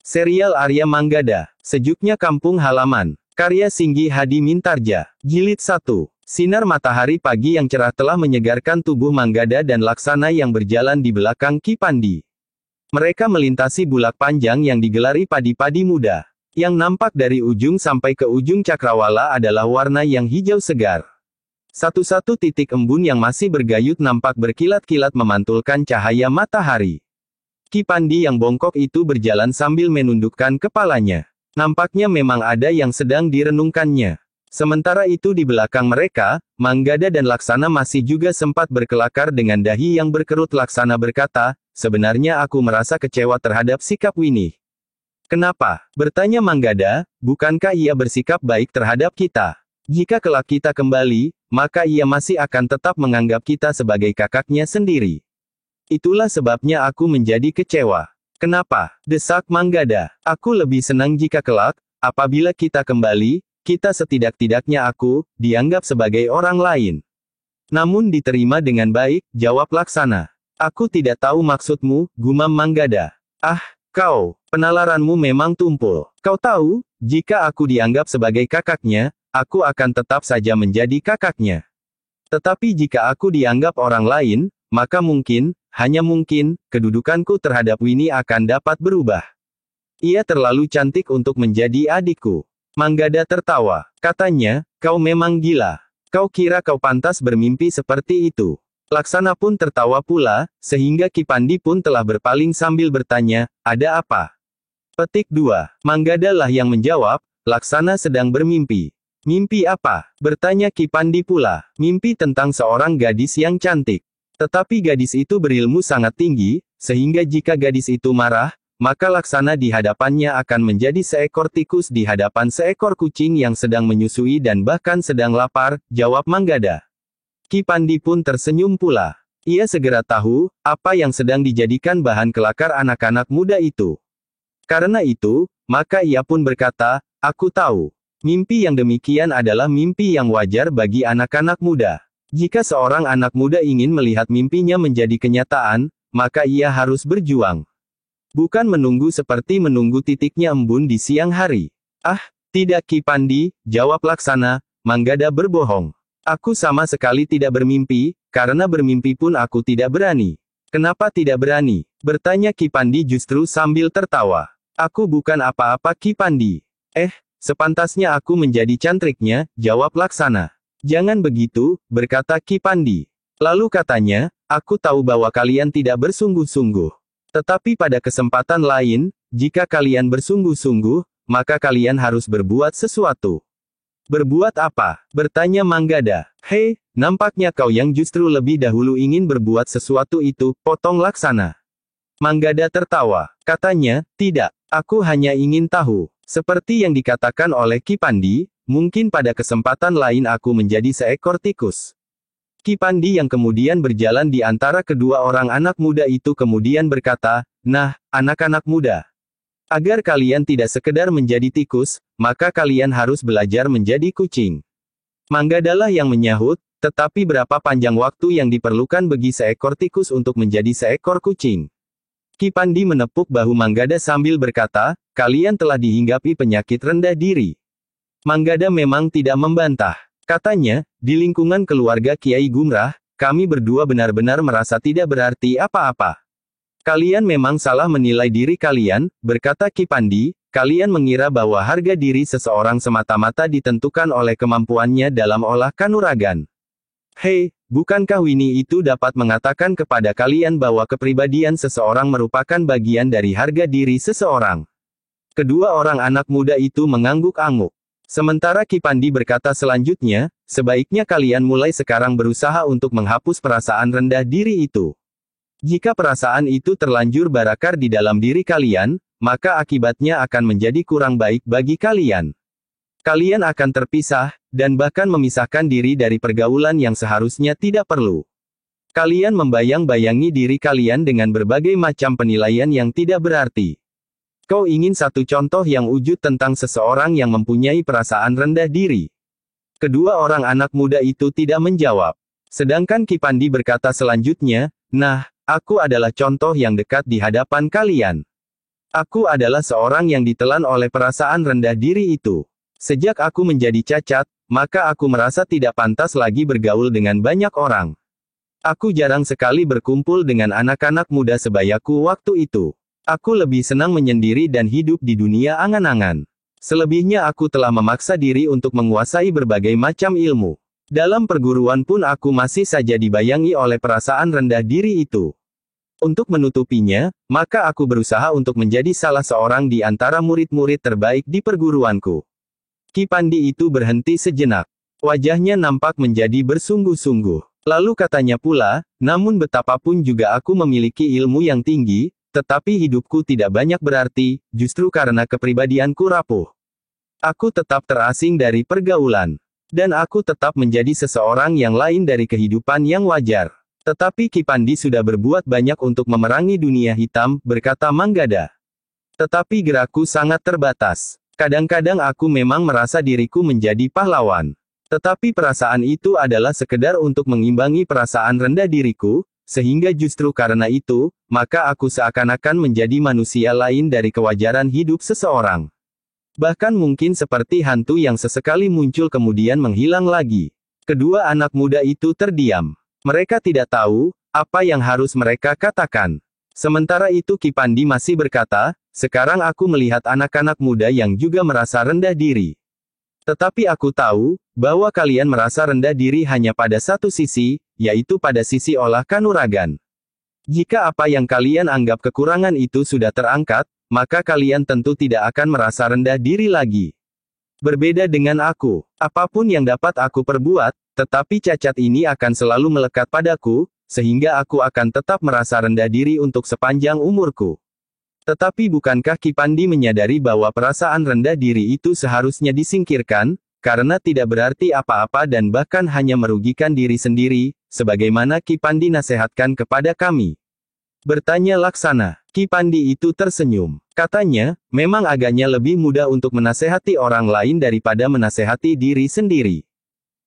Serial Arya Manggada, Sejuknya Kampung Halaman. Karya Singgi Hadi Mintarja. Jilid 1. Sinar matahari pagi yang cerah telah menyegarkan tubuh Manggada dan Laksana yang berjalan di belakang Ki Pandi. Mereka melintasi bulak panjang yang digelari padi-padi muda. Yang nampak dari ujung sampai ke ujung cakrawala adalah warna yang hijau segar. Satu-satu titik embun yang masih bergayut nampak berkilat-kilat memantulkan cahaya matahari. Ki Pandi yang bongkok itu berjalan sambil menundukkan kepalanya. Nampaknya memang ada yang sedang direnungkannya. Sementara itu di belakang mereka, Manggada dan Laksana masih juga sempat berkelakar dengan dahi yang berkerut. Laksana berkata, "Sebenarnya aku merasa kecewa terhadap sikap Winnie." "Kenapa?" bertanya Manggada, "bukankah ia bersikap baik terhadap kita? Jika kelak kita kembali, maka ia masih akan tetap menganggap kita sebagai kakaknya sendiri. Itulah sebabnya aku menjadi kecewa." "Kenapa?" desak Manggada. "Aku lebih senang jika kelak, apabila kita kembali, kita setidak-tidaknya dianggap sebagai orang lain." "Namun diterima dengan baik," jawab Laksana. "Aku tidak tahu maksudmu," gumam Manggada. "Ah, penalaranmu memang tumpul. Kau tahu, jika aku dianggap sebagai kakaknya, aku akan tetap saja menjadi kakaknya. Tetapi jika aku dianggap orang lain, maka mungkin, hanya mungkin, kedudukanku terhadap Winnie akan dapat berubah. Ia terlalu cantik untuk menjadi adikku." Manggada tertawa. Katanya, "Kau memang gila. Kau kira kau pantas bermimpi seperti itu?" Laksana pun tertawa pula, sehingga Ki Pandi pun telah berpaling sambil bertanya, "Ada apa?" Petik 2. Manggada lah yang menjawab, "Laksana sedang bermimpi." "Mimpi apa?" bertanya Ki Pandi pula. "Mimpi tentang seorang gadis yang cantik. Tetapi gadis itu berilmu sangat tinggi, sehingga jika gadis itu marah, maka Laksana di hadapannya akan menjadi seekor tikus di hadapan seekor kucing yang sedang menyusui dan bahkan sedang lapar," jawab Manggada. Ki Pandi pun tersenyum pula. Ia segera tahu, apa yang sedang dijadikan bahan kelakar anak-anak muda itu. Karena itu, maka ia pun berkata, "Aku tahu. Mimpi yang demikian adalah mimpi yang wajar bagi anak-anak muda. Jika seorang anak muda ingin melihat mimpinya menjadi kenyataan, maka ia harus berjuang. Bukan menunggu seperti menunggu titiknya embun di siang hari." "Ah, tidak Ki Pandi," jawab Laksana, "Manggada berbohong. Aku sama sekali tidak bermimpi, karena bermimpi pun aku tidak berani." "Kenapa tidak berani?" bertanya Ki Pandi justru sambil tertawa. "Aku bukan apa-apa Ki Pandi." Sepantasnya aku menjadi cantriknya," jawab Laksana. "Jangan begitu," berkata Ki Pandi. Lalu katanya, "Aku tahu bahwa kalian tidak bersungguh-sungguh. Tetapi pada kesempatan lain, jika kalian bersungguh-sungguh, maka kalian harus berbuat sesuatu." "Berbuat apa?" bertanya Manggada. "Hei, nampaknya kau yang justru lebih dahulu ingin berbuat sesuatu itu," potong Laksana. Manggada tertawa. Katanya, "Tidak, aku hanya ingin tahu. Seperti yang dikatakan oleh Ki Pandi, mungkin pada kesempatan lain aku menjadi seekor tikus." Ki Pandi yang kemudian berjalan di antara kedua orang anak muda itu kemudian berkata, "Nah, anak-anak muda. Agar kalian tidak sekedar menjadi tikus, maka kalian harus belajar menjadi kucing." Manggada lah yang menyahut, "Tetapi berapa panjang waktu yang diperlukan bagi seekor tikus untuk menjadi seekor kucing?" Ki Pandi menepuk bahu Manggada sambil berkata, "Kalian telah dihinggapi penyakit rendah diri." Manggada memang tidak membantah. Katanya, "Di lingkungan keluarga Kiai Gumrah, kami berdua benar-benar merasa tidak berarti apa-apa." "Kalian memang salah menilai diri kalian," berkata Ki Pandi, "kalian mengira bahwa harga diri seseorang semata-mata ditentukan oleh kemampuannya dalam olah kanuragan. Hei, bukankah Winnie itu dapat mengatakan kepada kalian bahwa kepribadian seseorang merupakan bagian dari harga diri seseorang?" Kedua orang anak muda itu mengangguk-angguk. Sementara Ki Pandi berkata selanjutnya, "Sebaiknya kalian mulai sekarang berusaha untuk menghapus perasaan rendah diri itu. Jika perasaan itu terlanjur berakar di dalam diri kalian, maka akibatnya akan menjadi kurang baik bagi kalian. Kalian akan terpisah, dan bahkan memisahkan diri dari pergaulan yang seharusnya tidak perlu. Kalian membayang-bayangi diri kalian dengan berbagai macam penilaian yang tidak berarti. Kau ingin satu contoh yang wujud tentang seseorang yang mempunyai perasaan rendah diri?" Kedua orang anak muda itu tidak menjawab. Sedangkan Ki Pandi berkata selanjutnya, "Nah, aku adalah contoh yang dekat di hadapan kalian. Aku adalah seorang yang ditelan oleh perasaan rendah diri itu. Sejak aku menjadi cacat, maka aku merasa tidak pantas lagi bergaul dengan banyak orang. Aku jarang sekali berkumpul dengan anak-anak muda sebayaku waktu itu. Aku lebih senang menyendiri dan hidup di dunia angan-angan. Selebihnya aku telah memaksa diri untuk menguasai berbagai macam ilmu. Dalam perguruan pun aku masih saja dibayangi oleh perasaan rendah diri itu. Untuk menutupinya, maka aku berusaha untuk menjadi salah seorang di antara murid-murid terbaik di perguruanku. Ki Pandi itu berhenti sejenak. Wajahnya nampak menjadi bersungguh-sungguh. Lalu katanya pula, namun betapapun juga aku memiliki ilmu yang tinggi, tetapi hidupku tidak banyak berarti, justru karena kepribadianku rapuh. Aku tetap terasing dari pergaulan. Dan aku tetap menjadi seseorang yang lain dari kehidupan yang wajar. Tetapi Ki Pandi sudah berbuat banyak untuk memerangi dunia hitam, berkata Manggada. Tetapi gerakku sangat terbatas. Kadang-kadang aku memang merasa diriku menjadi pahlawan. Tetapi perasaan itu adalah sekedar untuk mengimbangi perasaan rendah diriku, sehingga justru karena itu, maka aku seakan-akan menjadi manusia lain dari kewajaran hidup seseorang. Bahkan mungkin seperti hantu yang sesekali muncul kemudian menghilang lagi. Kedua anak muda itu terdiam. Mereka tidak tahu apa yang harus mereka katakan. Sementara itu Ki Pandi masih berkata, sekarang aku melihat anak-anak muda yang juga merasa rendah diri. Tetapi aku tahu, bahwa kalian merasa rendah diri hanya pada satu sisi, yaitu pada sisi olah kanuragan. Jika apa yang kalian anggap kekurangan itu sudah terangkat, maka kalian tentu tidak akan merasa rendah diri lagi. Berbeda dengan aku, apapun yang dapat aku perbuat, tetapi cacat ini akan selalu melekat padaku, sehingga aku akan tetap merasa rendah diri untuk sepanjang umurku. Tetapi bukankah Ki Pandi menyadari bahwa perasaan rendah diri itu seharusnya disingkirkan, karena tidak berarti apa-apa dan bahkan hanya merugikan diri sendiri, sebagaimana Ki Pandi nasihatkan kepada kami? Bertanya Laksana. Ki Pandi itu tersenyum. Katanya, memang agaknya lebih mudah untuk menasehati orang lain daripada menasehati diri sendiri.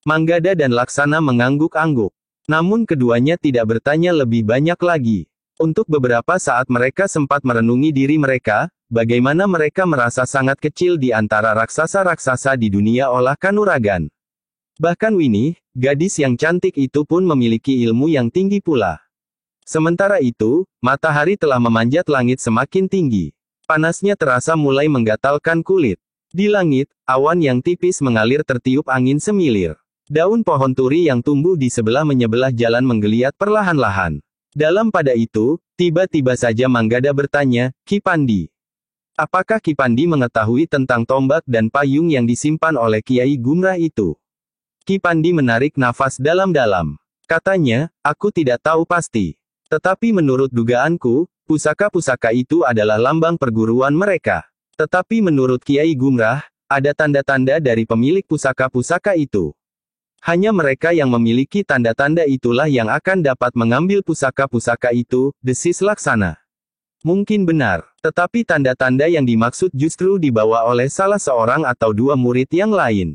Manggada dan Laksana mengangguk-angguk. Namun keduanya tidak bertanya lebih banyak lagi. Untuk beberapa saat mereka sempat merenungi diri mereka, bagaimana mereka merasa sangat kecil di antara raksasa-raksasa di dunia olah kanuragan. Bahkan Winnie, gadis yang cantik itu pun memiliki ilmu yang tinggi pula. Sementara itu, matahari telah memanjat langit semakin tinggi. Panasnya terasa mulai menggatalkan kulit. Di langit, awan yang tipis mengalir tertiup angin semilir. Daun pohon turi yang tumbuh di sebelah menyebelah jalan menggeliat perlahan-lahan. Dalam pada itu, tiba-tiba saja Manggada bertanya, Ki Pandi. Apakah Ki Pandi mengetahui tentang tombak dan payung yang disimpan oleh Kiai Gumrah itu? Ki Pandi menarik nafas dalam-dalam. Katanya, aku tidak tahu pasti. Tetapi menurut dugaanku, pusaka-pusaka itu adalah lambang perguruan mereka. Tetapi menurut Kiai Gumrah, ada tanda-tanda dari pemilik pusaka-pusaka itu. Hanya mereka yang memiliki tanda-tanda itulah yang akan dapat mengambil pusaka-pusaka itu, desis Laksana. Mungkin benar, tetapi tanda-tanda yang dimaksud justru dibawa oleh salah seorang atau dua murid yang lain.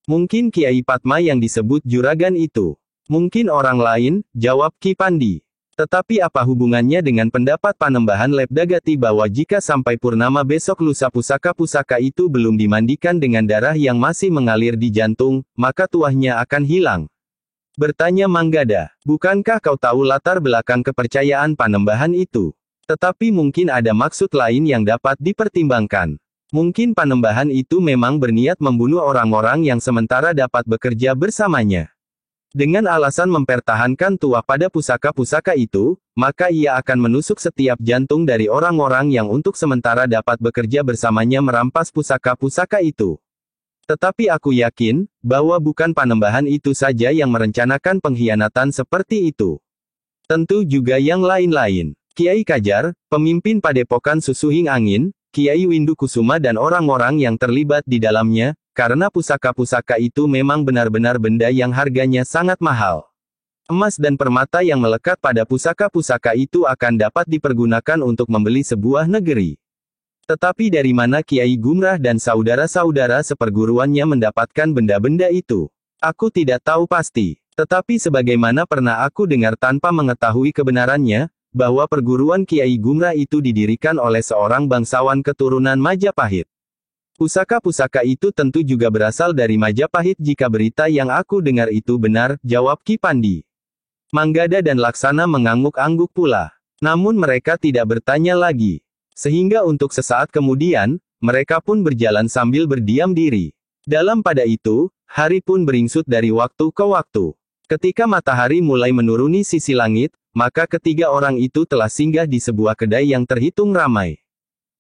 Mungkin Kiai Padma yang disebut juragan itu. Mungkin orang lain, jawab Ki Pandi. Tetapi apa hubungannya dengan pendapat Panembahan Lepdagati bahwa jika sampai purnama besok lusa pusaka-pusaka itu belum dimandikan dengan darah yang masih mengalir di jantung, maka tuahnya akan hilang? Bertanya Manggada, bukankah kau tahu latar belakang kepercayaan Panembahan itu? Tetapi mungkin ada maksud lain yang dapat dipertimbangkan. Mungkin Panembahan itu memang berniat membunuh orang-orang yang sementara dapat bekerja bersamanya. Dengan alasan mempertahankan tuah pada pusaka-pusaka itu, maka ia akan menusuk setiap jantung dari orang-orang yang untuk sementara dapat bekerja bersamanya merampas pusaka-pusaka itu. Tetapi aku yakin, bahwa bukan Panembahan itu saja yang merencanakan pengkhianatan seperti itu. Tentu juga yang lain-lain. Kiai Kajar, pemimpin Padepokan Susuhing Angin, Kiai Windu Kusuma dan orang-orang yang terlibat di dalamnya, karena pusaka-pusaka itu memang benar-benar benda yang harganya sangat mahal. Emas dan permata yang melekat pada pusaka-pusaka itu akan dapat dipergunakan untuk membeli sebuah negeri. Tetapi dari mana Kiai Gumrah dan saudara-saudara seperguruannya mendapatkan benda-benda itu? Aku tidak tahu pasti. Tetapi sebagaimana pernah aku dengar tanpa mengetahui kebenarannya, bahwa perguruan Kiai Gumrah itu didirikan oleh seorang bangsawan keturunan Majapahit. Pusaka-pusaka itu tentu juga berasal dari Majapahit jika berita yang aku dengar itu benar, jawab Ki Pandi. Manggada dan Laksana mengangguk-angguk pula. Namun mereka tidak bertanya lagi. Sehingga untuk sesaat kemudian, mereka pun berjalan sambil berdiam diri. Dalam pada itu, hari pun beringsut dari waktu ke waktu. Ketika matahari mulai menuruni sisi langit, maka ketiga orang itu telah singgah di sebuah kedai yang terhitung ramai.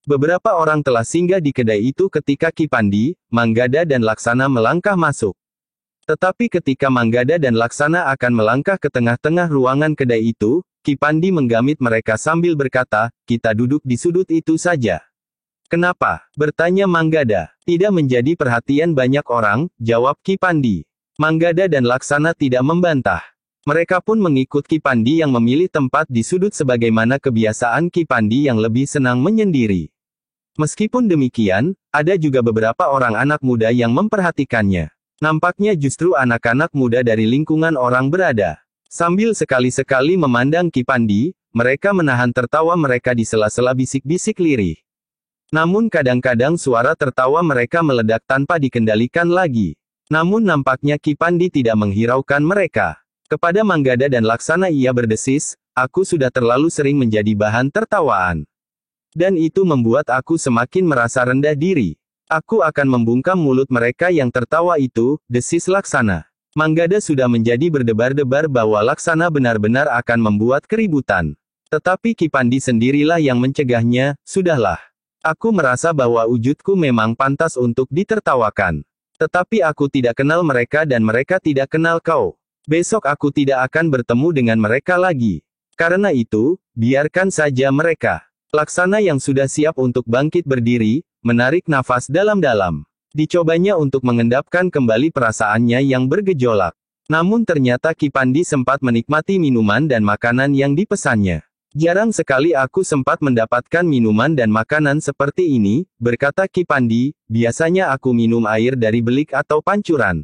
Beberapa orang telah singgah di kedai itu ketika Ki Pandi, Manggada dan Laksana melangkah masuk. Tetapi ketika Manggada dan Laksana akan melangkah ke tengah-tengah ruangan kedai itu, Ki Pandi menggamit mereka sambil berkata, "Kita duduk di sudut itu saja." "Kenapa?" bertanya Manggada. "Tidak menjadi perhatian banyak orang," jawab Ki Pandi. Manggada dan Laksana tidak membantah. Mereka pun mengikut Ki Pandi yang memilih tempat di sudut sebagaimana kebiasaan Ki Pandi yang lebih senang menyendiri. Meskipun demikian, ada juga beberapa orang anak muda yang memperhatikannya. Nampaknya justru anak-anak muda dari lingkungan orang berada. Sambil sekali-sekali memandang Ki Pandi, mereka menahan tertawa mereka di sela-sela bisik-bisik lirih. Namun kadang-kadang suara tertawa mereka meledak tanpa dikendalikan lagi. Namun nampaknya Ki Pandi tidak menghiraukan mereka. Kepada Manggada dan Laksana ia berdesis, "Aku sudah terlalu sering menjadi bahan tertawaan. Dan itu membuat aku semakin merasa rendah diri. Aku akan membungkam mulut mereka yang tertawa itu," desis Laksana. Manggada sudah menjadi berdebar-debar bahwa Laksana benar-benar akan membuat keributan. Tetapi Ki Pandi sendirilah yang mencegahnya, "Sudahlah. Aku merasa bahwa wujudku memang pantas untuk ditertawakan. Tetapi aku tidak kenal mereka dan mereka tidak kenal kau. Besok aku tidak akan bertemu dengan mereka lagi. Karena itu, biarkan saja mereka." Laksana yang sudah siap untuk bangkit berdiri, menarik nafas dalam-dalam. Dicobanya untuk mengendapkan kembali perasaannya yang bergejolak. Namun ternyata Ki Pandi sempat menikmati minuman dan makanan yang dipesannya. "Jarang sekali aku sempat mendapatkan minuman dan makanan seperti ini," berkata Ki Pandi, "biasanya aku minum air dari belik atau pancuran.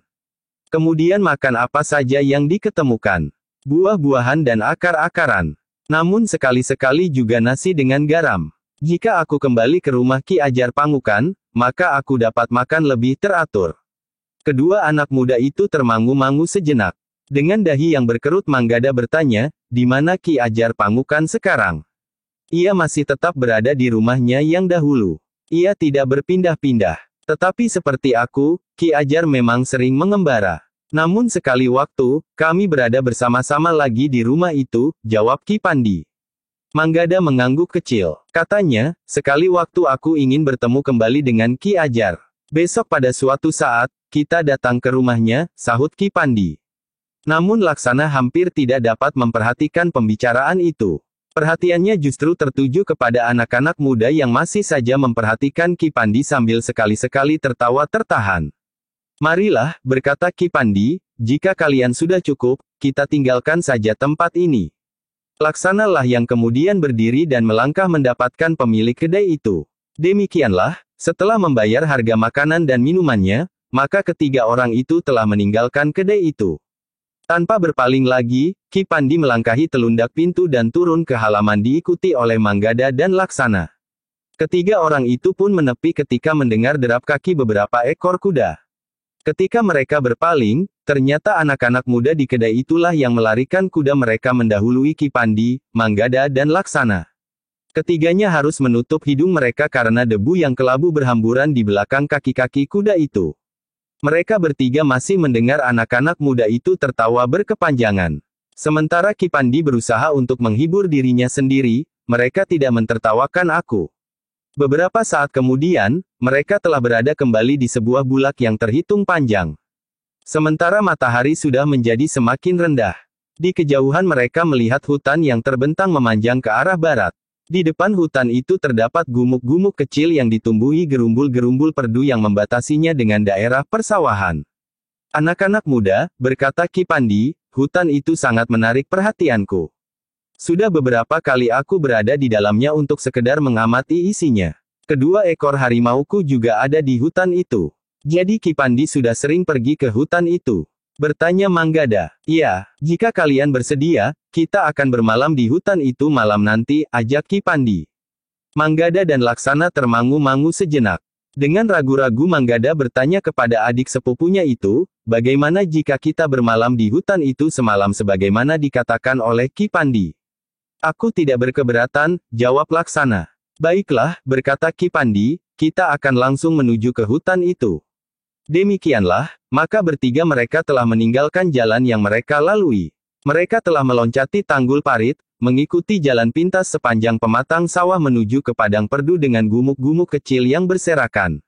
Kemudian makan apa saja yang diketemukan. Buah-buahan dan akar-akaran. Namun sekali-sekali juga nasi dengan garam. Jika aku kembali ke rumah Ki Ajar Pangukan, maka aku dapat makan lebih teratur." Kedua anak muda itu termangu-mangu sejenak. Dengan dahi yang berkerut Manggada bertanya, "Di mana Ki Ajar Pangukan sekarang?" "Ia masih tetap berada di rumahnya yang dahulu. Ia tidak berpindah-pindah. Tetapi seperti aku, Ki Ajar memang sering mengembara. Namun sekali waktu, kami berada bersama-sama lagi di rumah itu," jawab Ki Pandi. Manggada mengangguk kecil. Katanya, "Sekali waktu aku ingin bertemu kembali dengan Ki Ajar. Besok pada suatu saat, kita datang ke rumahnya," sahut Ki Pandi. Namun Laksana hampir tidak dapat memperhatikan pembicaraan itu. Perhatiannya justru tertuju kepada anak-anak muda yang masih saja memperhatikan Ki Pandi sambil sekali-sekali tertawa tertahan. "Marilah," berkata Ki Pandi, "jika kalian sudah cukup, kita tinggalkan saja tempat ini." Laksana lah yang kemudian berdiri dan melangkah mendapatkan pemilik kedai itu. Demikianlah, setelah membayar harga makanan dan minumannya, maka ketiga orang itu telah meninggalkan kedai itu. Tanpa berpaling lagi, Ki Pandi melangkahi telundak pintu dan turun ke halaman diikuti oleh Manggada dan Laksana. Ketiga orang itu pun menepi ketika mendengar derap kaki beberapa ekor kuda. Ketika mereka berpaling, ternyata anak-anak muda di kedai itulah yang melarikan kuda mereka mendahului Ki Pandi, Manggada dan Laksana. Ketiganya harus menutup hidung mereka karena debu yang kelabu berhamburan di belakang kaki-kaki kuda itu. Mereka bertiga masih mendengar anak-anak muda itu tertawa berkepanjangan. Sementara Ki Pandi berusaha untuk menghibur dirinya sendiri, "Mereka tidak mentertawakan aku." Beberapa saat kemudian, mereka telah berada kembali di sebuah bulak yang terhitung panjang. Sementara matahari sudah menjadi semakin rendah. Di kejauhan mereka melihat hutan yang terbentang memanjang ke arah barat. Di depan hutan itu terdapat gumuk-gumuk kecil yang ditumbuhi gerumbul-gerumbul perdu yang membatasinya dengan daerah persawahan. "Anak-anak muda," berkata Ki Pandi, "hutan itu sangat menarik perhatianku. Sudah beberapa kali aku berada di dalamnya untuk sekedar mengamati isinya. Kedua ekor harimauku juga ada di hutan itu. Jadi Ki Pandi sudah sering pergi ke hutan itu. Bertanya Manggada. Iya, jika kalian bersedia, kita akan bermalam di hutan itu malam nanti, ajak Ki Pandi. Manggada dan Laksana termangu-mangu sejenak. Dengan ragu-ragu Manggada bertanya kepada adik sepupunya itu, bagaimana jika kita bermalam di hutan itu semalam sebagaimana dikatakan oleh Ki Pandi? Aku tidak berkeberatan, jawab Laksana. Baiklah, berkata Ki Pandi, kita akan langsung menuju ke hutan itu. Demikianlah, maka bertiga mereka telah meninggalkan jalan yang mereka lalui. Mereka telah meloncati tanggul parit, mengikuti jalan pintas sepanjang pematang sawah menuju ke padang perdu dengan gumuk-gumuk kecil yang berserakan.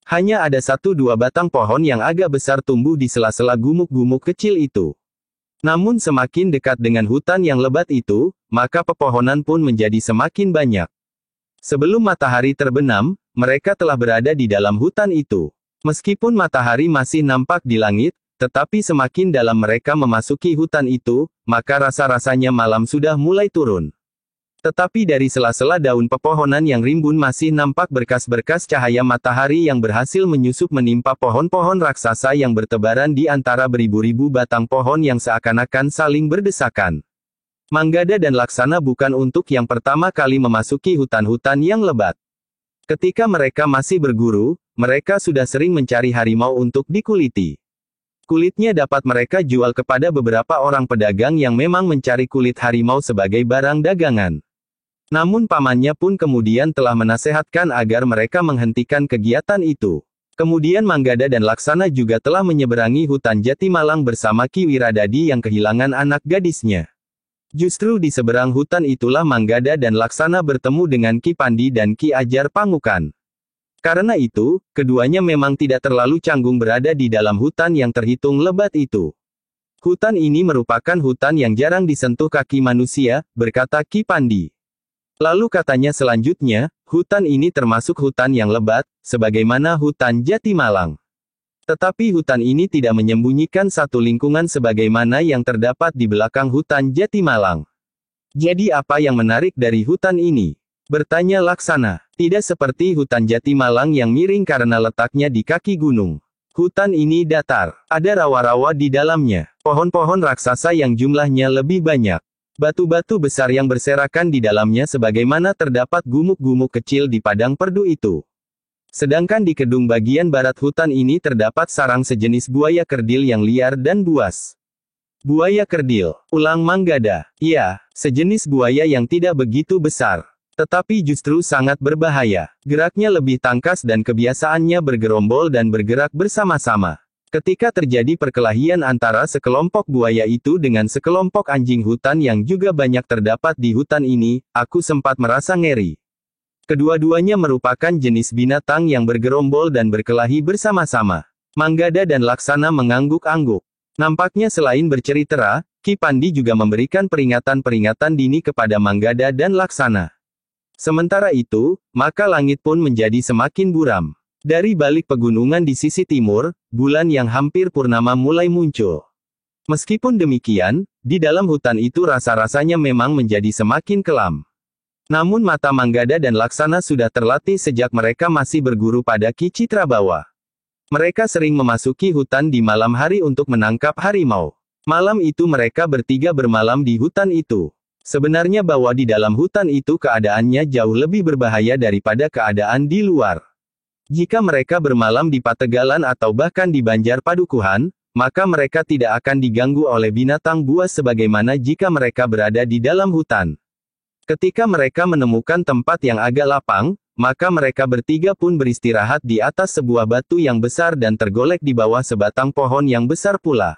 Hanya ada 1-2 batang pohon yang agak besar tumbuh di sela-sela gumuk-gumuk kecil itu. Namun semakin dekat dengan hutan yang lebat itu, maka pepohonan pun menjadi semakin banyak. Sebelum matahari terbenam, mereka telah berada di dalam hutan itu. Meskipun matahari masih nampak di langit, tetapi semakin dalam mereka memasuki hutan itu, maka rasa-rasanya malam sudah mulai turun. Tetapi dari sela-sela daun pepohonan yang rimbun masih nampak berkas-berkas cahaya matahari yang berhasil menyusup menimpa pohon-pohon raksasa yang bertebaran di antara beribu-ribu batang pohon yang seakan-akan saling berdesakan. Manggada dan Laksana bukan untuk yang pertama kali memasuki hutan-hutan yang lebat. Ketika mereka masih berguru, mereka sudah sering mencari harimau untuk dikuliti. Kulitnya dapat mereka jual kepada beberapa orang pedagang yang memang mencari kulit harimau sebagai barang dagangan. Namun pamannya pun kemudian telah menasehatkan agar mereka menghentikan kegiatan itu. Kemudian Manggada dan Laksana juga telah menyeberangi hutan Jatimalang bersama Ki Wiradadi yang kehilangan anak gadisnya. Justru di seberang hutan itulah Manggada dan Laksana bertemu dengan Ki Pandi dan Ki Ajar Pangukan. Karena itu, keduanya memang tidak terlalu canggung berada di dalam hutan yang terhitung lebat itu. Hutan ini merupakan hutan yang jarang disentuh kaki manusia, berkata Ki Pandi. Lalu katanya selanjutnya, hutan ini termasuk hutan yang lebat, sebagaimana hutan Jatimalang. Tetapi hutan ini tidak menyembunyikan satu lingkungan sebagaimana yang terdapat di belakang hutan Jatimalang. Jadi apa yang menarik dari hutan ini? Bertanya Laksana. Tidak seperti hutan Jatimalang yang miring karena letaknya di kaki gunung. Hutan ini datar. Ada rawa-rawa di dalamnya. Pohon-pohon raksasa yang jumlahnya lebih banyak. Batu-batu besar yang berserakan di dalamnya sebagaimana terdapat gumuk-gumuk kecil di padang perdu itu. Sedangkan di kedung bagian barat hutan ini terdapat sarang sejenis buaya kerdil yang liar dan buas. Buaya kerdil, ulang Manggada. Iya, sejenis buaya yang tidak begitu besar. Tetapi justru sangat berbahaya. Geraknya lebih tangkas dan kebiasaannya bergerombol dan bergerak bersama-sama. Ketika terjadi perkelahian antara sekelompok buaya itu dengan sekelompok anjing hutan yang juga banyak terdapat di hutan ini, aku sempat merasa ngeri. Kedua-duanya merupakan jenis binatang yang bergerombol dan berkelahi bersama-sama. Manggada dan Laksana mengangguk-angguk. Nampaknya selain bercerita, Ki Pandi juga memberikan peringatan-peringatan dini kepada Manggada dan Laksana. Sementara itu, maka langit pun menjadi semakin buram. Dari balik pegunungan di sisi timur, bulan yang hampir purnama mulai muncul. Meskipun demikian, di dalam hutan itu rasa-rasanya memang menjadi semakin kelam. Namun mata Manggada dan Laksana sudah terlatih sejak mereka masih berguru pada Ki Citrabawa. Mereka sering memasuki hutan di malam hari untuk menangkap harimau. Malam itu mereka bertiga bermalam di hutan itu. Sebenarnya bahwa di dalam hutan itu keadaannya jauh lebih berbahaya daripada keadaan di luar. Jika mereka bermalam di Pategalan atau bahkan di Banjar Padukuhan, maka mereka tidak akan diganggu oleh binatang buas sebagaimana jika mereka berada di dalam hutan. Ketika mereka menemukan tempat yang agak lapang, maka mereka bertiga pun beristirahat di atas sebuah batu yang besar dan tergolek di bawah sebatang pohon yang besar pula.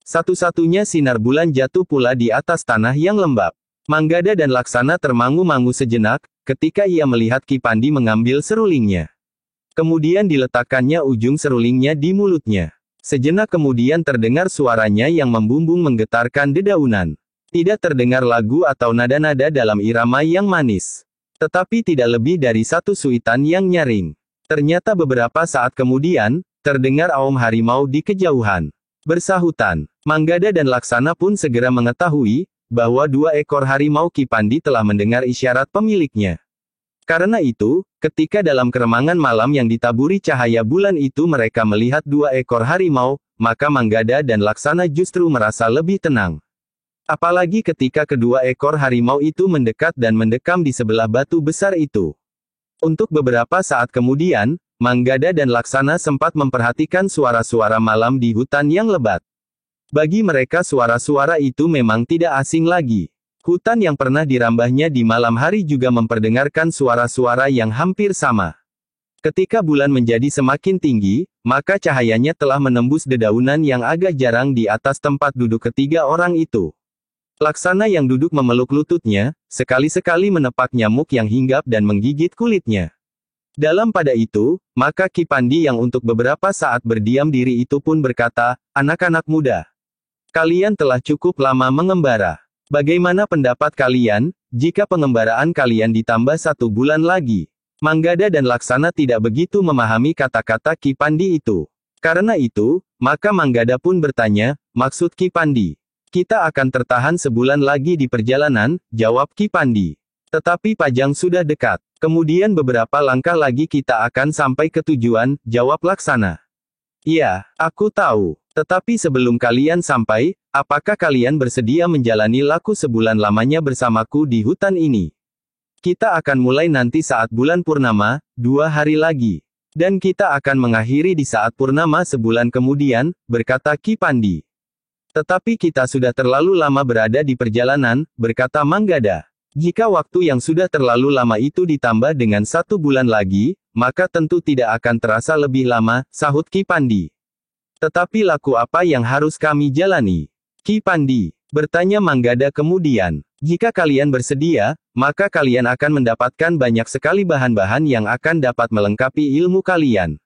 Satu-satunya sinar bulan jatuh pula di atas tanah yang lembab. Manggada dan Laksana termangu-mangu sejenak, ketika ia melihat Ki Pandi mengambil serulingnya. Kemudian diletakkannya ujung serulingnya di mulutnya. Sejenak kemudian terdengar suaranya yang membumbung menggetarkan dedaunan. Tidak terdengar lagu atau nada-nada dalam irama yang manis. Tetapi tidak lebih dari satu suitan yang nyaring. Ternyata beberapa saat kemudian, terdengar aum harimau di kejauhan. Bersahutan. Manggada dan Laksana pun segera mengetahui, bahwa 2 ekor harimau Ki Pandi telah mendengar isyarat pemiliknya. Karena itu, ketika dalam keremangan malam yang ditaburi cahaya bulan itu mereka melihat 2 ekor harimau, maka Manggada dan Laksana justru merasa lebih tenang. Apalagi ketika kedua ekor harimau itu mendekat dan mendekam di sebelah batu besar itu. Untuk beberapa saat kemudian, Manggada dan Laksana sempat memperhatikan suara-suara malam di hutan yang lebat. Bagi mereka suara-suara itu memang tidak asing lagi. Hutan yang pernah dirambahnya di malam hari juga memperdengarkan suara-suara yang hampir sama. Ketika bulan menjadi semakin tinggi, maka cahayanya telah menembus dedaunan yang agak jarang di atas tempat duduk ketiga orang itu. Laksana yang duduk memeluk lututnya, sekali-sekali menepak nyamuk yang hinggap dan menggigit kulitnya. Dalam pada itu, maka Ki Pandi yang untuk beberapa saat berdiam diri itu pun berkata, "Anak-anak muda, kalian telah cukup lama mengembara. Bagaimana pendapat kalian, jika pengembaraan kalian ditambah 1 bulan lagi?" Manggada dan Laksana tidak begitu memahami kata-kata Ki Pandi itu. Karena itu, maka Manggada pun bertanya, "Maksud Ki Pandi, kita akan tertahan sebulan lagi di perjalanan," jawab Ki Pandi. "Tetapi Pajang sudah dekat. Kemudian beberapa langkah lagi kita akan sampai ke tujuan," jawab Laksana. "Iya, aku tahu. Tetapi sebelum kalian sampai, apakah kalian bersedia menjalani laku sebulan lamanya bersamaku di hutan ini? Kita akan mulai nanti saat bulan purnama, 2 hari lagi. Dan kita akan mengakhiri di saat purnama sebulan kemudian," berkata Ki Pandi. "Tetapi kita sudah terlalu lama berada di perjalanan," berkata Manggada. "Jika waktu yang sudah terlalu lama itu ditambah dengan 1 bulan lagi, maka tentu tidak akan terasa lebih lama," sahut Ki Pandi. "Tetapi laku apa yang harus kami jalani, Ki Pandi?" bertanya Manggada kemudian. "Jika kalian bersedia, maka kalian akan mendapatkan banyak sekali bahan-bahan yang akan dapat melengkapi ilmu kalian.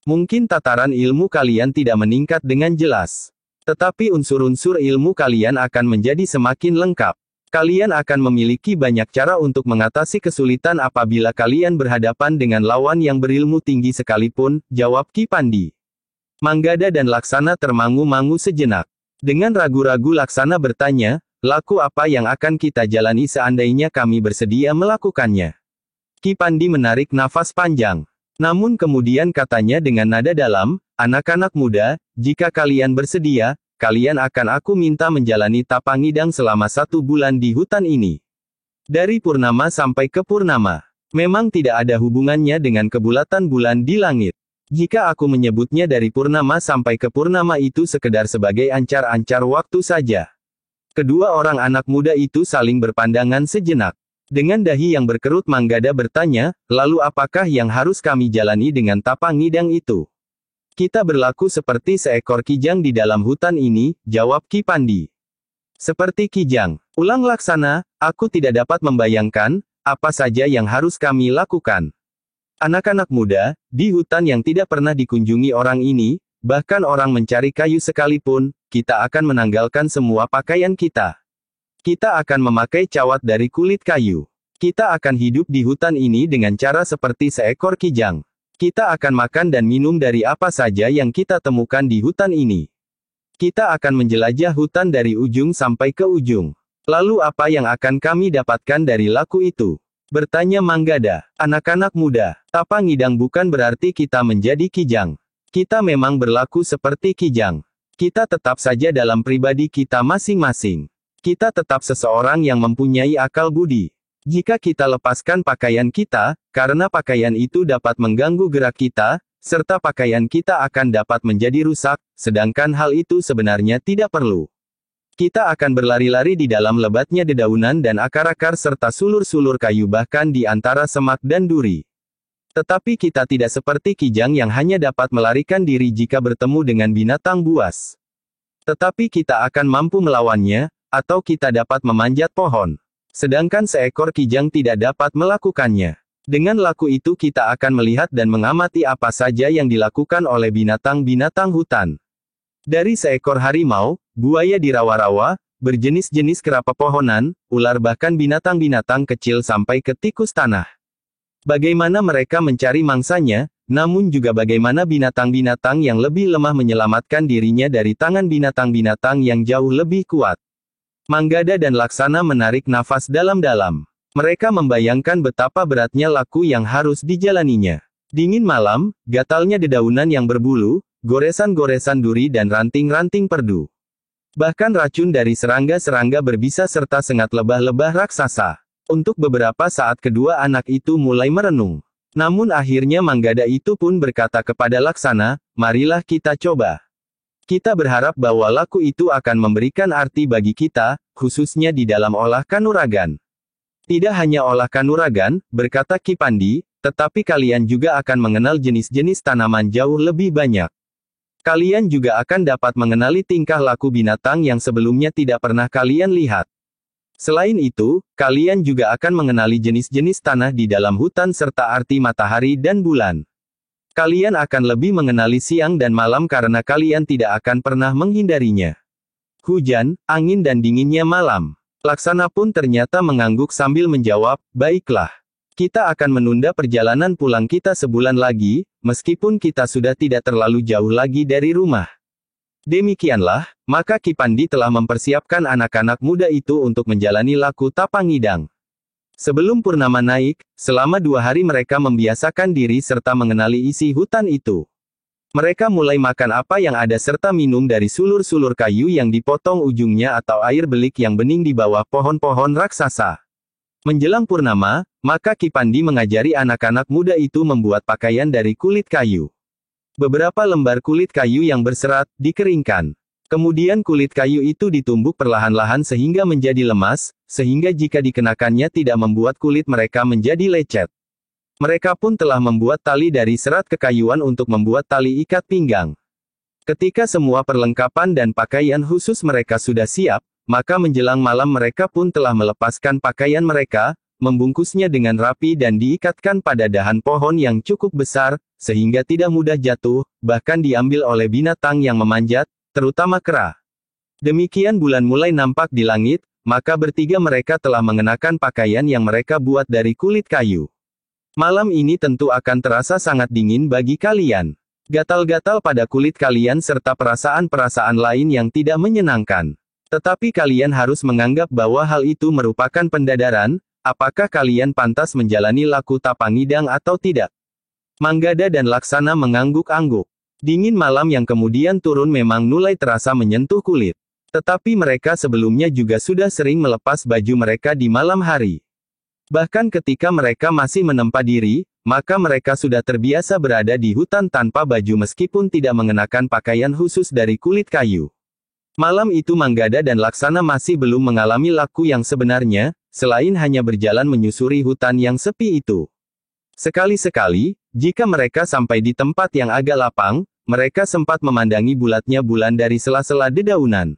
Mungkin tataran ilmu kalian tidak meningkat dengan jelas. Tetapi unsur-unsur ilmu kalian akan menjadi semakin lengkap. Kalian akan memiliki banyak cara untuk mengatasi kesulitan apabila kalian berhadapan dengan lawan yang berilmu tinggi sekalipun," jawab Ki Pandi. Manggada dan Laksana termangu-mangu sejenak. Dengan ragu-ragu Laksana bertanya, "Laku apa yang akan kita jalani seandainya kami bersedia melakukannya?" Ki Pandi menarik nafas panjang. Namun kemudian katanya dengan nada dalam, "Anak-anak muda, jika kalian bersedia, kalian akan aku minta menjalani tapangidang selama 1 bulan di hutan ini. Dari purnama sampai ke purnama. Memang tidak ada hubungannya dengan kebulatan bulan di langit. Jika aku menyebutnya dari purnama sampai ke purnama itu sekedar sebagai ancar-ancar waktu saja." Kedua orang anak muda itu saling berpandangan sejenak. Dengan dahi yang berkerut Manggada bertanya, "Lalu apakah yang harus kami jalani dengan tapangidang itu?" "Kita berlaku seperti seekor kijang di dalam hutan ini," jawab Ki Pandi. "Seperti kijang," ulang Laksana, "aku tidak dapat membayangkan, apa saja yang harus kami lakukan. Anak-anak muda, di hutan yang tidak pernah dikunjungi orang ini, bahkan orang mencari kayu sekalipun, kita akan menanggalkan semua pakaian kita. Kita akan memakai cawat dari kulit kayu. Kita akan hidup di hutan ini dengan cara seperti seekor kijang. Kita akan makan dan minum dari apa saja yang kita temukan di hutan ini. Kita akan menjelajah hutan dari ujung sampai ke ujung. Lalu apa yang akan kami dapatkan dari laku itu?" bertanya Manggada. "Anak-anak muda, tapangidang bukan berarti kita menjadi kijang. Kita memang berlaku seperti kijang. Kita tetap saja dalam pribadi kita masing-masing. Kita tetap seseorang yang mempunyai akal budi. Jika kita lepaskan pakaian kita, karena pakaian itu dapat mengganggu gerak kita, serta pakaian kita akan dapat menjadi rusak, sedangkan hal itu sebenarnya tidak perlu. Kita akan berlari-lari di dalam lebatnya dedaunan dan akar-akar serta sulur-sulur kayu bahkan di antara semak dan duri. Tetapi kita tidak seperti kijang yang hanya dapat melarikan diri jika bertemu dengan binatang buas. Tetapi kita akan mampu melawannya, atau kita dapat memanjat pohon. Sedangkan seekor kijang tidak dapat melakukannya. Dengan laku itu kita akan melihat dan mengamati apa saja yang dilakukan oleh binatang-binatang hutan. Dari seekor harimau, buaya di rawa-rawa, berjenis-jenis kera pepohonan, ular bahkan binatang-binatang kecil sampai ke tikus tanah. Bagaimana mereka mencari mangsanya, namun juga bagaimana binatang-binatang yang lebih lemah menyelamatkan dirinya dari tangan binatang-binatang yang jauh lebih kuat. Manggada dan Laksana menarik nafas dalam-dalam. Mereka membayangkan betapa beratnya laku yang harus dijalaninya. Dingin malam, gatalnya dedaunan yang berbulu, goresan-goresan duri dan ranting-ranting perdu. Bahkan racun dari serangga-serangga berbisa serta sengat lebah-lebah raksasa. Untuk beberapa saat kedua anak itu mulai merenung. Namun akhirnya Manggada itu pun berkata kepada Laksana, marilah kita coba. Kita berharap bahwa laku itu akan memberikan arti bagi kita, khususnya di dalam olah kanuragan. Tidak hanya olah kanuragan, berkata Ki Pandi, tetapi kalian juga akan mengenal jenis-jenis tanaman jauh lebih banyak. Kalian juga akan dapat mengenali tingkah laku binatang yang sebelumnya tidak pernah kalian lihat. Selain itu, kalian juga akan mengenali jenis-jenis tanah di dalam hutan serta arti matahari dan bulan. Kalian akan lebih mengenali siang dan malam karena kalian tidak akan pernah menghindarinya. Hujan, angin dan dinginnya malam. Laksana pun ternyata mengangguk sambil menjawab, baiklah. Kita akan menunda perjalanan pulang kita sebulan lagi, meskipun kita sudah tidak terlalu jauh lagi dari rumah. Demikianlah, maka Ki Pandi telah mempersiapkan anak-anak muda itu untuk menjalani laku Tapangidang. Sebelum purnama naik, selama 2 hari mereka membiasakan diri serta mengenali isi hutan itu. Mereka mulai makan apa yang ada serta minum dari sulur-sulur kayu yang dipotong ujungnya atau air belik yang bening di bawah pohon-pohon raksasa. Menjelang purnama, maka Ki Pandi mengajari anak-anak muda itu membuat pakaian dari kulit kayu. Beberapa lembar kulit kayu yang berserat, dikeringkan. Kemudian kulit kayu itu ditumbuk perlahan-lahan sehingga menjadi lemas, sehingga jika dikenakannya tidak membuat kulit mereka menjadi lecet. Mereka pun telah membuat tali dari serat kekayuan untuk membuat tali ikat pinggang. Ketika semua perlengkapan dan pakaian khusus mereka sudah siap, maka menjelang malam mereka pun telah melepaskan pakaian mereka, membungkusnya dengan rapi dan diikatkan pada dahan pohon yang cukup besar, sehingga tidak mudah jatuh, bahkan diambil oleh binatang yang memanjat, terutama kera. Demikian bulan mulai nampak di langit, maka bertiga mereka telah mengenakan pakaian yang mereka buat dari kulit kayu. Malam ini tentu akan terasa sangat dingin bagi kalian. Gatal-gatal pada kulit kalian serta perasaan-perasaan lain yang tidak menyenangkan. Tetapi kalian harus menganggap bahwa hal itu merupakan pendadaran. Apakah kalian pantas menjalani laku Tapangidang atau tidak? Manggada dan Laksana mengangguk-angguk. Dingin malam yang kemudian turun memang mulai terasa menyentuh kulit. Tetapi mereka sebelumnya juga sudah sering melepas baju mereka di malam hari. Bahkan ketika mereka masih menempa diri, maka mereka sudah terbiasa berada di hutan tanpa baju meskipun tidak mengenakan pakaian khusus dari kulit kayu. Malam itu Manggada dan Laksana masih belum mengalami laku yang sebenarnya, selain hanya berjalan menyusuri hutan yang sepi itu. Sekali-sekali, jika mereka sampai di tempat yang agak lapang, mereka sempat memandangi bulatnya bulan dari sela-sela dedaunan.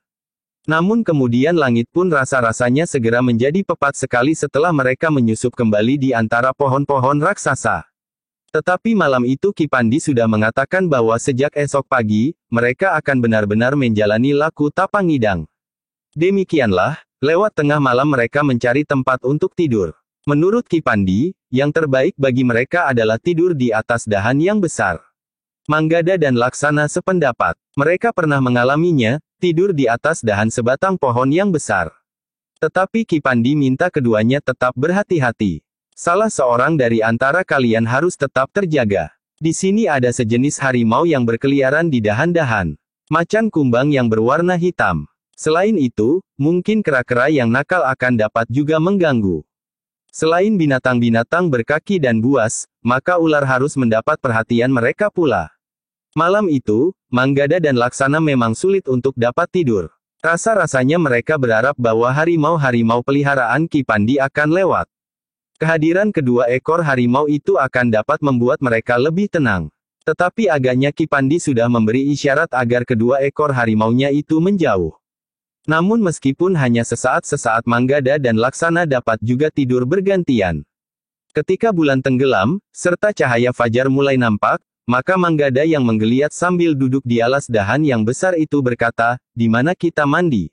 Namun kemudian langit pun rasa-rasanya segera menjadi pekat sekali setelah mereka menyusup kembali di antara pohon-pohon raksasa. Tetapi malam itu Ki Pandi sudah mengatakan bahwa sejak esok pagi, mereka akan benar-benar menjalani laku Tapangidang. Demikianlah, lewat tengah malam mereka mencari tempat untuk tidur. Menurut Ki Pandi, yang terbaik bagi mereka adalah tidur di atas dahan yang besar. Manggada dan Laksana sependapat. Mereka pernah mengalaminya, tidur di atas dahan sebatang pohon yang besar. Tetapi Ki Pandi minta keduanya tetap berhati-hati. Salah seorang dari antara kalian harus tetap terjaga. Di sini ada sejenis harimau yang berkeliaran di dahan-dahan. Macan kumbang yang berwarna hitam. Selain itu, mungkin kera-kera yang nakal akan dapat juga mengganggu. Selain binatang-binatang berkaki dan buas, maka ular harus mendapat perhatian mereka pula. Malam itu, Manggada dan Laksana memang sulit untuk dapat tidur. Rasa-rasanya mereka berharap bahwa harimau-harimau peliharaan Ki Pandi akan lewat. Kehadiran kedua ekor harimau itu akan dapat membuat mereka lebih tenang. Tetapi agaknya Ki Pandi sudah memberi isyarat agar kedua ekor harimaunya itu menjauh. Namun meskipun hanya sesaat-sesaat Manggada dan Laksana dapat juga tidur bergantian. Ketika bulan tenggelam, serta cahaya fajar mulai nampak, maka Manggada yang menggeliat sambil duduk di alas dahan yang besar itu berkata, "Di mana kita mandi?"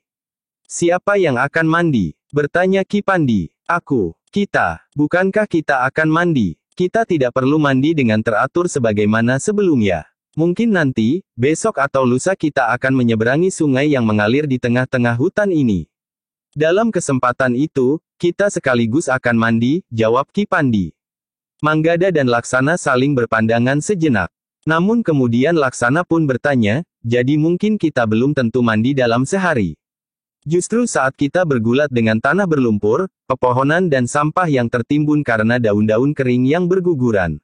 "Siapa yang akan mandi?" bertanya Ki Pandi. "Aku." "Kita. Bukankah kita akan mandi? Kita tidak perlu mandi dengan teratur sebagaimana sebelumnya. Mungkin nanti, besok atau lusa kita akan menyeberangi sungai yang mengalir di tengah-tengah hutan ini. Dalam kesempatan itu, kita sekaligus akan mandi," jawab Ki Pandi. Manggada dan Laksana saling berpandangan sejenak. Namun kemudian Laksana pun bertanya, jadi mungkin kita belum tentu mandi dalam sehari. Justru saat kita bergulat dengan tanah berlumpur, pepohonan dan sampah yang tertimbun karena daun-daun kering yang berguguran.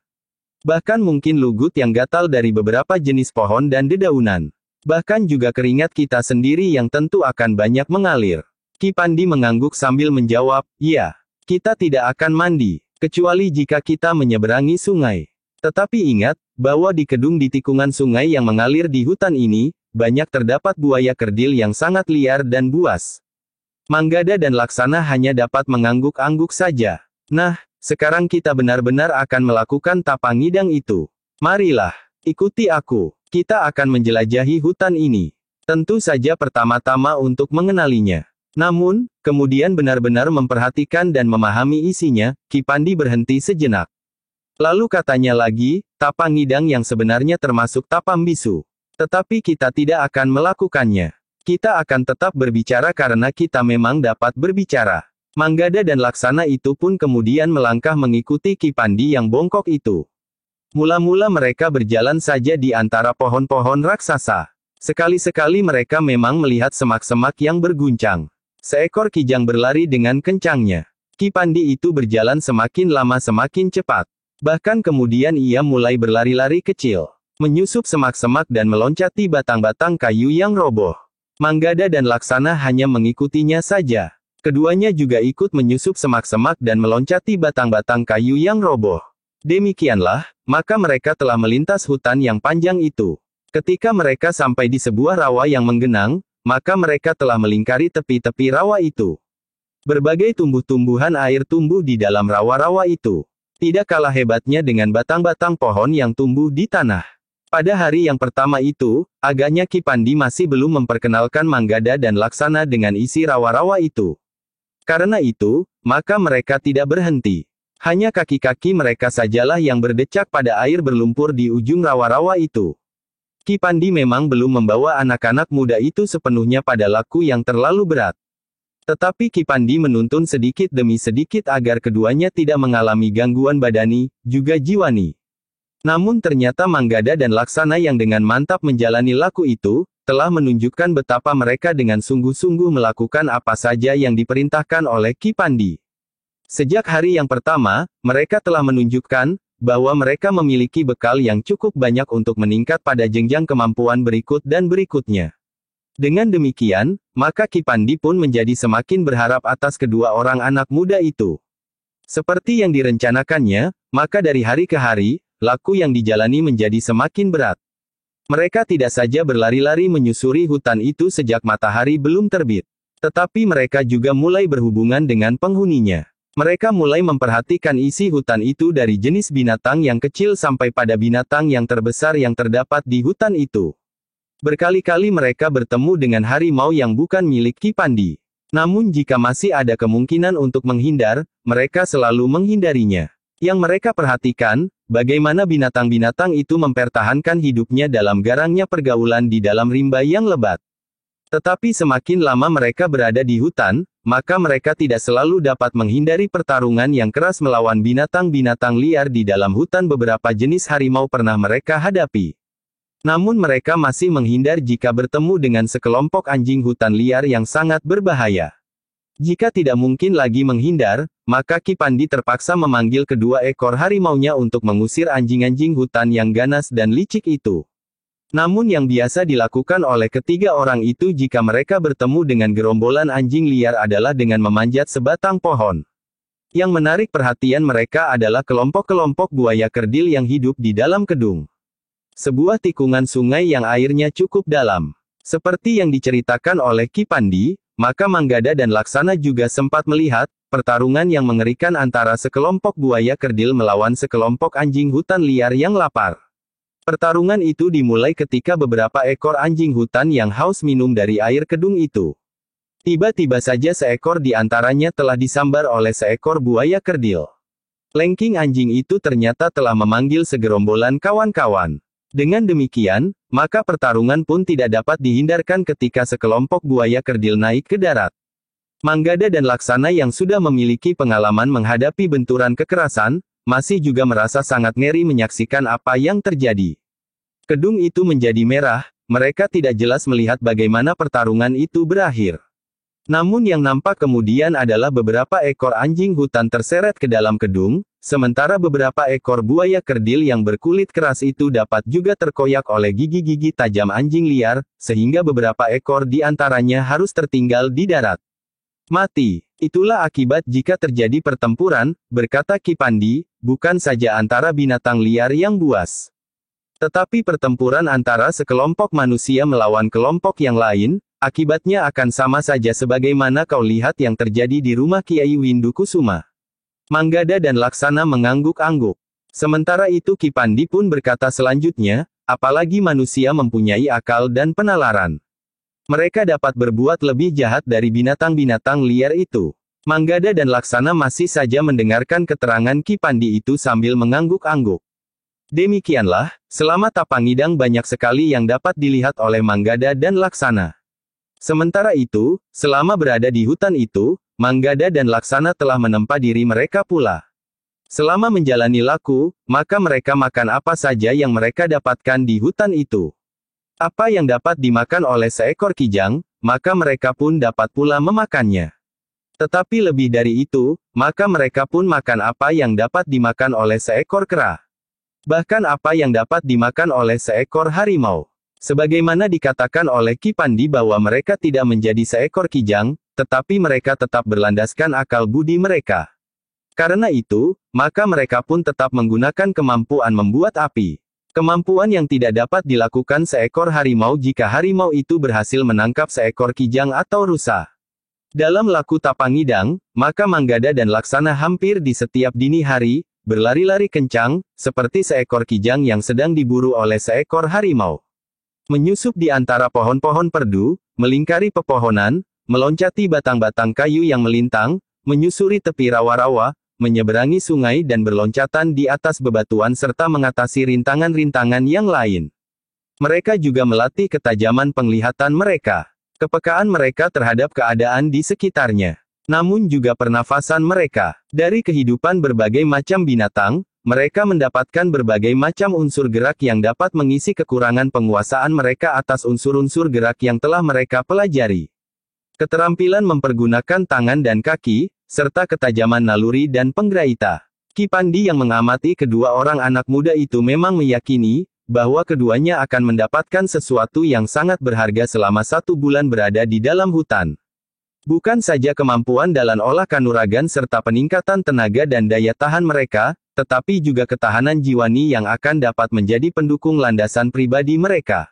Bahkan mungkin lugut yang gatal dari beberapa jenis pohon dan dedaunan. Bahkan juga keringat kita sendiri yang tentu akan banyak mengalir. Ki Pandi mengangguk sambil menjawab, ya, kita tidak akan mandi, kecuali jika kita menyeberangi sungai. Tetapi ingat, bahwa di kedung di tikungan sungai yang mengalir di hutan ini, banyak terdapat buaya kerdil yang sangat liar dan buas. Manggada dan Laksana hanya dapat mengangguk-angguk saja. Nah, sekarang kita benar-benar akan melakukan tapa ngidang itu. Marilah, ikuti aku. Kita akan menjelajahi hutan ini. Tentu saja pertama-tama untuk mengenalinya. Namun, kemudian benar-benar memperhatikan dan memahami isinya, Ki Pandi berhenti sejenak. Lalu katanya lagi, tapa ngidang yang sebenarnya termasuk tapa mbisu. Tetapi kita tidak akan melakukannya. Kita akan tetap berbicara karena kita memang dapat berbicara. Manggada dan Laksana itu pun kemudian melangkah mengikuti Ki Pandi yang bongkok itu. Mula-mula mereka berjalan saja di antara pohon-pohon raksasa. Sekali-sekali mereka memang melihat semak-semak yang berguncang. Seekor kijang berlari dengan kencangnya. Ki Pandi itu berjalan semakin lama semakin cepat. Bahkan kemudian ia mulai berlari-lari kecil, menyusup semak-semak dan meloncati batang-batang kayu yang roboh. Manggada dan Laksana hanya mengikutinya saja. Keduanya juga ikut menyusup semak-semak dan meloncati batang-batang kayu yang roboh. Demikianlah, maka mereka telah melintas hutan yang panjang itu. Ketika mereka sampai di sebuah rawa yang menggenang, maka mereka telah melingkari tepi-tepi rawa itu. Berbagai tumbuh-tumbuhan air tumbuh di dalam rawa-rawa itu. Tidak kalah hebatnya dengan batang-batang pohon yang tumbuh di tanah. Pada hari yang pertama itu, agaknya Ki Pandi masih belum memperkenalkan Manggada dan Laksana dengan isi rawa-rawa itu. Karena itu, maka mereka tidak berhenti. Hanya kaki-kaki mereka sajalah yang berdecak pada air berlumpur di ujung rawa-rawa itu. Ki Pandi memang belum membawa anak-anak muda itu sepenuhnya pada laku yang terlalu berat. Tetapi Ki Pandi menuntun sedikit demi sedikit agar keduanya tidak mengalami gangguan badani, juga jiwani. Namun ternyata Manggada dan Laksana yang dengan mantap menjalani laku itu, telah menunjukkan betapa mereka dengan sungguh-sungguh melakukan apa saja yang diperintahkan oleh Ki Pandi. Sejak hari yang pertama, mereka telah menunjukkan, bahwa mereka memiliki bekal yang cukup banyak untuk meningkat pada jenjang kemampuan berikut dan berikutnya. Dengan demikian, maka Ki Pandi pun menjadi semakin berharap atas kedua orang anak muda itu. Seperti yang direncanakannya, maka dari hari ke hari, laku yang dijalani menjadi semakin berat. Mereka tidak saja berlari-lari menyusuri hutan itu sejak matahari belum terbit. Tetapi mereka juga mulai berhubungan dengan penghuninya. Mereka mulai memperhatikan isi hutan itu dari jenis binatang yang kecil sampai pada binatang yang terbesar yang terdapat di hutan itu. Berkali-kali mereka bertemu dengan harimau yang bukan milik Ki Pandi. Namun jika masih ada kemungkinan untuk menghindar, mereka selalu menghindarinya. Yang mereka perhatikan, bagaimana binatang-binatang itu mempertahankan hidupnya dalam garangnya pergaulan di dalam rimba yang lebat. Tetapi semakin lama mereka berada di hutan, maka mereka tidak selalu dapat menghindari pertarungan yang keras melawan binatang-binatang liar di dalam hutan. Beberapa jenis harimau pernah mereka hadapi. Namun mereka masih menghindar jika bertemu dengan sekelompok anjing hutan liar yang sangat berbahaya. Jika tidak mungkin lagi menghindar, maka Ki Pandi terpaksa memanggil kedua ekor harimaunya untuk mengusir anjing-anjing hutan yang ganas dan licik itu. Namun yang biasa dilakukan oleh ketiga orang itu jika mereka bertemu dengan gerombolan anjing liar adalah dengan memanjat sebatang pohon. Yang menarik perhatian mereka adalah kelompok-kelompok buaya kerdil yang hidup di dalam kedung. Sebuah tikungan sungai yang airnya cukup dalam. Seperti yang diceritakan oleh Ki Pandi, maka Manggada dan Laksana juga sempat melihat pertarungan yang mengerikan antara sekelompok buaya kerdil melawan sekelompok anjing hutan liar yang lapar. Pertarungan itu dimulai ketika beberapa ekor anjing hutan yang haus minum dari air kedung itu. Tiba-tiba saja seekor di antaranya telah disambar oleh seekor buaya kerdil. Lengking anjing itu ternyata telah memanggil segerombolan kawan-kawan. Dengan demikian, maka pertarungan pun tidak dapat dihindarkan ketika sekelompok buaya kerdil naik ke darat. Manggada dan Laksana yang sudah memiliki pengalaman menghadapi benturan kekerasan, masih juga merasa sangat ngeri menyaksikan apa yang terjadi. Kedung itu menjadi merah, mereka tidak jelas melihat bagaimana pertarungan itu berakhir. Namun yang nampak kemudian adalah beberapa ekor anjing hutan terseret ke dalam kedung, sementara beberapa ekor buaya kerdil yang berkulit keras itu dapat juga terkoyak oleh gigi-gigi tajam anjing liar, sehingga beberapa ekor di antaranya harus tertinggal di darat. Mati. Itulah akibat jika terjadi pertempuran, berkata Ki Pandi, bukan saja antara binatang liar yang buas. Tetapi pertempuran antara sekelompok manusia melawan kelompok yang lain, akibatnya akan sama saja sebagaimana kau lihat yang terjadi di rumah Kiai Windu Kusuma. Manggada dan Laksana mengangguk-angguk. Sementara itu Ki Pandi pun berkata selanjutnya, apalagi manusia mempunyai akal dan penalaran. Mereka dapat berbuat lebih jahat dari binatang-binatang liar itu. Manggada dan Laksana masih saja mendengarkan keterangan Ki Pandi itu sambil mengangguk-angguk. Demikianlah, selama Tapangidang banyak sekali yang dapat dilihat oleh Manggada dan Laksana. Sementara itu, selama berada di hutan itu, Manggada dan Laksana telah menempa diri mereka pula. Selama menjalani laku, maka mereka makan apa saja yang mereka dapatkan di hutan itu. Apa yang dapat dimakan oleh seekor kijang, maka mereka pun dapat pula memakannya. Tetapi lebih dari itu, maka mereka pun makan apa yang dapat dimakan oleh seekor kera. Bahkan apa yang dapat dimakan oleh seekor harimau. Sebagaimana dikatakan oleh Ki Pandi bahwa mereka tidak menjadi seekor kijang, tetapi mereka tetap berlandaskan akal budi mereka. Karena itu, maka mereka pun tetap menggunakan kemampuan membuat api. Kemampuan yang tidak dapat dilakukan seekor harimau jika harimau itu berhasil menangkap seekor kijang atau rusa. Dalam laku Tapangidang, maka Manggada dan Laksana hampir di setiap dini hari, berlari-lari kencang, seperti seekor kijang yang sedang diburu oleh seekor harimau. Menyusup di antara pohon-pohon perdu, melingkari pepohonan, meloncati batang-batang kayu yang melintang, menyusuri tepi rawa-rawa, menyeberangi sungai dan berloncatan di atas bebatuan serta mengatasi rintangan-rintangan yang lain. Mereka juga melatih ketajaman penglihatan mereka, kepekaan mereka terhadap keadaan di sekitarnya. Namun juga pernafasan mereka. Dari kehidupan berbagai macam binatang, mereka mendapatkan berbagai macam unsur gerak yang dapat mengisi kekurangan penguasaan mereka atas unsur-unsur gerak yang telah mereka pelajari. Keterampilan mempergunakan tangan dan kaki, serta ketajaman naluri dan penggraita. Ki Pandi yang mengamati kedua orang anak muda itu memang meyakini, bahwa keduanya akan mendapatkan sesuatu yang sangat berharga selama 1 bulan berada di dalam hutan. Bukan saja kemampuan dalam olah kanuragan serta peningkatan tenaga dan daya tahan mereka, tetapi juga ketahanan jiwani yang akan dapat menjadi pendukung landasan pribadi mereka.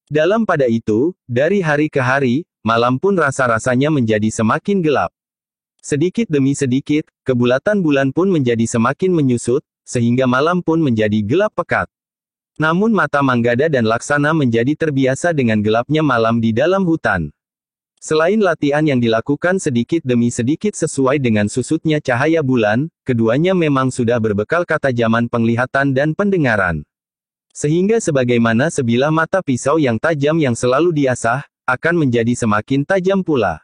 Dalam pada itu, dari hari ke hari, malam pun rasa-rasanya menjadi semakin gelap. Sedikit demi sedikit, kebulatan bulan pun menjadi semakin menyusut, sehingga malam pun menjadi gelap pekat. Namun mata Manggada dan Laksana menjadi terbiasa dengan gelapnya malam di dalam hutan. Selain latihan yang dilakukan sedikit demi sedikit sesuai dengan susutnya cahaya bulan, keduanya memang sudah berbekal ketajaman penglihatan dan pendengaran. Sehingga sebagaimana sebilah mata pisau yang tajam yang selalu diasah, akan menjadi semakin tajam pula.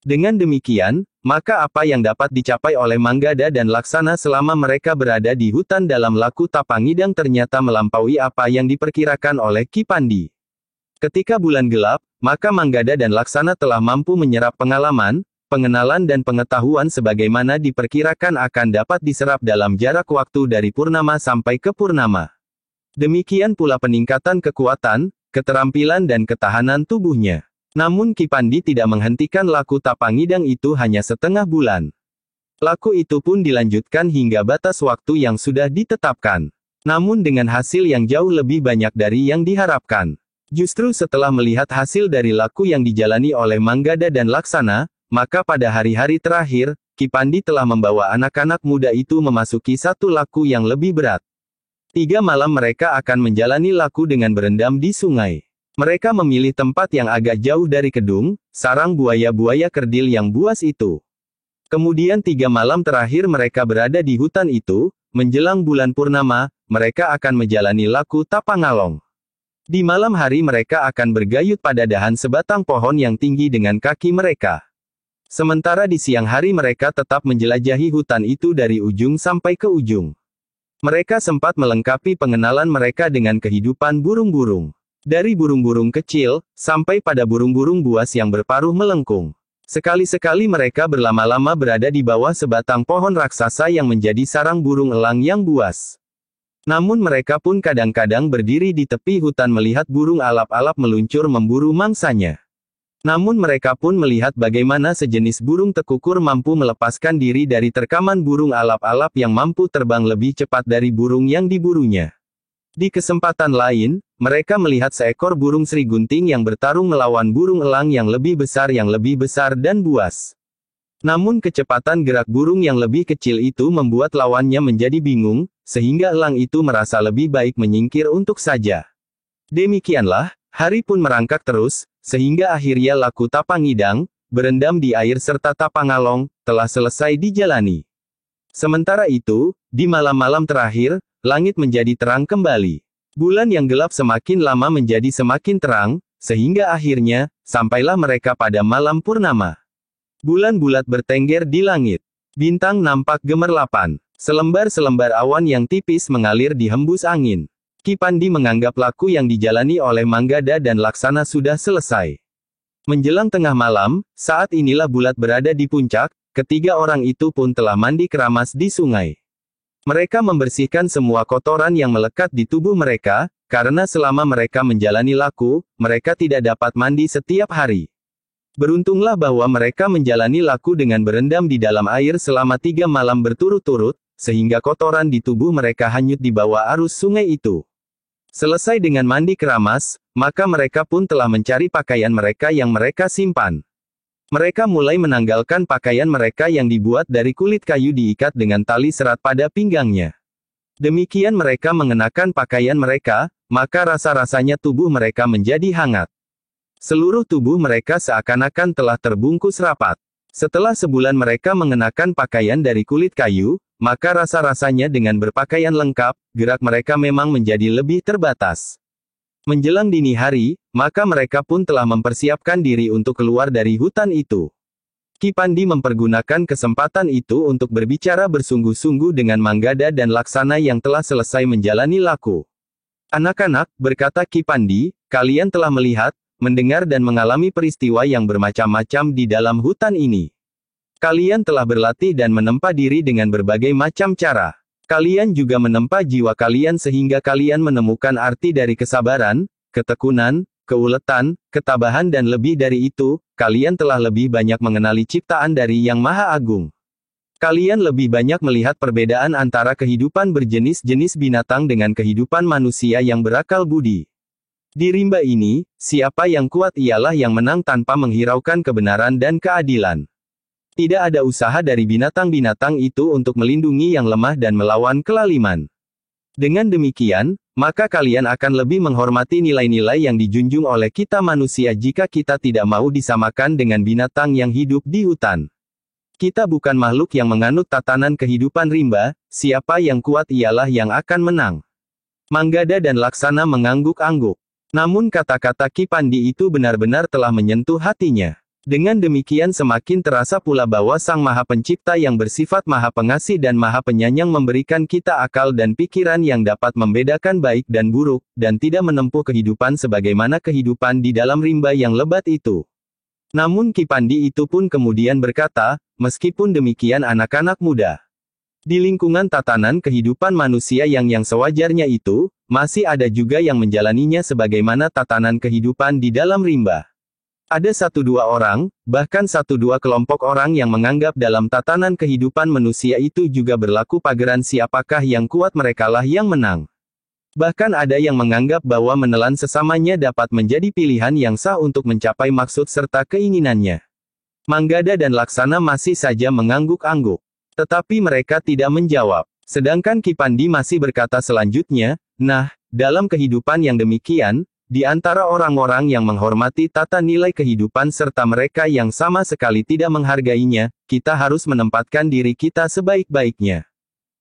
Dengan demikian, maka apa yang dapat dicapai oleh Manggada dan Laksana selama mereka berada di hutan dalam laku Tapangidang ternyata melampaui apa yang diperkirakan oleh Ki Pandi. Ketika bulan gelap, maka Manggada dan Laksana telah mampu menyerap pengalaman, pengenalan dan pengetahuan sebagaimana diperkirakan akan dapat diserap dalam jarak waktu dari purnama sampai ke purnama. Demikian pula peningkatan kekuatan, keterampilan dan ketahanan tubuhnya. Namun Ki Pandi tidak menghentikan laku Tapangidang itu hanya setengah bulan. Laku itu pun dilanjutkan hingga batas waktu yang sudah ditetapkan. Namun dengan hasil yang jauh lebih banyak dari yang diharapkan. Justru setelah melihat hasil dari laku yang dijalani oleh Manggada dan Laksana, maka pada hari-hari terakhir, Ki Pandi telah membawa anak-anak muda itu memasuki satu laku yang lebih berat. 3 malam mereka akan menjalani laku dengan berendam di sungai. Mereka memilih tempat yang agak jauh dari kedung, sarang buaya-buaya kerdil yang buas itu. Kemudian 3 malam terakhir mereka berada di hutan itu, menjelang bulan purnama, mereka akan menjalani laku Tapangalong. Di malam hari mereka akan bergayut pada dahan sebatang pohon yang tinggi dengan kaki mereka. Sementara di siang hari mereka tetap menjelajahi hutan itu dari ujung sampai ke ujung. Mereka sempat melengkapi pengenalan mereka dengan kehidupan burung-burung. Dari burung-burung kecil, sampai pada burung-burung buas yang berparuh melengkung. Sekali-sekali mereka berlama-lama berada di bawah sebatang pohon raksasa yang menjadi sarang burung elang yang buas. Namun mereka pun kadang-kadang berdiri di tepi hutan melihat burung alap-alap meluncur memburu mangsanya. Namun mereka pun melihat bagaimana sejenis burung tekukur mampu melepaskan diri dari terkaman burung alap-alap yang mampu terbang lebih cepat dari burung yang diburunya. Di kesempatan lain, mereka melihat seekor burung serigunting yang bertarung melawan burung elang yang lebih besar dan buas. Namun kecepatan gerak burung yang lebih kecil itu membuat lawannya menjadi bingung, sehingga elang itu merasa lebih baik menyingkir untuk saja. Demikianlah, hari pun merangkak terus, sehingga akhirnya laku Tapangidang, berendam di air serta Tapangalong, telah selesai dijalani. Sementara itu, di malam-malam terakhir, langit menjadi terang kembali. Bulan yang gelap semakin lama menjadi semakin terang, sehingga akhirnya, sampailah mereka pada malam purnama. Bulan bulat bertengger di langit. Bintang nampak gemerlapan. Selembar-selembar awan yang tipis mengalir di hembus angin. Ki Pandi menganggap laku yang dijalani oleh Manggada dan Laksana sudah selesai. Menjelang tengah malam, saat inilah bulat berada di puncak, ketiga orang itu pun telah mandi keramas di sungai. Mereka membersihkan semua kotoran yang melekat di tubuh mereka, karena selama mereka menjalani laku, mereka tidak dapat mandi setiap hari. Beruntunglah bahwa mereka menjalani laku dengan berendam di dalam air selama 3 malam berturut-turut, sehingga kotoran di tubuh mereka hanyut di bawah arus sungai itu. Selesai dengan mandi keramas, maka mereka pun telah mencari pakaian mereka yang mereka simpan. Mereka mulai menanggalkan pakaian mereka yang dibuat dari kulit kayu diikat dengan tali serat pada pinggangnya. Demikian mereka mengenakan pakaian mereka, maka rasa-rasanya tubuh mereka menjadi hangat. Seluruh tubuh mereka seakan-akan telah terbungkus rapat. Setelah sebulan mereka mengenakan pakaian dari kulit kayu, maka rasa-rasanya dengan berpakaian lengkap, gerak mereka memang menjadi lebih terbatas. Menjelang dini hari, maka mereka pun telah mempersiapkan diri untuk keluar dari hutan itu. Ki Pandi mempergunakan kesempatan itu untuk berbicara bersungguh-sungguh dengan Manggada dan Laksana yang telah selesai menjalani laku. Anak-anak, berkata Ki Pandi, kalian telah melihat, mendengar dan mengalami peristiwa yang bermacam-macam di dalam hutan ini. Kalian telah berlatih dan menempa diri dengan berbagai macam cara. Kalian juga menempa jiwa kalian sehingga kalian menemukan arti dari kesabaran, ketekunan, keuletan, ketabahan dan lebih dari itu, kalian telah lebih banyak mengenali ciptaan dari Yang Maha Agung. Kalian lebih banyak melihat perbedaan antara kehidupan berjenis-jenis binatang dengan kehidupan manusia yang berakal budi. Di rimba ini, siapa yang kuat ialah yang menang tanpa menghiraukan kebenaran dan keadilan. Tidak ada usaha dari binatang-binatang itu untuk melindungi yang lemah dan melawan kelaliman. Dengan demikian, maka kalian akan lebih menghormati nilai-nilai yang dijunjung oleh kita manusia jika kita tidak mau disamakan dengan binatang yang hidup di hutan. Kita bukan makhluk yang menganut tatanan kehidupan rimba, siapa yang kuat ialah yang akan menang. Manggada dan Laksana mengangguk-angguk. Namun kata-kata Ki Pandi itu benar-benar telah menyentuh hatinya. Dengan demikian semakin terasa pula bahwa Sang Maha Pencipta yang bersifat Maha Pengasih dan Maha Penyayang memberikan kita akal dan pikiran yang dapat membedakan baik dan buruk, dan tidak menempuh kehidupan sebagaimana kehidupan di dalam rimba yang lebat itu. Namun Ki Pandi itu pun kemudian berkata, meskipun demikian anak-anak muda, di lingkungan tatanan kehidupan manusia yang sewajarnya itu, masih ada juga yang menjalaninya sebagaimana tatanan kehidupan di dalam rimba. Ada 1-2 orang, bahkan 1-2 kelompok orang yang menganggap dalam tatanan kehidupan manusia itu juga berlaku pageran siapakah yang kuat merekalah yang menang. Bahkan ada yang menganggap bahwa menelan sesamanya dapat menjadi pilihan yang sah untuk mencapai maksud serta keinginannya. Manggada dan Laksana masih saja mengangguk-angguk. Tetapi mereka tidak menjawab. Sedangkan Ki Pandi masih berkata selanjutnya, nah, dalam kehidupan yang demikian, di antara orang-orang yang menghormati tata nilai kehidupan serta mereka yang sama sekali tidak menghargainya, kita harus menempatkan diri kita sebaik-baiknya.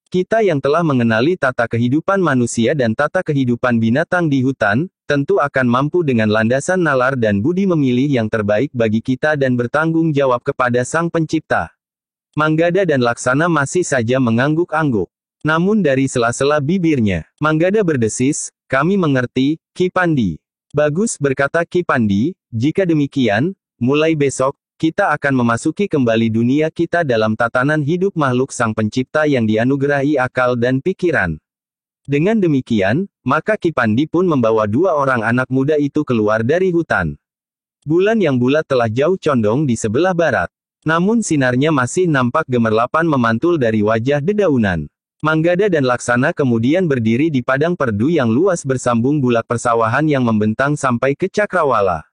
Kita yang telah mengenali tata kehidupan manusia dan tata kehidupan binatang di hutan, tentu akan mampu dengan landasan nalar dan budi memilih yang terbaik bagi kita dan bertanggung jawab kepada Sang Pencipta. Manggada dan Laksana masih saja mengangguk-angguk. Namun dari sela-sela bibirnya, Manggada berdesis, "Kami mengerti, Ki Pandi." "Bagus," berkata Ki Pandi, "jika demikian, mulai besok, kita akan memasuki kembali dunia kita dalam tatanan hidup makhluk Sang Pencipta yang dianugerahi akal dan pikiran." Dengan demikian, maka Ki Pandi pun membawa dua orang anak muda itu keluar dari hutan. Bulan yang bulat telah jauh condong di sebelah barat. Namun sinarnya masih nampak gemerlapan memantul dari wajah dedaunan. Manggada dan Laksana kemudian berdiri di padang perdu yang luas bersambung bulak persawahan yang membentang sampai ke cakrawala.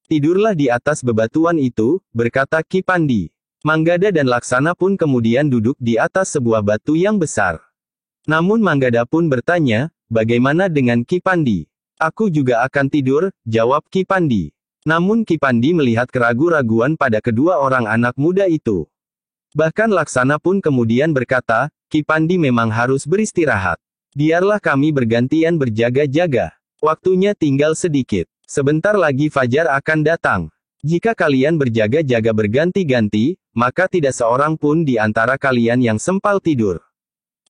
"Tidurlah di atas bebatuan itu," berkata Ki Pandi. Manggada dan Laksana pun kemudian duduk di atas sebuah batu yang besar. Namun Manggada pun bertanya, "Bagaimana dengan Ki Pandi?" "Aku juga akan tidur," jawab Ki Pandi. Namun Ki Pandi melihat keraguan-raguan pada kedua orang anak muda itu. Bahkan Laksana pun kemudian berkata, "Ki Pandi memang harus beristirahat. Biarlah kami bergantian berjaga-jaga. Waktunya tinggal sedikit. Sebentar lagi fajar akan datang. Jika kalian berjaga-jaga berganti-ganti, maka tidak seorang pun di antara kalian yang sempal tidur.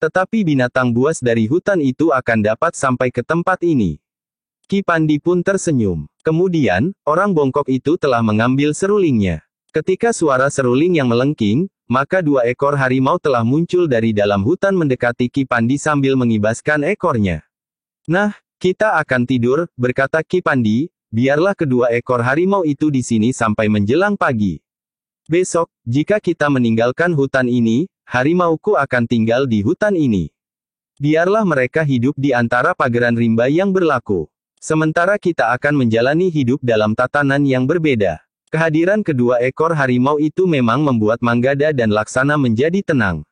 Tetapi binatang buas dari hutan itu akan dapat sampai ke tempat ini." Ki Pandi pun tersenyum. Kemudian, orang bongkok itu telah mengambil serulingnya. Ketika suara seruling yang melengking, maka dua ekor harimau telah muncul dari dalam hutan mendekati Ki Pandi sambil mengibaskan ekornya. "Nah, kita akan tidur," berkata Ki Pandi, "biarlah kedua ekor harimau itu di sini sampai menjelang pagi. Besok, jika kita meninggalkan hutan ini, harimauku akan tinggal di hutan ini. Biarlah mereka hidup di antara pageran rimba yang berlaku. Sementara kita akan menjalani hidup dalam tatanan yang berbeda." Kehadiran kedua ekor harimau itu memang membuat Manggada dan Laksana menjadi tenang.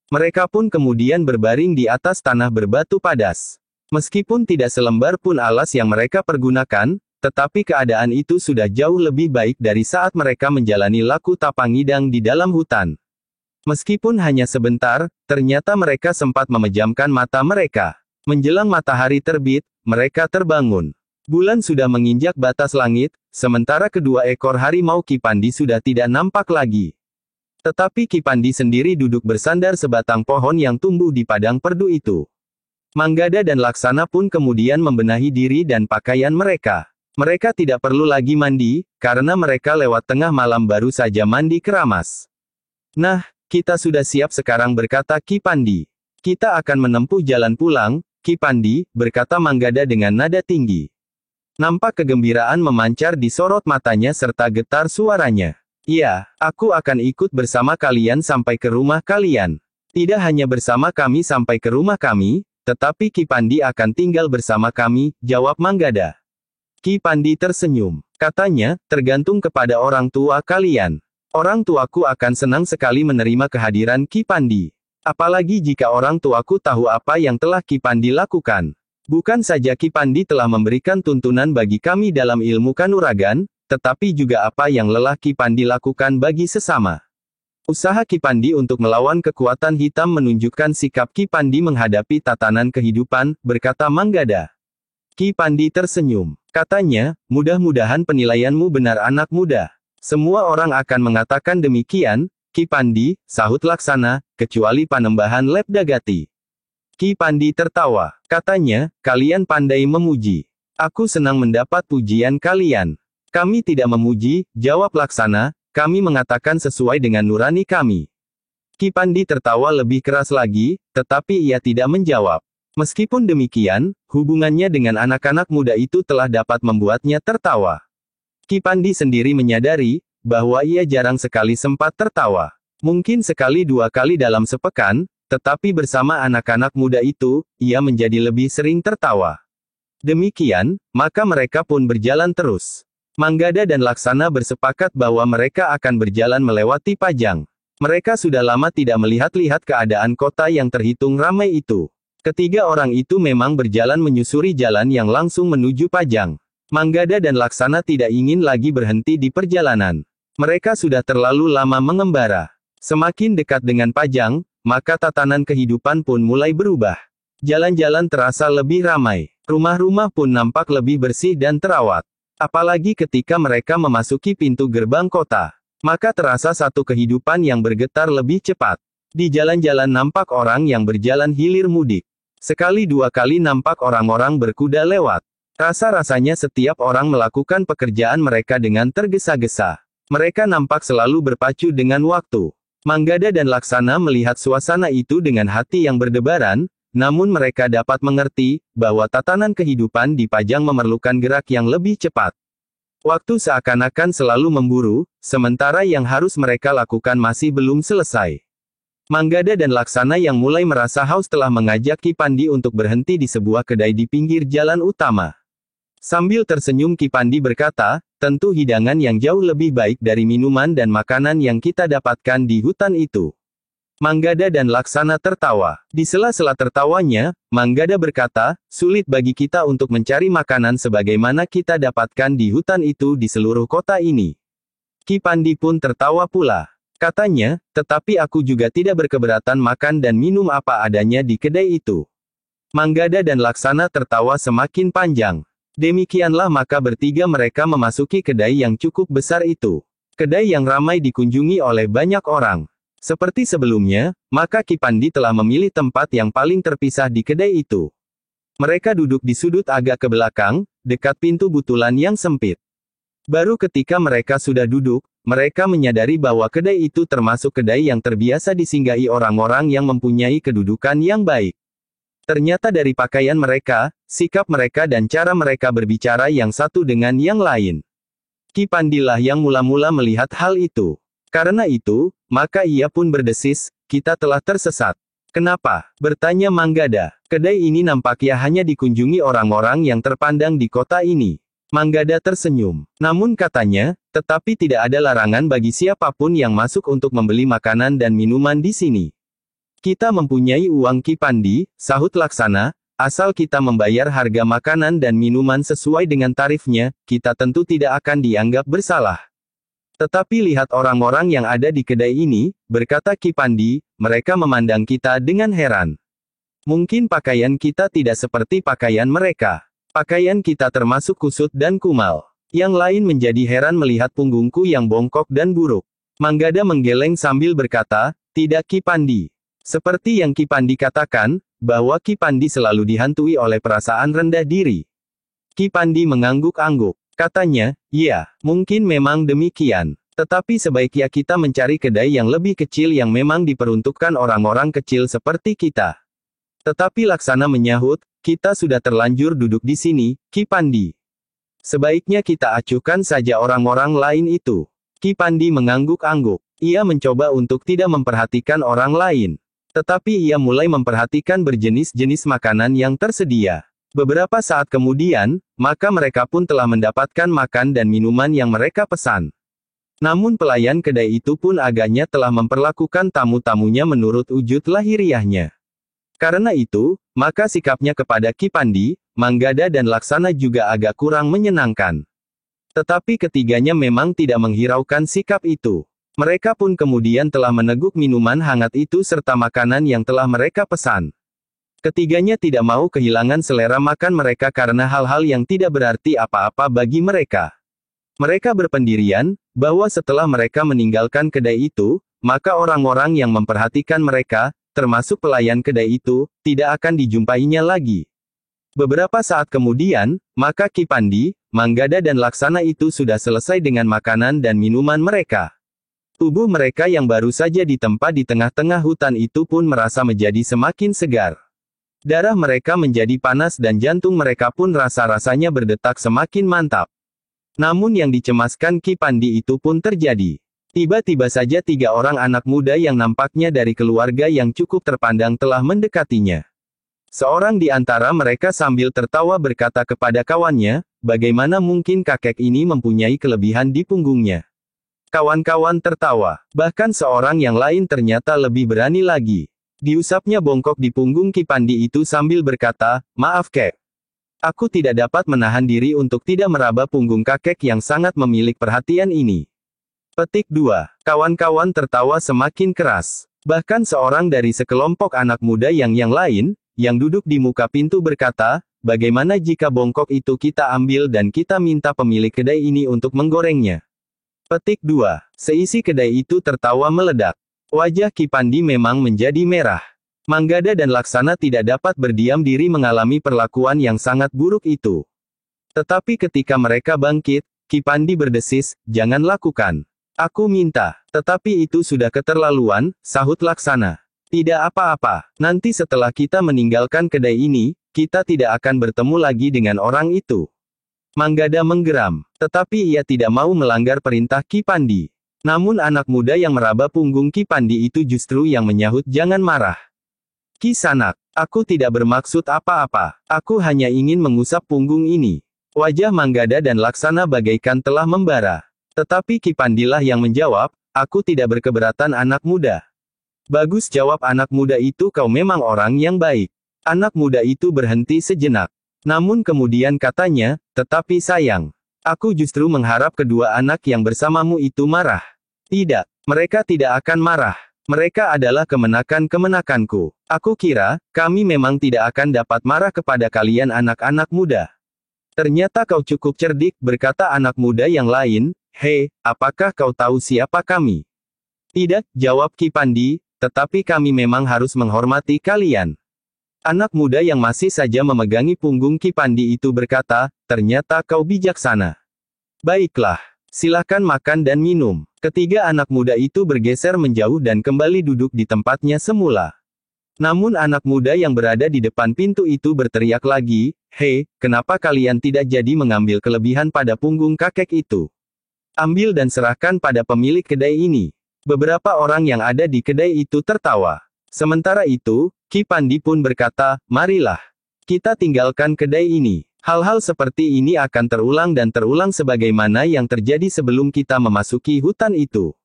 Mereka pun kemudian berbaring di atas tanah berbatu padas. Meskipun tidak selembar pun alas yang mereka pergunakan, tetapi keadaan itu sudah jauh lebih baik dari saat mereka menjalani laku tapangidang di dalam hutan. Meskipun hanya sebentar, ternyata mereka sempat memejamkan mata mereka. Menjelang matahari terbit, mereka terbangun. Bulan sudah menginjak batas langit, sementara kedua ekor harimau Ki Pandi sudah tidak nampak lagi. Tetapi Ki Pandi sendiri duduk bersandar sebatang pohon yang tumbuh di padang perdu itu. Manggada dan Laksana pun kemudian membenahi diri dan pakaian mereka. Mereka tidak perlu lagi mandi, karena mereka lewat tengah malam baru saja mandi keramas. "Nah, kita sudah siap sekarang," berkata Ki Pandi. "Kita akan menempuh jalan pulang, Ki Pandi," berkata Manggada dengan nada tinggi. Nampak kegembiraan memancar di sorot matanya serta getar suaranya. "Iya, aku akan ikut bersama kalian sampai ke rumah kalian. Tidak hanya bersama kami sampai ke rumah kami, tetapi Ki Pandi akan tinggal bersama kami," jawab Manggada. Ki Pandi tersenyum. Katanya, "Tergantung kepada orang tua kalian. Orang tuaku akan senang sekali menerima kehadiran Ki Pandi. Apalagi jika orang tuaku tahu apa yang telah Ki Pandi lakukan. Bukan saja Ki Pandi telah memberikan tuntunan bagi kami dalam ilmu kanuragan, tetapi juga apa yang lelah Ki Pandi lakukan bagi sesama. Usaha Ki Pandi untuk melawan kekuatan hitam menunjukkan sikap Ki Pandi menghadapi tatanan kehidupan," berkata Manggada. Ki Pandi tersenyum. Katanya, "Mudah-mudahan penilaianmu benar anak muda." "Semua orang akan mengatakan demikian, Ki Pandi," sahut Laksana, "kecuali Panembahan Lepdagati." Ki Pandi tertawa. Katanya, "Kalian pandai memuji. Aku senang mendapat pujian kalian." "Kami tidak memuji," jawab Laksana, "kami mengatakan sesuai dengan nurani kami." Ki Pandi tertawa lebih keras lagi, tetapi ia tidak menjawab. Meskipun demikian, hubungannya dengan anak-anak muda itu telah dapat membuatnya tertawa. Ki Pandi sendiri menyadari, bahwa ia jarang sekali sempat tertawa. Mungkin sekali dua kali dalam sepekan, tetapi bersama anak-anak muda itu, ia menjadi lebih sering tertawa. Demikian, maka mereka pun berjalan terus. Manggada dan Laksana bersepakat bahwa mereka akan berjalan melewati Pajang. Mereka sudah lama tidak melihat-lihat keadaan kota yang terhitung ramai itu. Ketiga orang itu memang berjalan menyusuri jalan yang langsung menuju Pajang. Manggada dan Laksana tidak ingin lagi berhenti di perjalanan. Mereka sudah terlalu lama mengembara. Semakin dekat dengan Pajang, maka tatanan kehidupan pun mulai berubah. Jalan-jalan terasa lebih ramai. Rumah-rumah pun nampak lebih bersih dan terawat. Apalagi ketika mereka memasuki pintu gerbang kota. Maka terasa satu kehidupan yang bergetar lebih cepat. Di jalan-jalan nampak orang yang berjalan hilir mudik. Sekali dua kali nampak orang-orang berkuda lewat. Rasa-rasanya setiap orang melakukan pekerjaan mereka dengan tergesa-gesa. Mereka nampak selalu berpacu dengan waktu. Manggada dan Laksana melihat suasana itu dengan hati yang berdebaran, namun mereka dapat mengerti bahwa tatanan kehidupan di Pajang memerlukan gerak yang lebih cepat. Waktu seakan-akan selalu memburu, sementara yang harus mereka lakukan masih belum selesai. Manggada dan Laksana yang mulai merasa haus telah mengajak Ki Pandi untuk berhenti di sebuah kedai di pinggir jalan utama. Sambil tersenyum Ki Pandi berkata, tentu hidangan yang jauh lebih baik dari minuman dan makanan yang kita dapatkan di hutan itu. Manggada dan Laksana tertawa. Di sela-sela tertawanya, Manggada berkata, sulit bagi kita untuk mencari makanan sebagaimana kita dapatkan di hutan itu di seluruh kota ini. Ki Pandi pun tertawa pula. Katanya, tetapi aku juga tidak berkeberatan makan dan minum apa adanya di kedai itu. Manggada dan Laksana tertawa semakin panjang. Demikianlah maka bertiga mereka memasuki kedai yang cukup besar itu. Kedai yang ramai dikunjungi oleh banyak orang. Seperti sebelumnya, maka Ki Pandi telah memilih tempat yang paling terpisah di kedai itu. Mereka duduk di sudut agak ke belakang, dekat pintu butulan yang sempit. Baru ketika mereka sudah duduk, mereka menyadari bahwa kedai itu termasuk kedai yang terbiasa disinggahi orang-orang yang mempunyai kedudukan yang baik. Ternyata dari pakaian mereka, sikap mereka dan cara mereka berbicara yang satu dengan yang lain. Ki Pandilah yang mula-mula melihat hal itu. Karena itu, maka ia pun berdesis, kita telah tersesat. Kenapa? Bertanya Manggada. Kedai ini nampaknya hanya dikunjungi orang-orang yang terpandang di kota ini. Manggada tersenyum. Namun katanya, tetapi tidak ada larangan bagi siapapun yang masuk untuk membeli makanan dan minuman di sini. Kita mempunyai uang Ki Pandi, sahut Laksana, asal kita membayar harga makanan dan minuman sesuai dengan tarifnya, kita tentu tidak akan dianggap bersalah. Tetapi lihat orang-orang yang ada di kedai ini, berkata Ki Pandi, mereka memandang kita dengan heran. Mungkin pakaian kita tidak seperti pakaian mereka. Pakaian kita termasuk kusut dan kumal. Yang lain menjadi heran melihat punggungku yang bongkok dan buruk. Manggada menggeleng sambil berkata, tidak Ki Pandi. Seperti yang Ki Pandi katakan, bahwa Ki Pandi selalu dihantui oleh perasaan rendah diri. Ki Pandi mengangguk-angguk. Katanya, ya, mungkin memang demikian. Tetapi sebaiknya kita mencari kedai yang lebih kecil yang memang diperuntukkan orang-orang kecil seperti kita. Tetapi Laksana menyahut, kita sudah terlanjur duduk di sini, Ki Pandi. Sebaiknya kita acuhkan saja orang-orang lain itu. Ki Pandi mengangguk-angguk. Ia mencoba untuk tidak memperhatikan orang lain. Tetapi ia mulai memperhatikan berjenis-jenis makanan yang tersedia. Beberapa saat kemudian, maka mereka pun telah mendapatkan makan dan minuman yang mereka pesan. Namun pelayan kedai itu pun agaknya telah memperlakukan tamu-tamunya menurut wujud lahiriahnya. Karena itu, maka sikapnya kepada Ki Pandi, Manggada dan Laksana juga agak kurang menyenangkan. Tetapi ketiganya memang tidak menghiraukan sikap itu. Mereka pun kemudian telah meneguk minuman hangat itu serta makanan yang telah mereka pesan. Ketiganya tidak mau kehilangan selera makan mereka karena hal-hal yang tidak berarti apa-apa bagi mereka. Mereka berpendirian, bahwa setelah mereka meninggalkan kedai itu, maka orang-orang yang memperhatikan mereka, termasuk pelayan kedai itu, tidak akan dijumpainya lagi. Beberapa saat kemudian, maka Ki Pandi, Manggada dan Laksana itu sudah selesai dengan makanan dan minuman mereka. Tubuh mereka yang baru saja ditempa di tengah-tengah hutan itu pun merasa menjadi semakin segar. Darah mereka menjadi panas dan jantung mereka pun rasa-rasanya berdetak semakin mantap. Namun yang dicemaskan Ki Pandi itu pun terjadi. Tiba-tiba saja 3 orang anak muda yang nampaknya dari keluarga yang cukup terpandang telah mendekatinya. Seorang di antara mereka sambil tertawa berkata kepada kawannya, bagaimana mungkin kakek ini mempunyai kelebihan di punggungnya. Kawan-kawan tertawa. Bahkan seorang yang lain ternyata lebih berani lagi. Diusapnya bongkok di punggung Ki Pandi itu sambil berkata, maaf kek. Aku tidak dapat menahan diri untuk tidak meraba punggung kakek yang sangat memilik perhatian ini. Petik 2. Kawan-kawan tertawa semakin keras. Bahkan seorang dari sekelompok anak muda yang lain, yang duduk di muka pintu berkata, bagaimana jika bongkok itu kita ambil dan kita minta pemilik kedai ini untuk menggorengnya. Petik 2. Seisi kedai itu tertawa meledak. Wajah Ki Pandi memang menjadi merah. Manggada dan Laksana tidak dapat berdiam diri mengalami perlakuan yang sangat buruk itu. Tetapi ketika mereka bangkit, Ki Pandi berdesis, "Jangan lakukan. Aku minta." "Tetapi itu sudah keterlaluan," sahut Laksana. "Tidak apa-apa. Nanti setelah kita meninggalkan kedai ini, kita tidak akan bertemu lagi dengan orang itu." Manggada menggeram. Tetapi ia tidak mau melanggar perintah Ki Pandi. Namun anak muda yang meraba punggung Ki Pandi itu justru yang menyahut, "Jangan marah. Ki Sanak, aku tidak bermaksud apa-apa. Aku hanya ingin mengusap punggung ini." Wajah Manggada dan Laksana bagaikan telah membara. Tetapi Ki Pandilah yang menjawab, "Aku tidak berkeberatan anak muda." "Bagus," jawab anak muda itu, "kau memang orang yang baik." Anak muda itu berhenti sejenak. Namun kemudian katanya, "Tetapi sayang, aku justru mengharap kedua anak yang bersamamu itu marah." "Tidak, mereka tidak akan marah. Mereka adalah kemenakan-kemenakanku. Aku kira, kami memang tidak akan dapat marah kepada kalian anak-anak muda." "Ternyata kau cukup cerdik," berkata anak muda yang lain. "Hei, apakah kau tahu siapa kami?" "Tidak," jawab Ki Pandi, "tetapi kami memang harus menghormati kalian." Anak muda yang masih saja memegangi punggung Ki Pandi itu berkata, "Ternyata kau bijaksana. Baiklah, silakan makan dan minum." Ketiga anak muda itu bergeser menjauh dan kembali duduk di tempatnya semula. Namun anak muda yang berada di depan pintu itu berteriak lagi, "Hei, kenapa kalian tidak jadi mengambil kelebihan pada punggung kakek itu? Ambil dan serahkan pada pemilik kedai ini." Beberapa orang yang ada di kedai itu tertawa. Sementara itu, Ki Pandi pun berkata, "Marilah kita tinggalkan kedai ini. Hal-hal seperti ini akan terulang dan terulang sebagaimana yang terjadi sebelum kita memasuki hutan itu.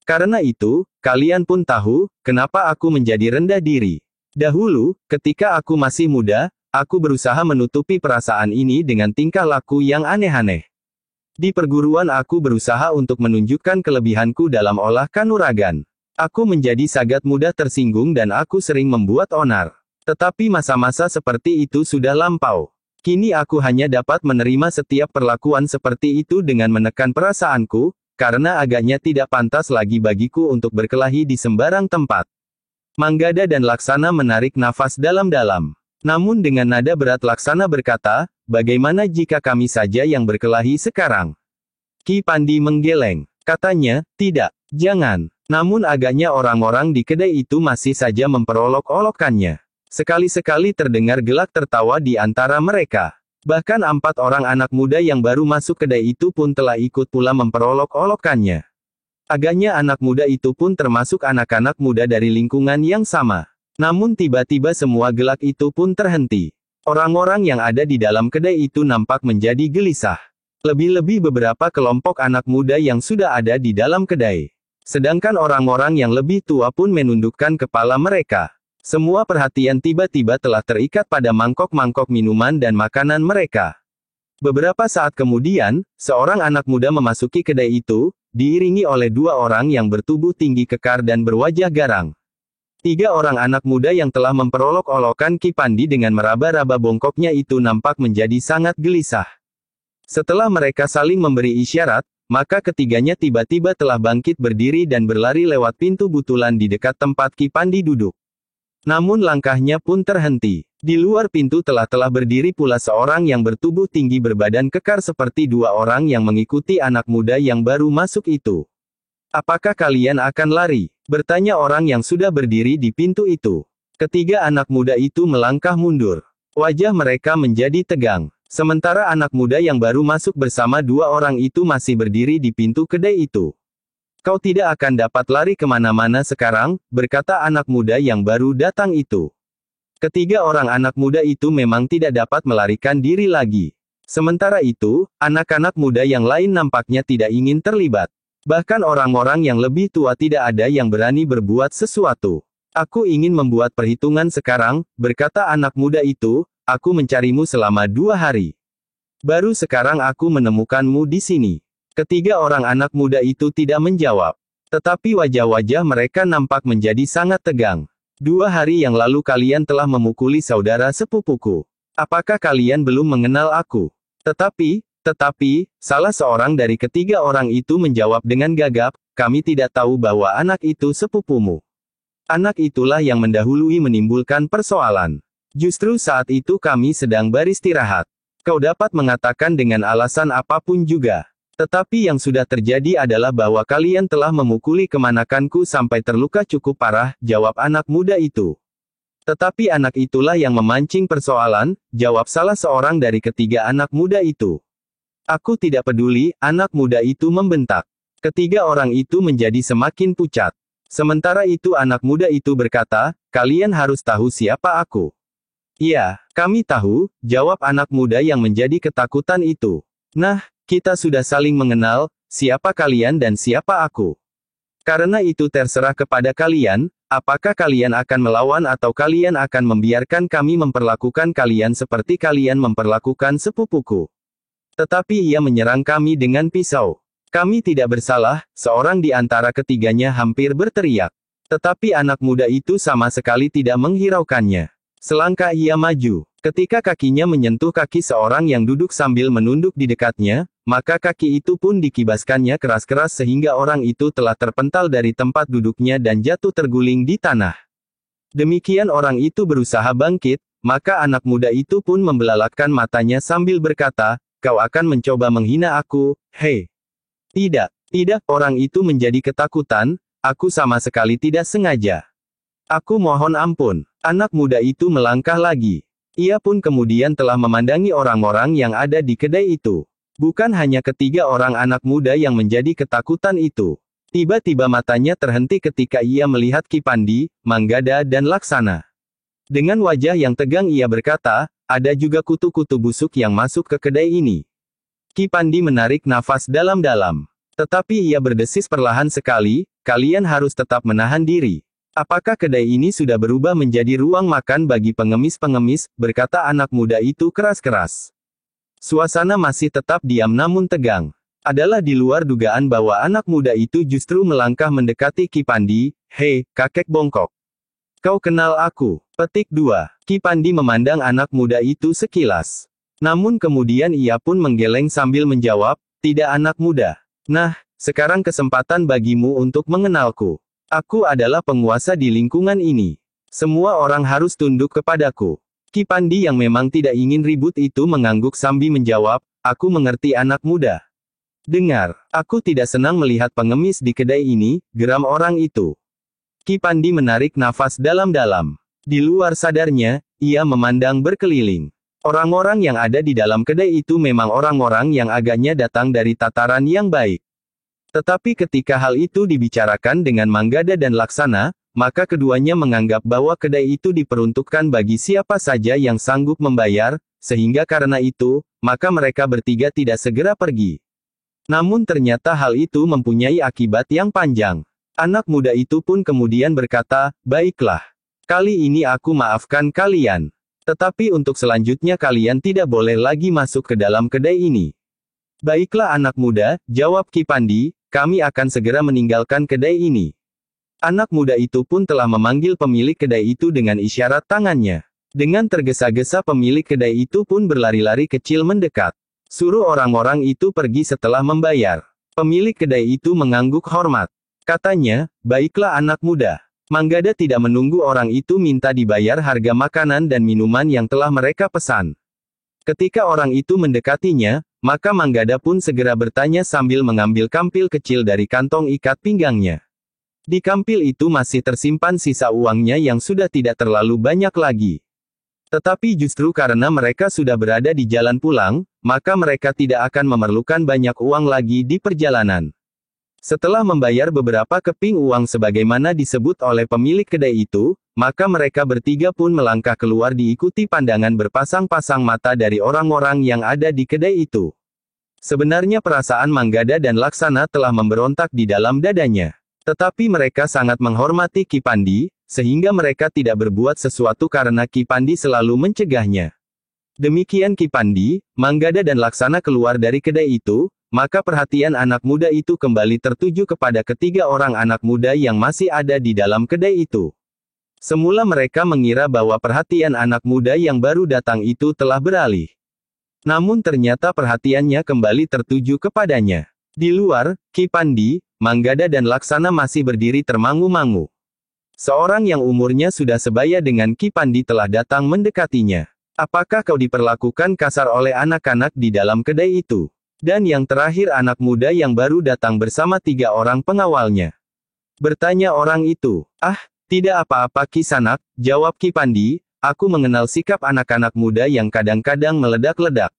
Karena itu, kalian pun tahu, kenapa aku menjadi rendah diri. Dahulu, ketika aku masih muda, aku berusaha menutupi perasaan ini dengan tingkah laku yang aneh-aneh. Di perguruan aku berusaha untuk menunjukkan kelebihanku dalam olah kanuragan. Aku menjadi sangat mudah tersinggung dan aku sering membuat onar. Tetapi masa-masa seperti itu sudah lampau. Kini aku hanya dapat menerima setiap perlakuan seperti itu dengan menekan perasaanku, karena agaknya tidak pantas lagi bagiku untuk berkelahi di sembarang tempat." Manggada dan Laksana menarik nafas dalam-dalam. Namun dengan nada berat Laksana berkata, "Bagaimana jika kami saja yang berkelahi sekarang?" Ki Pandi menggeleng. Katanya, "Tidak, jangan." Namun agaknya orang-orang di kedai itu masih saja memperolok-olokkannya. Sekali-sekali terdengar gelak tertawa di antara mereka. Bahkan 4 orang anak muda yang baru masuk kedai itu pun telah ikut pula memperolok-olokkannya. Agaknya anak muda itu pun termasuk anak-anak muda dari lingkungan yang sama. Namun tiba-tiba semua gelak itu pun terhenti. Orang-orang yang ada di dalam kedai itu nampak menjadi gelisah. Lebih-lebih beberapa kelompok anak muda yang sudah ada di dalam kedai. Sedangkan orang-orang yang lebih tua pun menundukkan kepala mereka. Semua perhatian tiba-tiba telah terikat pada mangkok-mangkok minuman dan makanan mereka. Beberapa saat kemudian, seorang anak muda memasuki kedai itu, diiringi oleh 2 orang yang bertubuh tinggi kekar dan berwajah garang. 3 orang anak muda yang telah memperolok-olokkan Ki Pandi dengan meraba-raba bongkoknya itu nampak menjadi sangat gelisah. Setelah mereka saling memberi isyarat, maka ketiganya tiba-tiba telah bangkit berdiri dan berlari lewat pintu butulan di dekat tempat Ki Pandi duduk. Namun langkahnya pun terhenti. Di luar pintu telah berdiri pula seorang yang bertubuh tinggi berbadan kekar seperti 2 orang yang mengikuti anak muda yang baru masuk itu. "Apakah kalian akan lari?" bertanya orang yang sudah berdiri di pintu itu. Ketiga anak muda itu melangkah mundur. Wajah mereka menjadi tegang. Sementara anak muda yang baru masuk bersama 2 orang itu masih berdiri di pintu kedai itu. "Kau tidak akan dapat lari kemana-mana sekarang," berkata anak muda yang baru datang itu. Ketiga orang anak muda itu memang tidak dapat melarikan diri lagi. Sementara itu, anak-anak muda yang lain nampaknya tidak ingin terlibat. Bahkan orang-orang yang lebih tua tidak ada yang berani berbuat sesuatu. "Aku ingin membuat perhitungan sekarang," berkata anak muda itu, "aku mencarimu selama 2 hari. Baru sekarang aku menemukanmu di sini." Ketiga orang anak muda itu tidak menjawab. Tetapi wajah-wajah mereka nampak menjadi sangat tegang. 2 hari yang lalu kalian telah memukuli saudara sepupuku. Apakah kalian belum mengenal aku? Tetapi, salah seorang dari ketiga orang itu menjawab dengan gagap, kami tidak tahu bahwa anak itu sepupumu. Anak itulah yang mendahului menimbulkan persoalan. Justru saat itu kami sedang beristirahat. Kau dapat mengatakan dengan alasan apapun juga. Tetapi yang sudah terjadi adalah bahwa kalian telah memukuli kemanakanku sampai terluka cukup parah, jawab anak muda itu. Tetapi anak itulah yang memancing persoalan, jawab salah seorang dari ketiga anak muda itu. Aku tidak peduli, anak muda itu membentak. Ketiga orang itu menjadi semakin pucat. Sementara itu anak muda itu berkata, kalian harus tahu siapa aku. Iya, kami tahu, jawab anak muda yang menjadi ketakutan itu. Nah, kita sudah saling mengenal, siapa kalian dan siapa aku. Karena itu terserah kepada kalian, apakah kalian akan melawan atau kalian akan membiarkan kami memperlakukan kalian seperti kalian memperlakukan sepupuku. Tetapi ia menyerang kami dengan pisau. Kami tidak bersalah, seorang di antara ketiganya hampir berteriak. Tetapi anak muda itu sama sekali tidak menghiraukannya. Selangkah ia maju. Ketika kakinya menyentuh kaki seorang yang duduk sambil menunduk di dekatnya, maka kaki itu pun dikibaskannya keras-keras sehingga orang itu telah terpental dari tempat duduknya dan jatuh terguling di tanah. Demikian orang itu berusaha bangkit, maka anak muda itu pun membelalakan matanya sambil berkata, kau akan mencoba menghina aku, hei. Tidak, tidak, orang itu menjadi ketakutan, aku sama sekali tidak sengaja. Aku mohon ampun. Anak muda itu melangkah lagi. Ia pun kemudian telah memandangi orang-orang yang ada di kedai itu. Bukan hanya ketiga orang anak muda yang menjadi ketakutan itu. Tiba-tiba matanya terhenti ketika ia melihat Kipandi, Manggada dan Laksana. Dengan wajah yang tegang ia berkata, ada juga kutu-kutu busuk yang masuk ke kedai ini. Kipandi menarik nafas dalam-dalam. Tetapi ia berdesis perlahan sekali, kalian harus tetap menahan diri. Apakah kedai ini sudah berubah menjadi ruang makan bagi pengemis-pengemis, berkata anak muda itu keras-keras. Suasana masih tetap diam namun tegang. Adalah di luar dugaan bahwa anak muda itu justru melangkah mendekati Kipandi, hei, kakek bongkok. Kau kenal aku? Petik 2. Kipandi memandang anak muda itu sekilas. Namun kemudian ia pun menggeleng sambil menjawab, tidak anak muda. Nah, sekarang kesempatan bagimu untuk mengenalku. Aku adalah penguasa di lingkungan ini. Semua orang harus tunduk kepadaku. Kipandi yang memang tidak ingin ribut itu mengangguk sambil menjawab, aku mengerti anak muda. Dengar, aku tidak senang melihat pengemis di kedai ini, geram orang itu. Kipandi menarik nafas dalam-dalam. Di luar sadarnya, ia memandang berkeliling. Orang-orang yang ada di dalam kedai itu memang orang-orang yang agaknya datang dari tataran yang baik. Tetapi ketika hal itu dibicarakan dengan Manggada dan Laksana, maka keduanya menganggap bahwa kedai itu diperuntukkan bagi siapa saja yang sanggup membayar, sehingga karena itu, maka mereka bertiga tidak segera pergi. Namun ternyata hal itu mempunyai akibat yang panjang. Anak muda itu pun kemudian berkata, baiklah. Kali ini aku maafkan kalian. Tetapi untuk selanjutnya kalian tidak boleh lagi masuk ke dalam kedai ini. Baiklah anak muda, jawab Kipandi, kami akan segera meninggalkan kedai ini. Anak muda itu pun telah memanggil pemilik kedai itu dengan isyarat tangannya. Dengan tergesa-gesa pemilik kedai itu pun berlari-lari kecil mendekat. Suruh orang-orang itu pergi setelah membayar. Pemilik kedai itu mengangguk hormat. Katanya, baiklah anak muda. Manggada tidak menunggu orang itu minta dibayar harga makanan dan minuman yang telah mereka pesan. Ketika orang itu mendekatinya, maka Manggada pun segera bertanya sambil mengambil kampil kecil dari kantong ikat pinggangnya. Di kampil itu masih tersimpan sisa uangnya yang sudah tidak terlalu banyak lagi. Tetapi justru karena mereka sudah berada di jalan pulang, maka mereka tidak akan memerlukan banyak uang lagi di perjalanan. Setelah membayar beberapa keping uang sebagaimana disebut oleh pemilik kedai itu, maka mereka bertiga pun melangkah keluar diikuti pandangan berpasang-pasang mata dari orang-orang yang ada di kedai itu. Sebenarnya perasaan Manggada dan Laksana telah memberontak di dalam dadanya. Tetapi mereka sangat menghormati Kipandi, sehingga mereka tidak berbuat sesuatu karena Kipandi selalu mencegahnya. Demikian Kipandi, Manggada dan Laksana keluar dari kedai itu, maka perhatian anak muda itu kembali tertuju kepada ketiga orang anak muda yang masih ada di dalam kedai itu. Semula mereka mengira bahwa perhatian anak muda yang baru datang itu telah beralih. Namun ternyata perhatiannya kembali tertuju kepadanya. Di luar, Kipandi, Manggada dan Laksana masih berdiri termangu-mangu. Seorang yang umurnya sudah sebaya dengan Ki Pandi telah datang mendekatinya. Apakah kau diperlakukan kasar oleh anak-anak di dalam kedai itu? Dan yang terakhir anak muda yang baru datang bersama 3 orang pengawalnya. Bertanya orang itu. Ah, tidak apa-apa Ki Sanak, jawab Ki Pandi, aku mengenal sikap anak-anak muda yang kadang-kadang meledak-ledak.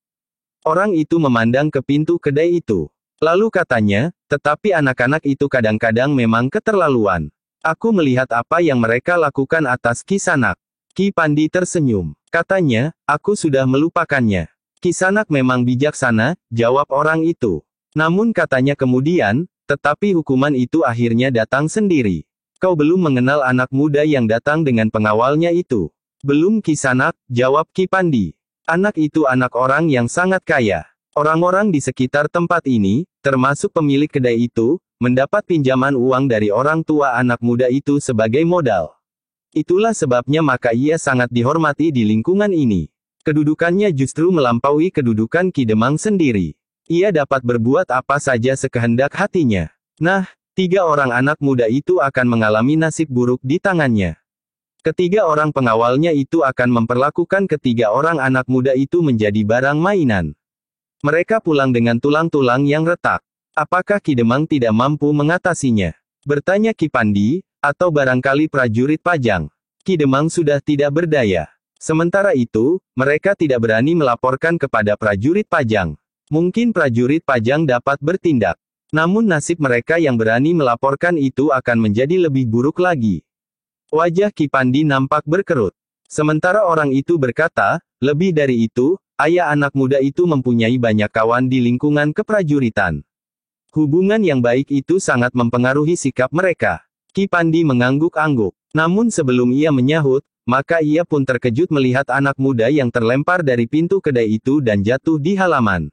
Orang itu memandang ke pintu kedai itu. Lalu katanya, tetapi anak-anak itu kadang-kadang memang keterlaluan. Aku melihat apa yang mereka lakukan atas Ki Sanak. Ki Pandi tersenyum. Katanya, aku sudah melupakannya. Ki Sanak memang bijaksana, jawab orang itu. Namun katanya kemudian, tetapi hukuman itu akhirnya datang sendiri. Kau belum mengenal anak muda yang datang dengan pengawalnya itu. Belum Ki Sanak, jawab Ki Pandi. Anak itu anak orang yang sangat kaya. Orang-orang di sekitar tempat ini, termasuk pemilik kedai itu, mendapat pinjaman uang dari orang tua anak muda itu sebagai modal. Itulah sebabnya maka ia sangat dihormati di lingkungan ini. Kedudukannya justru melampaui kedudukan Ki Demang sendiri. Ia dapat berbuat apa saja sekehendak hatinya. Nah, 3 orang anak muda itu akan mengalami nasib buruk di tangannya. Ketiga orang pengawalnya itu akan memperlakukan ketiga orang anak muda itu menjadi barang mainan. Mereka pulang dengan tulang-tulang yang retak. Apakah Ki Demang tidak mampu mengatasinya? Bertanya Ki Pandi, atau barangkali prajurit Pajang. Ki Demang sudah tidak berdaya. Sementara itu, mereka tidak berani melaporkan kepada prajurit Pajang. Mungkin prajurit Pajang dapat bertindak. Namun nasib mereka yang berani melaporkan itu akan menjadi lebih buruk lagi. Wajah Ki Pandi nampak berkerut. Sementara orang itu berkata, lebih dari itu, ayah anak muda itu mempunyai banyak kawan di lingkungan keprajuritan. Hubungan yang baik itu sangat mempengaruhi sikap mereka. Ki Pandi mengangguk-angguk. Namun sebelum ia menyahut, maka ia pun terkejut melihat anak muda yang terlempar dari pintu kedai itu dan jatuh di halaman.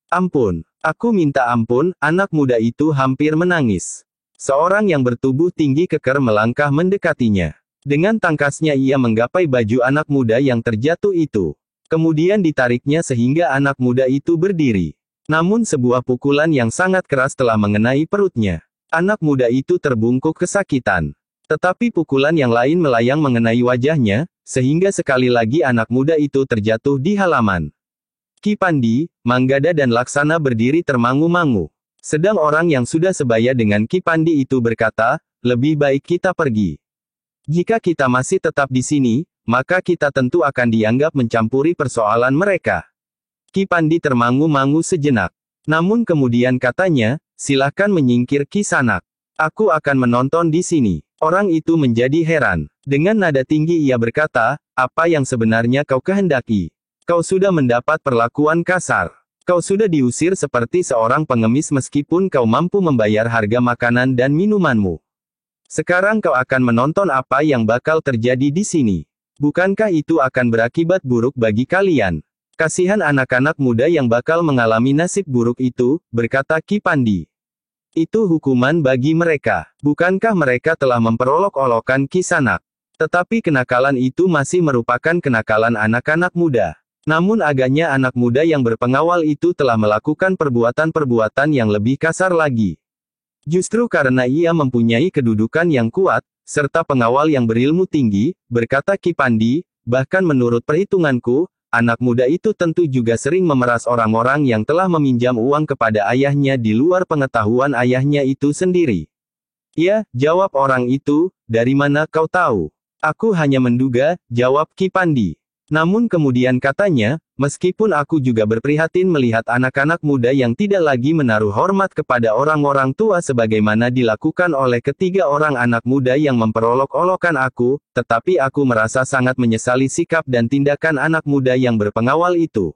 Ampun, aku minta ampun, anak muda itu hampir menangis. Seorang yang bertubuh tinggi keker melangkah mendekatinya. Dengan tangkasnya ia menggapai baju anak muda yang terjatuh itu. Kemudian ditariknya sehingga anak muda itu berdiri. Namun sebuah pukulan yang sangat keras telah mengenai perutnya. Anak muda itu terbungkuk kesakitan. Tetapi pukulan yang lain melayang mengenai wajahnya, sehingga sekali lagi anak muda itu terjatuh di halaman. Ki Pandi, Manggada dan Laksana berdiri termangu-mangu. Sedang orang yang sudah sebaya dengan Ki Pandi itu berkata, lebih baik kita pergi. Jika kita masih tetap di sini, maka kita tentu akan dianggap mencampuri persoalan mereka. Ki Pandi termangu-mangu sejenak. Namun kemudian katanya, silahkan menyingkir Ki Sanak. Aku akan menonton di sini. Orang itu menjadi heran. Dengan nada tinggi ia berkata, apa yang sebenarnya kau kehendaki? Kau sudah mendapat perlakuan kasar. Kau sudah diusir seperti seorang pengemis meskipun kau mampu membayar harga makanan dan minumanmu. Sekarang kau akan menonton apa yang bakal terjadi di sini. Bukankah itu akan berakibat buruk bagi kalian? Kasihan anak-anak muda yang bakal mengalami nasib buruk itu, berkata Ki Pandi. Itu hukuman bagi mereka. Bukankah mereka telah memperolok-olokkan Ki Sanak? Tetapi kenakalan itu masih merupakan kenakalan anak-anak muda. Namun agaknya anak muda yang berpengawal itu telah melakukan perbuatan-perbuatan yang lebih kasar lagi. Justru karena ia mempunyai kedudukan yang kuat, serta pengawal yang berilmu tinggi, berkata Ki Pandi, bahkan menurut perhitunganku, anak muda itu tentu juga sering memeras orang-orang yang telah meminjam uang kepada ayahnya di luar pengetahuan ayahnya itu sendiri. Ya, jawab orang itu, dari mana kau tahu? Aku hanya menduga, jawab Ki Pandi. Namun kemudian katanya, meskipun aku juga berprihatin melihat anak-anak muda yang tidak lagi menaruh hormat kepada orang-orang tua sebagaimana dilakukan oleh ketiga orang anak muda yang memperolok-olokkan aku, tetapi aku merasa sangat menyesali sikap dan tindakan anak muda yang berpengawal itu.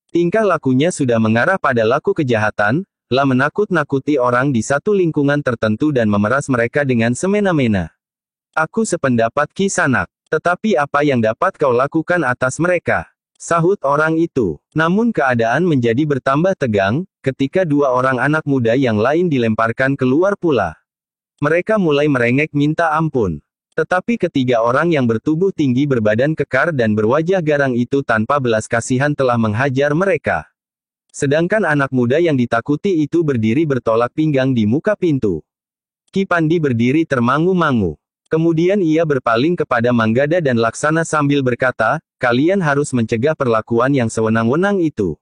Tingkah lakunya sudah mengarah pada laku kejahatan, lah menakut-nakuti orang di satu lingkungan tertentu dan memeras mereka dengan semena-mena. Aku sependapat Ki Sanak. Tetapi apa yang dapat kau lakukan atas mereka? Sahut orang itu. Namun keadaan menjadi bertambah tegang, ketika 2 orang anak muda yang lain dilemparkan keluar pula. Mereka mulai merengek minta ampun. Tetapi ketiga orang yang bertubuh tinggi berbadan kekar dan berwajah garang itu tanpa belas kasihan telah menghajar mereka. Sedangkan anak muda yang ditakuti itu berdiri bertolak pinggang di muka pintu. Ki Pandi berdiri termangu-mangu. Kemudian ia berpaling kepada Manggada dan Laksana sambil berkata, kalian harus mencegah perlakuan yang sewenang-wenang itu.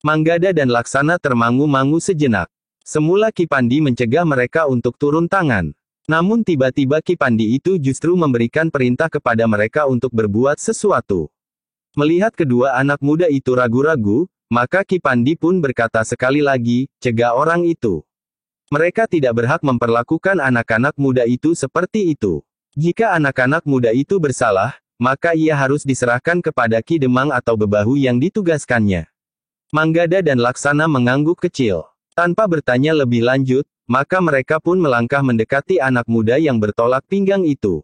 Manggada dan Laksana termangu-mangu sejenak. Semula Ki Pandi mencegah mereka untuk turun tangan. Namun tiba-tiba Ki Pandi itu justru memberikan perintah kepada mereka untuk berbuat sesuatu. Melihat kedua anak muda itu ragu-ragu, maka Ki Pandi pun berkata sekali lagi, cegah orang itu. Mereka tidak berhak memperlakukan anak-anak muda itu seperti itu. Jika anak-anak muda itu bersalah, maka ia harus diserahkan kepada Ki Demang atau bebahu yang ditugaskannya. Manggada dan Laksana mengangguk kecil. Tanpa bertanya lebih lanjut, maka mereka pun melangkah mendekati anak muda yang bertolak pinggang itu.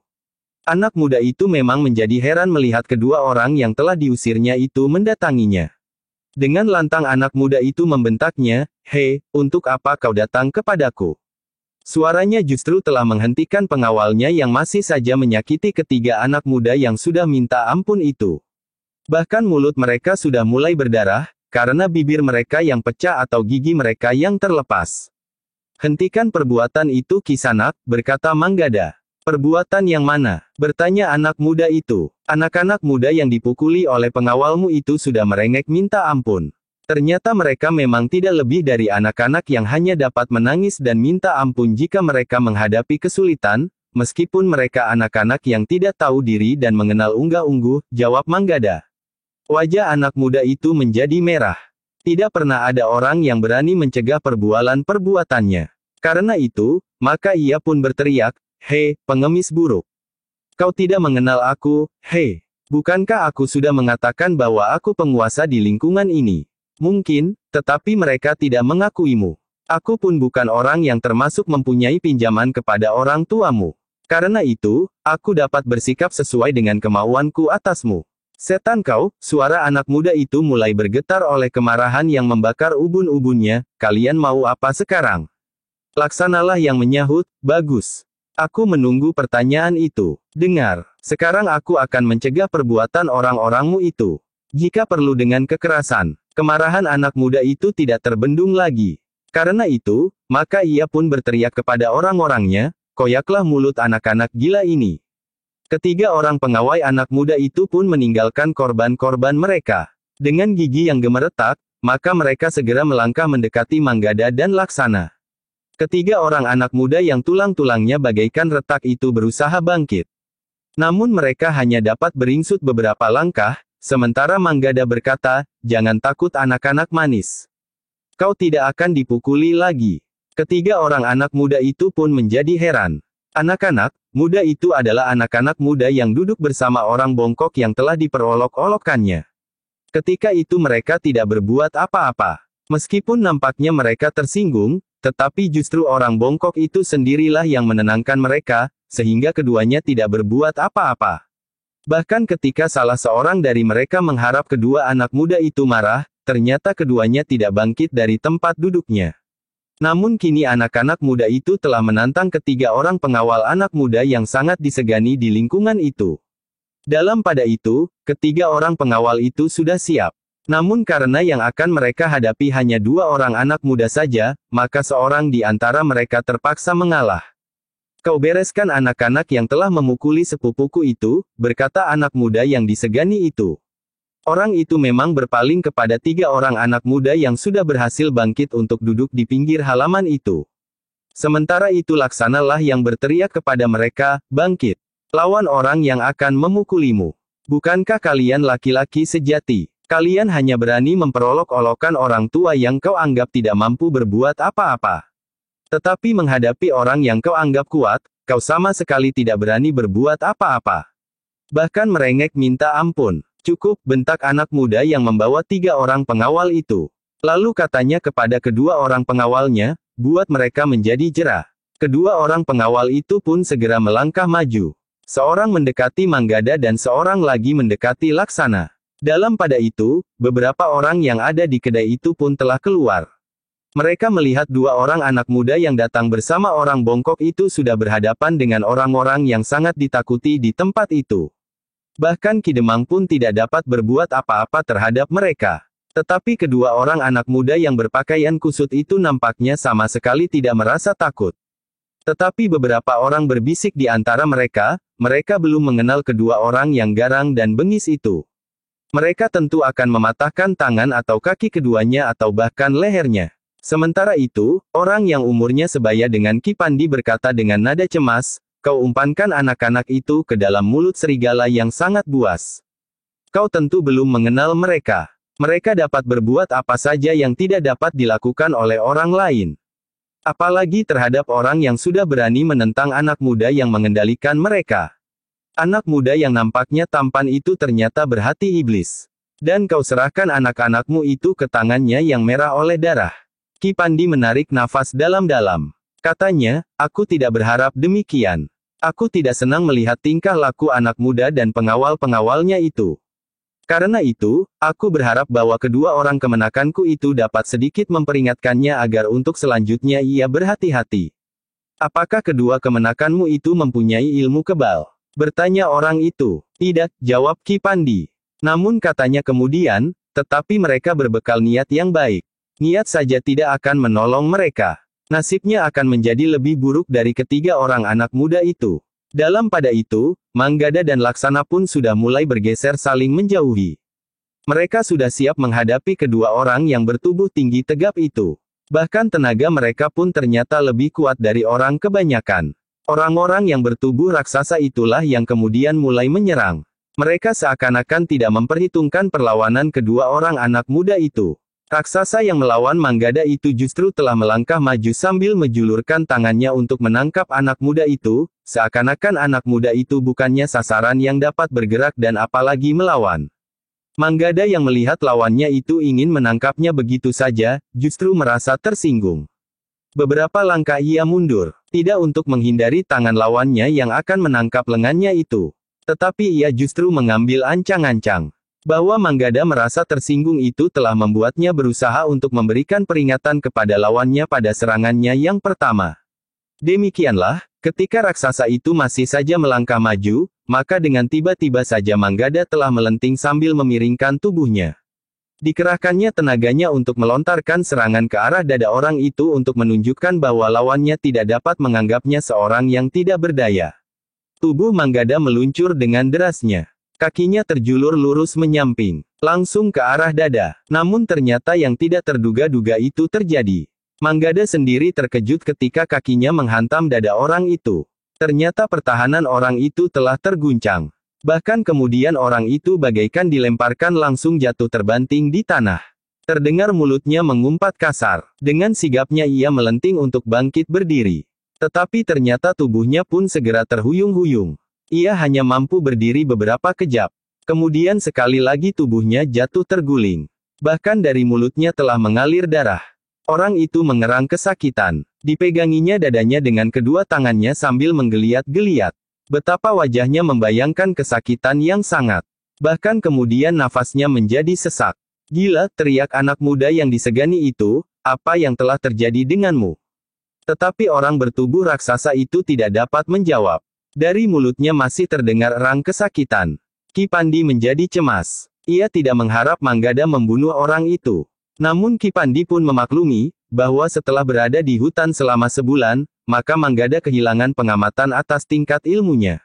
Anak muda itu memang menjadi heran melihat kedua orang yang telah diusirnya itu mendatanginya. Dengan lantang anak muda itu membentaknya, "Hei, untuk apa kau datang kepadaku?" Suaranya justru telah menghentikan pengawalnya yang masih saja menyakiti ketiga anak muda yang sudah minta ampun itu. Bahkan mulut mereka sudah mulai berdarah, karena bibir mereka yang pecah atau gigi mereka yang terlepas. "Hentikan perbuatan itu Kisanak," berkata Manggada. "Perbuatan yang mana?" bertanya anak muda itu. "Anak-anak muda yang dipukuli oleh pengawalmu itu sudah merengek minta ampun. Ternyata mereka memang tidak lebih dari anak-anak yang hanya dapat menangis dan minta ampun jika mereka menghadapi kesulitan, meskipun mereka anak-anak yang tidak tahu diri dan mengenal unggah-ungguh," jawab Manggada. Wajah anak muda itu menjadi merah. Tidak pernah ada orang yang berani mencegah perbuatannya. Karena itu, maka ia pun berteriak, "Hei, pengemis buruk. Kau tidak mengenal aku, hei. Bukankah aku sudah mengatakan bahwa aku penguasa di lingkungan ini? Mungkin, tetapi mereka tidak mengakuimu. Aku pun bukan orang yang termasuk mempunyai pinjaman kepada orang tuamu. Karena itu, aku dapat bersikap sesuai dengan kemauanku atasmu." "Setan kau," suara anak muda itu mulai bergetar oleh kemarahan yang membakar ubun-ubunnya, "kalian mau apa sekarang?" Laksanalah yang menyahut, "Bagus. Aku menunggu pertanyaan itu. Dengar, sekarang aku akan mencegah perbuatan orang-orangmu itu. Jika perlu dengan kekerasan." Kemarahan anak muda itu tidak terbendung lagi. Karena itu, maka ia pun berteriak kepada orang-orangnya, "Koyaklah mulut anak-anak gila ini." Ketiga orang pengawai anak muda itu pun meninggalkan korban-korban mereka. Dengan gigi yang gemeretak, maka mereka segera melangkah mendekati Manggada dan Laksana. Ketiga orang anak muda yang tulang-tulangnya bagaikan retak itu berusaha bangkit. Namun mereka hanya dapat beringsut beberapa langkah, sementara Manggada berkata, "Jangan takut anak-anak manis. Kau tidak akan dipukuli lagi." Ketiga orang anak muda itu pun menjadi heran. Anak-anak muda itu adalah anak-anak muda yang duduk bersama orang bongkok yang telah diperolok-olokkannya. Ketika itu mereka tidak berbuat apa-apa. Meskipun nampaknya mereka tersinggung, tetapi justru orang bongkok itu sendirilah yang menenangkan mereka, sehingga keduanya tidak berbuat apa-apa. Bahkan ketika salah seorang dari mereka mengharap kedua anak muda itu marah, ternyata keduanya tidak bangkit dari tempat duduknya. Namun kini anak-anak muda itu telah menantang ketiga orang pengawal anak muda yang sangat disegani di lingkungan itu. Dalam pada itu, ketiga orang pengawal itu sudah siap. Namun karena yang akan mereka hadapi hanya dua orang anak muda saja, maka seorang di antara mereka terpaksa mengalah. "Kau bereskan anak-anak yang telah memukuli sepupuku itu," berkata anak muda yang disegani itu. Orang itu memang berpaling kepada tiga orang anak muda yang sudah berhasil bangkit untuk duduk di pinggir halaman itu. Sementara itu Laksanalah yang berteriak kepada mereka, "Bangkit! Lawan orang yang akan memukulimu. Bukankah kalian laki-laki sejati? Kalian hanya berani memperolok-olokkan orang tua yang kau anggap tidak mampu berbuat apa-apa. Tetapi menghadapi orang yang kau anggap kuat, kau sama sekali tidak berani berbuat apa-apa. Bahkan merengek minta ampun." "Cukup," bentak anak muda yang membawa tiga orang pengawal itu. Lalu katanya kepada kedua orang pengawalnya, "Buat mereka menjadi jera." Kedua orang pengawal itu pun segera melangkah maju. Seorang mendekati Manggada dan seorang lagi mendekati Laksana. Dalam pada itu, beberapa orang yang ada di kedai itu pun telah keluar. Mereka melihat dua orang anak muda yang datang bersama orang bongkok itu sudah berhadapan dengan orang-orang yang sangat ditakuti di tempat itu. Bahkan Ki Demang pun tidak dapat berbuat apa-apa terhadap mereka. Tetapi kedua orang anak muda yang berpakaian kusut itu nampaknya sama sekali tidak merasa takut. Tetapi beberapa orang berbisik di antara mereka, mereka belum mengenal kedua orang yang garang dan bengis itu. Mereka tentu akan mematahkan tangan atau kaki keduanya atau bahkan lehernya. Sementara itu, orang yang umurnya sebaya dengan Ki Pandi berkata dengan nada cemas, "Kau umpankan anak-anak itu ke dalam mulut serigala yang sangat buas. Kau tentu belum mengenal mereka. Mereka dapat berbuat apa saja yang tidak dapat dilakukan oleh orang lain. Apalagi terhadap orang yang sudah berani menentang anak muda yang mengendalikan mereka. Anak muda yang nampaknya tampan itu ternyata berhati iblis. Dan kau serahkan anak-anakmu itu ke tangannya yang merah oleh darah." Ki Pandi menarik nafas dalam-dalam. Katanya, "Aku tidak berharap demikian. Aku tidak senang melihat tingkah laku anak muda dan pengawal-pengawalnya itu. Karena itu, aku berharap bahwa kedua orang kemenakanku itu dapat sedikit memperingatkannya agar untuk selanjutnya ia berhati-hati." "Apakah kedua kemenakanmu itu mempunyai ilmu kebal?" bertanya orang itu. "Tidak," jawab Ki Pandi. "Namun katanya kemudian, tetapi mereka berbekal niat yang baik. Niat saja tidak akan menolong mereka. Nasibnya akan menjadi lebih buruk dari ketiga orang anak muda itu." Dalam pada itu, Manggada dan Laksana pun sudah mulai bergeser saling menjauhi. Mereka sudah siap menghadapi kedua orang yang bertubuh tinggi tegap itu. Bahkan tenaga mereka pun ternyata lebih kuat dari orang kebanyakan. Orang-orang yang bertubuh raksasa itulah yang kemudian mulai menyerang. Mereka seakan-akan tidak memperhitungkan perlawanan kedua orang anak muda itu. Raksasa yang melawan Manggada itu justru telah melangkah maju sambil menjulurkan tangannya untuk menangkap anak muda itu, seakan-akan anak muda itu bukannya sasaran yang dapat bergerak dan apalagi melawan. Manggada yang melihat lawannya itu ingin menangkapnya begitu saja, justru merasa tersinggung. Beberapa langkah ia mundur, tidak untuk menghindari tangan lawannya yang akan menangkap lengannya itu. Tetapi ia justru mengambil ancang-ancang. Bahwa Manggada merasa tersinggung itu telah membuatnya berusaha untuk memberikan peringatan kepada lawannya pada serangannya yang pertama. Demikianlah, ketika raksasa itu masih saja melangkah maju, maka dengan tiba-tiba saja Manggada telah melenting sambil memiringkan tubuhnya. Dikerahkannya tenaganya untuk melontarkan serangan ke arah dada orang itu untuk menunjukkan bahwa lawannya tidak dapat menganggapnya seorang yang tidak berdaya. Tubuh Manggada meluncur dengan derasnya. Kakinya terjulur lurus menyamping, langsung ke arah dada. Namun ternyata yang tidak terduga-duga itu terjadi. Manggada sendiri terkejut ketika kakinya menghantam dada orang itu. Ternyata pertahanan orang itu telah terguncang. Bahkan kemudian orang itu bagaikan dilemparkan langsung jatuh terbanting di tanah. Terdengar mulutnya mengumpat kasar. Dengan sigapnya ia melenting untuk bangkit berdiri. Tetapi ternyata tubuhnya pun segera terhuyung-huyung. Ia hanya mampu berdiri beberapa kejap. Kemudian sekali lagi tubuhnya jatuh terguling. Bahkan dari mulutnya telah mengalir darah. Orang itu mengerang kesakitan. Dipeganginya dadanya dengan kedua tangannya sambil menggeliat-geliat. Betapa wajahnya membayangkan kesakitan yang sangat. Bahkan kemudian nafasnya menjadi sesak. "Gila," teriak anak muda yang disegani itu, "apa yang telah terjadi denganmu?" Tetapi orang bertubuh raksasa itu tidak dapat menjawab. Dari mulutnya masih terdengar erang kesakitan. Ki Pandi menjadi cemas. Ia tidak mengharap Manggada membunuh orang itu. Namun Ki Pandi pun memaklumi, bahwa setelah berada di hutan selama sebulan, maka Manggada kehilangan pengamatan atas tingkat ilmunya.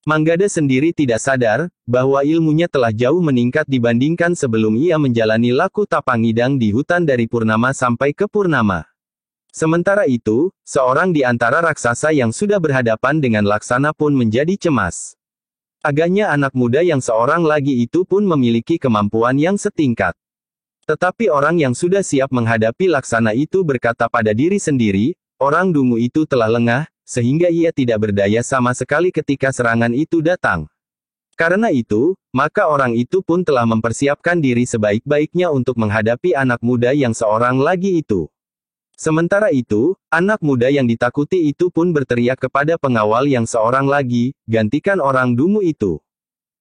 Manggada sendiri tidak sadar, bahwa ilmunya telah jauh meningkat dibandingkan sebelum ia menjalani laku tapangidang di hutan dari Purnama sampai ke Purnama. Sementara itu, seorang di antara raksasa yang sudah berhadapan dengan Laksana pun menjadi cemas. Agaknya anak muda yang seorang lagi itu pun memiliki kemampuan yang setingkat. Tetapi orang yang sudah siap menghadapi Laksana itu berkata pada diri sendiri, orang dungu itu telah lengah, sehingga ia tidak berdaya sama sekali ketika serangan itu datang. Karena itu, maka orang itu pun telah mempersiapkan diri sebaik-baiknya untuk menghadapi anak muda yang seorang lagi itu. Sementara itu, anak muda yang ditakuti itu pun berteriak kepada pengawal yang seorang lagi, "Gantikan orang dungu itu.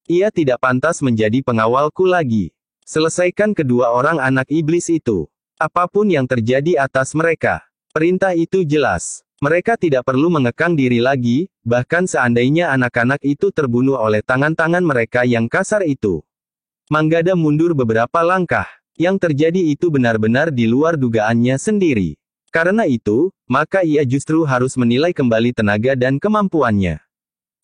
Ia tidak pantas menjadi pengawalku lagi. Selesaikan kedua orang anak iblis itu. Apapun yang terjadi atas mereka." Perintah itu jelas. Mereka tidak perlu mengekang diri lagi, bahkan seandainya anak-anak itu terbunuh oleh tangan-tangan mereka yang kasar itu. Manggada mundur beberapa langkah. Yang terjadi itu benar-benar di luar dugaannya sendiri. Karena itu, maka ia justru harus menilai kembali tenaga dan kemampuannya.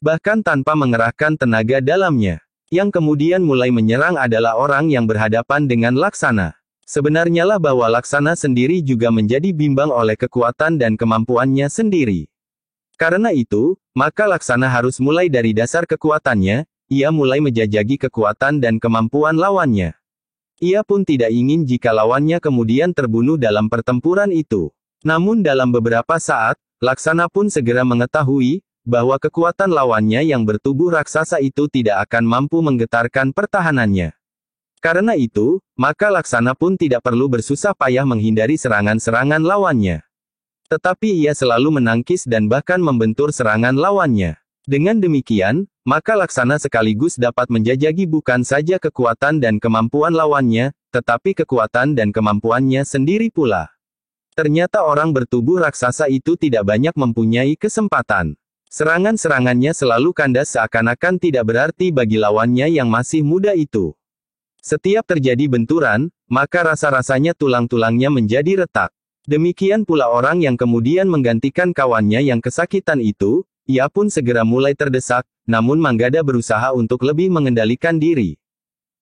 Bahkan tanpa mengerahkan tenaga dalamnya. Yang kemudian mulai menyerang adalah orang yang berhadapan dengan Laksana. Sebenarnya lah bahwa Laksana sendiri juga menjadi bimbang oleh kekuatan dan kemampuannya sendiri. Karena itu, maka Laksana harus mulai dari dasar kekuatannya, ia mulai menjajaki kekuatan dan kemampuan lawannya. Ia pun tidak ingin jika lawannya kemudian terbunuh dalam pertempuran itu. Namun dalam beberapa saat, Laksana pun segera mengetahui, bahwa kekuatan lawannya yang bertubuh raksasa itu tidak akan mampu menggetarkan pertahanannya. Karena itu, maka Laksana pun tidak perlu bersusah payah menghindari serangan-serangan lawannya. Tetapi ia selalu menangkis dan bahkan membentur serangan lawannya. Dengan demikian, maka Laksana sekaligus dapat menjajaki bukan saja kekuatan dan kemampuan lawannya, tetapi kekuatan dan kemampuannya sendiri pula. Ternyata orang bertubuh raksasa itu tidak banyak mempunyai kesempatan. Serangan-serangannya selalu kandas seakan-akan tidak berarti bagi lawannya yang masih muda itu. Setiap terjadi benturan, maka rasa-rasanya tulang-tulangnya menjadi retak. Demikian pula orang yang kemudian menggantikan kawannya yang kesakitan itu, ia pun segera mulai terdesak, namun Manggada berusaha untuk lebih mengendalikan diri.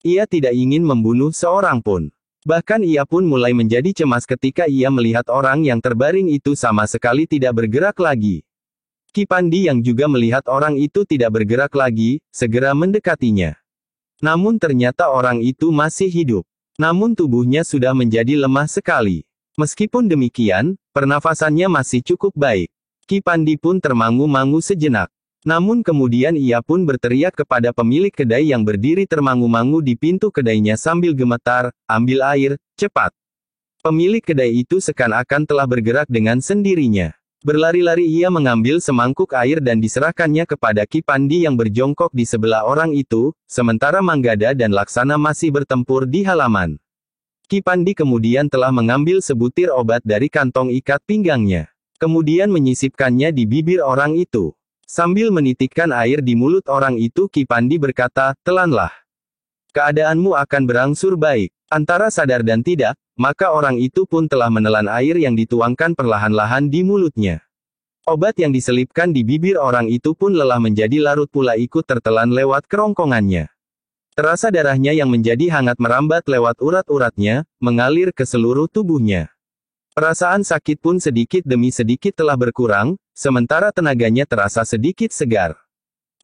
Ia tidak ingin membunuh seorang pun. Bahkan ia pun mulai menjadi cemas ketika ia melihat orang yang terbaring itu sama sekali tidak bergerak lagi. Ki Pandi yang juga melihat orang itu tidak bergerak lagi, segera mendekatinya. Namun ternyata orang itu masih hidup. Namun tubuhnya sudah menjadi lemah sekali. Meskipun demikian, pernafasannya masih cukup baik. Ki Pandi pun termangu-mangu sejenak. Namun kemudian ia pun berteriak kepada pemilik kedai yang berdiri termangu-mangu di pintu kedainya sambil gemetar, "Ambil air, cepat." Pemilik kedai itu seakan-akan telah bergerak dengan sendirinya. Berlari-lari ia mengambil semangkuk air dan diserahkannya kepada Ki Pandi yang berjongkok di sebelah orang itu, sementara Manggada dan Laksana masih bertempur di halaman. Ki Pandi kemudian telah mengambil sebutir obat dari kantong ikat pinggangnya. Kemudian menyisipkannya di bibir orang itu. Sambil menitikkan air di mulut orang itu Ki Pandi berkata, "Telanlah. Keadaanmu akan berangsur baik." Antara sadar dan tidak, maka orang itu pun telah menelan air yang dituangkan perlahan-lahan di mulutnya. Obat yang diselipkan di bibir orang itu pun lelah menjadi larut pula ikut tertelan lewat kerongkongannya. Terasa darahnya yang menjadi hangat merambat lewat urat-uratnya, mengalir ke seluruh tubuhnya. Perasaan sakit pun sedikit demi sedikit telah berkurang, sementara tenaganya terasa sedikit segar.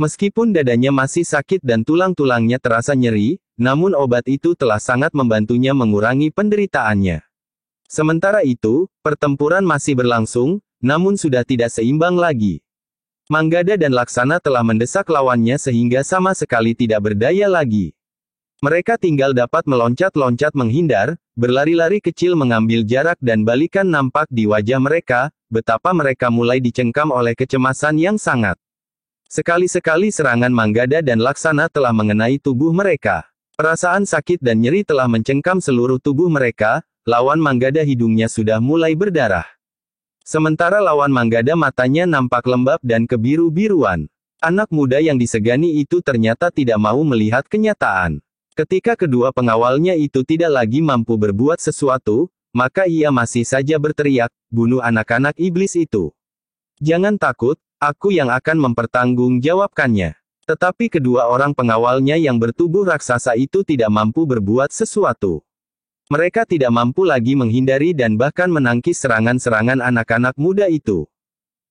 Meskipun dadanya masih sakit dan tulang-tulangnya terasa nyeri, namun obat itu telah sangat membantunya mengurangi penderitaannya. Sementara itu, pertempuran masih berlangsung, namun sudah tidak seimbang lagi. Manggada dan Laksana telah mendesak lawannya sehingga sama sekali tidak berdaya lagi. Mereka tinggal dapat meloncat-loncat menghindar, berlari-lari kecil mengambil jarak dan balikan nampak di wajah mereka, betapa mereka mulai dicengkam oleh kecemasan yang sangat. Sekali-sekali serangan Manggada dan Laksana telah mengenai tubuh mereka. Perasaan sakit dan nyeri telah mencengkam seluruh tubuh mereka, lawan Manggada hidungnya sudah mulai berdarah. Sementara lawan Manggada matanya nampak lembab dan kebiru-biruan. Anak muda yang disegani itu ternyata tidak mau melihat kenyataan. Ketika kedua pengawalnya itu tidak lagi mampu berbuat sesuatu, maka ia masih saja berteriak, "Bunuh anak-anak iblis itu. Jangan takut, aku yang akan mempertanggungjawabkannya." Tetapi kedua orang pengawalnya yang bertubuh raksasa itu tidak mampu berbuat sesuatu. Mereka tidak mampu lagi menghindari dan bahkan menangkis serangan-serangan anak-anak muda itu.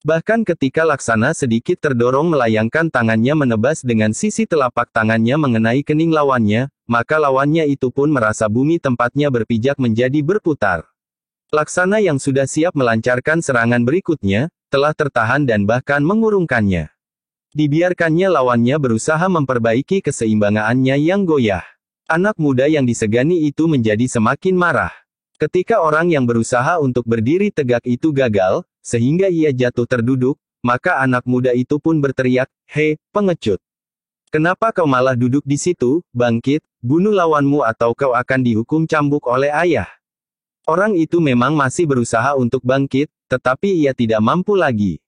Bahkan ketika Laksana sedikit terdorong melayangkan tangannya menebas dengan sisi telapak tangannya mengenai kening lawannya, maka lawannya itu pun merasa bumi tempatnya berpijak menjadi berputar. Laksana yang sudah siap melancarkan serangan berikutnya, telah tertahan dan bahkan mengurungkannya. Dibiarkannya lawannya berusaha memperbaiki keseimbangannya yang goyah. Anak muda yang disegani itu menjadi semakin marah. Ketika orang yang berusaha untuk berdiri tegak itu gagal, sehingga ia jatuh terduduk, maka anak muda itu pun berteriak, "Hei, pengecut! Kenapa kau malah duduk di situ? Bangkit, bunuh lawanmu atau kau akan dihukum cambuk oleh ayah." Orang itu memang masih berusaha untuk bangkit, tetapi ia tidak mampu lagi.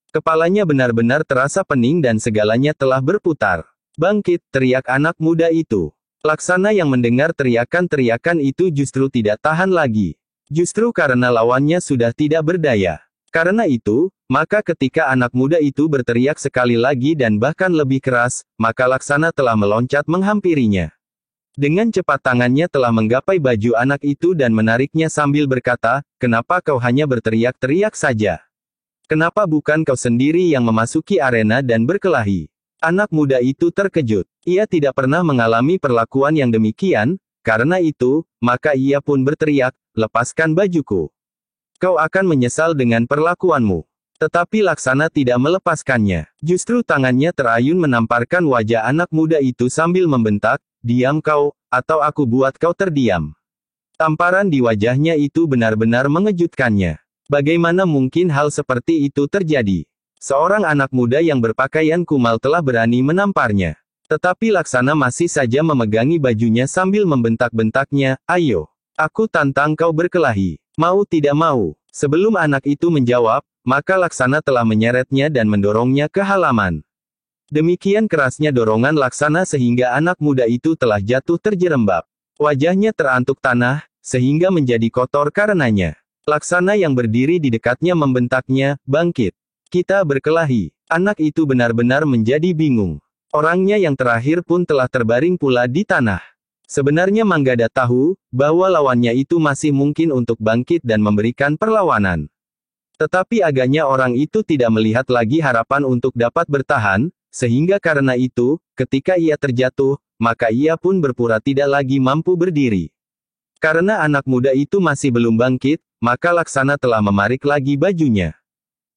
Kepalanya benar-benar terasa pening dan segalanya telah berputar. "Bangkit!" teriak anak muda itu. Laksana yang mendengar teriakan-teriakan itu justru tidak tahan lagi. Justru karena lawannya sudah tidak berdaya. Karena itu, maka ketika anak muda itu berteriak sekali lagi dan bahkan lebih keras, maka Laksana telah meloncat menghampirinya. Dengan cepat tangannya telah menggapai baju anak itu dan menariknya sambil berkata, "Kenapa kau hanya berteriak-teriak saja? Kenapa bukan kau sendiri yang memasuki arena dan berkelahi?" Anak muda itu terkejut. Ia tidak pernah mengalami perlakuan yang demikian, karena itu, maka ia pun berteriak, "Lepaskan bajuku. Kau akan menyesal dengan perlakuanmu." Tetapi Laksana tidak melepaskannya. Justru tangannya terayun menamparkan wajah anak muda itu sambil membentak, "Diam kau, atau aku buat kau terdiam." Tamparan di wajahnya itu benar-benar mengejutkannya. Bagaimana mungkin hal seperti itu terjadi? Seorang anak muda yang berpakaian kumal telah berani menamparnya. Tetapi Laksana masih saja memegangi bajunya sambil membentak-bentaknya, "Ayo, aku tantang kau berkelahi. Mau tidak mau?" Sebelum anak itu menjawab, maka Laksana telah menyeretnya dan mendorongnya ke halaman. Demikian kerasnya dorongan Laksana sehingga anak muda itu telah jatuh terjerembab. Wajahnya terantuk tanah, sehingga menjadi kotor karenanya. Laksana yang berdiri di dekatnya membentaknya, "Bangkit. Kita berkelahi." Anak itu benar-benar menjadi bingung. Orangnya yang terakhir pun telah terbaring pula di tanah. Sebenarnya Manggada tahu, bahwa lawannya itu masih mungkin untuk bangkit dan memberikan perlawanan. Tetapi agaknya orang itu tidak melihat lagi harapan untuk dapat bertahan, sehingga karena itu, ketika ia terjatuh, maka ia pun berpura tidak lagi mampu berdiri. Karena anak muda itu masih belum bangkit, maka Laksana telah memarik lagi bajunya.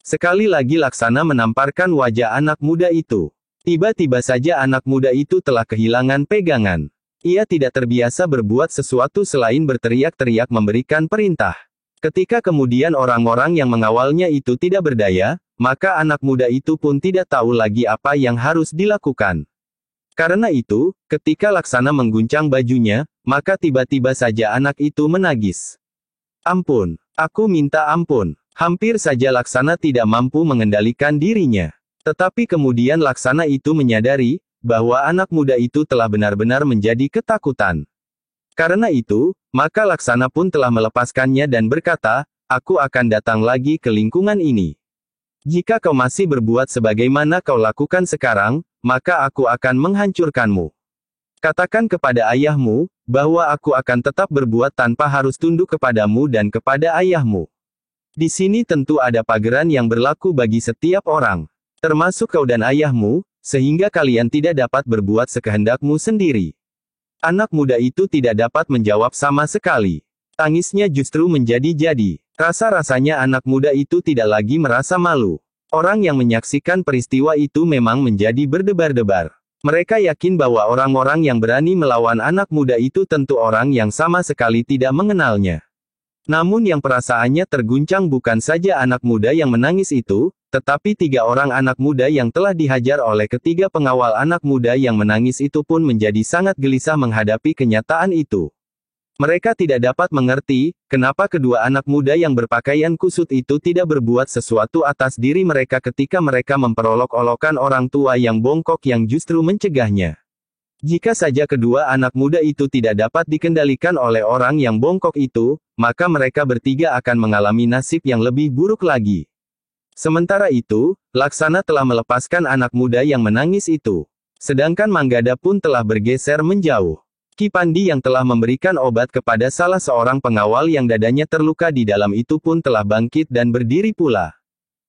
Sekali lagi Laksana menamparkan wajah anak muda itu. Tiba-tiba saja anak muda itu telah kehilangan pegangan. Ia tidak terbiasa berbuat sesuatu selain berteriak-teriak memberikan perintah. Ketika kemudian orang-orang yang mengawalnya itu tidak berdaya, maka anak muda itu pun tidak tahu lagi apa yang harus dilakukan. Karena itu, ketika Laksana mengguncang bajunya, maka tiba-tiba saja anak itu menangis. "Ampun, aku minta ampun." Hampir saja Laksana tidak mampu mengendalikan dirinya. Tetapi kemudian Laksana itu menyadari, bahwa anak muda itu telah benar-benar menjadi ketakutan. Karena itu, maka Laksana pun telah melepaskannya dan berkata, "Aku akan datang lagi ke lingkungan ini. Jika kau masih berbuat sebagaimana kau lakukan sekarang, maka aku akan menghancurkanmu. Katakan kepada ayahmu, bahwa aku akan tetap berbuat tanpa harus tunduk kepadamu dan kepada ayahmu. Di sini tentu ada pageran yang berlaku bagi setiap orang, termasuk kau dan ayahmu, sehingga kalian tidak dapat berbuat sekehendakmu sendiri." Anak muda itu tidak dapat menjawab sama sekali. Tangisnya justru menjadi-jadi. Rasa-rasanya anak muda itu tidak lagi merasa malu. Orang yang menyaksikan peristiwa itu memang menjadi berdebar-debar. Mereka yakin bahwa orang-orang yang berani melawan anak muda itu tentu orang yang sama sekali tidak mengenalnya. Namun yang perasaannya terguncang bukan saja anak muda yang menangis itu, tetapi 3 orang anak muda yang telah dihajar oleh ketiga pengawal anak muda yang menangis itu pun menjadi sangat gelisah menghadapi kenyataan itu. Mereka tidak dapat mengerti, kenapa kedua anak muda yang berpakaian kusut itu tidak berbuat sesuatu atas diri mereka ketika mereka memperolok-olokkan orang tua yang bongkok yang justru mencegahnya. Jika saja kedua anak muda itu tidak dapat dikendalikan oleh orang yang bongkok itu, maka mereka bertiga akan mengalami nasib yang lebih buruk lagi. Sementara itu, Laksana telah melepaskan anak muda yang menangis itu. Sedangkan Manggada pun telah bergeser menjauh. Ki Pandi yang telah memberikan obat kepada salah seorang pengawal yang dadanya terluka di dalam itu pun telah bangkit dan berdiri pula.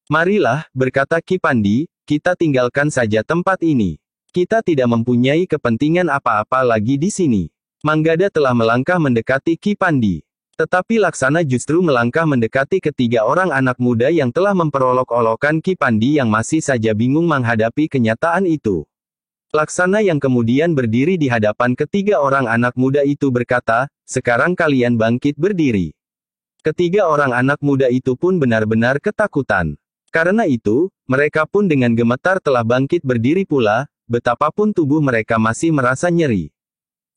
"Marilah," berkata Ki Pandi, "kita tinggalkan saja tempat ini. Kita tidak mempunyai kepentingan apa-apa lagi di sini." Manggada telah melangkah mendekati Ki Pandi. Tetapi Laksana justru melangkah mendekati ketiga orang anak muda yang telah memperolok-olokkan Ki Pandi yang masih saja bingung menghadapi kenyataan itu. Laksana yang kemudian berdiri di hadapan ketiga orang anak muda itu berkata, "Sekarang kalian bangkit berdiri." Ketiga orang anak muda itu pun benar-benar ketakutan. Karena itu, mereka pun dengan gemetar telah bangkit berdiri pula, betapapun tubuh mereka masih merasa nyeri.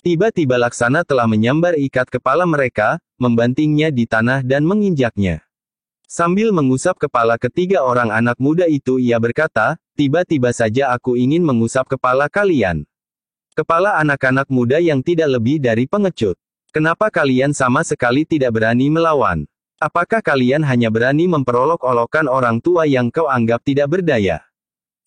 Tiba-tiba Laksana telah menyambar ikat kepala mereka, membantingnya di tanah dan menginjaknya. Sambil mengusap kepala ketiga orang anak muda itu ia berkata, "Tiba-tiba saja aku ingin mengusap kepala kalian. Kepala anak-anak muda yang tidak lebih dari pengecut. Kenapa kalian sama sekali tidak berani melawan? Apakah kalian hanya berani memperolok-olokkan orang tua yang kau anggap tidak berdaya?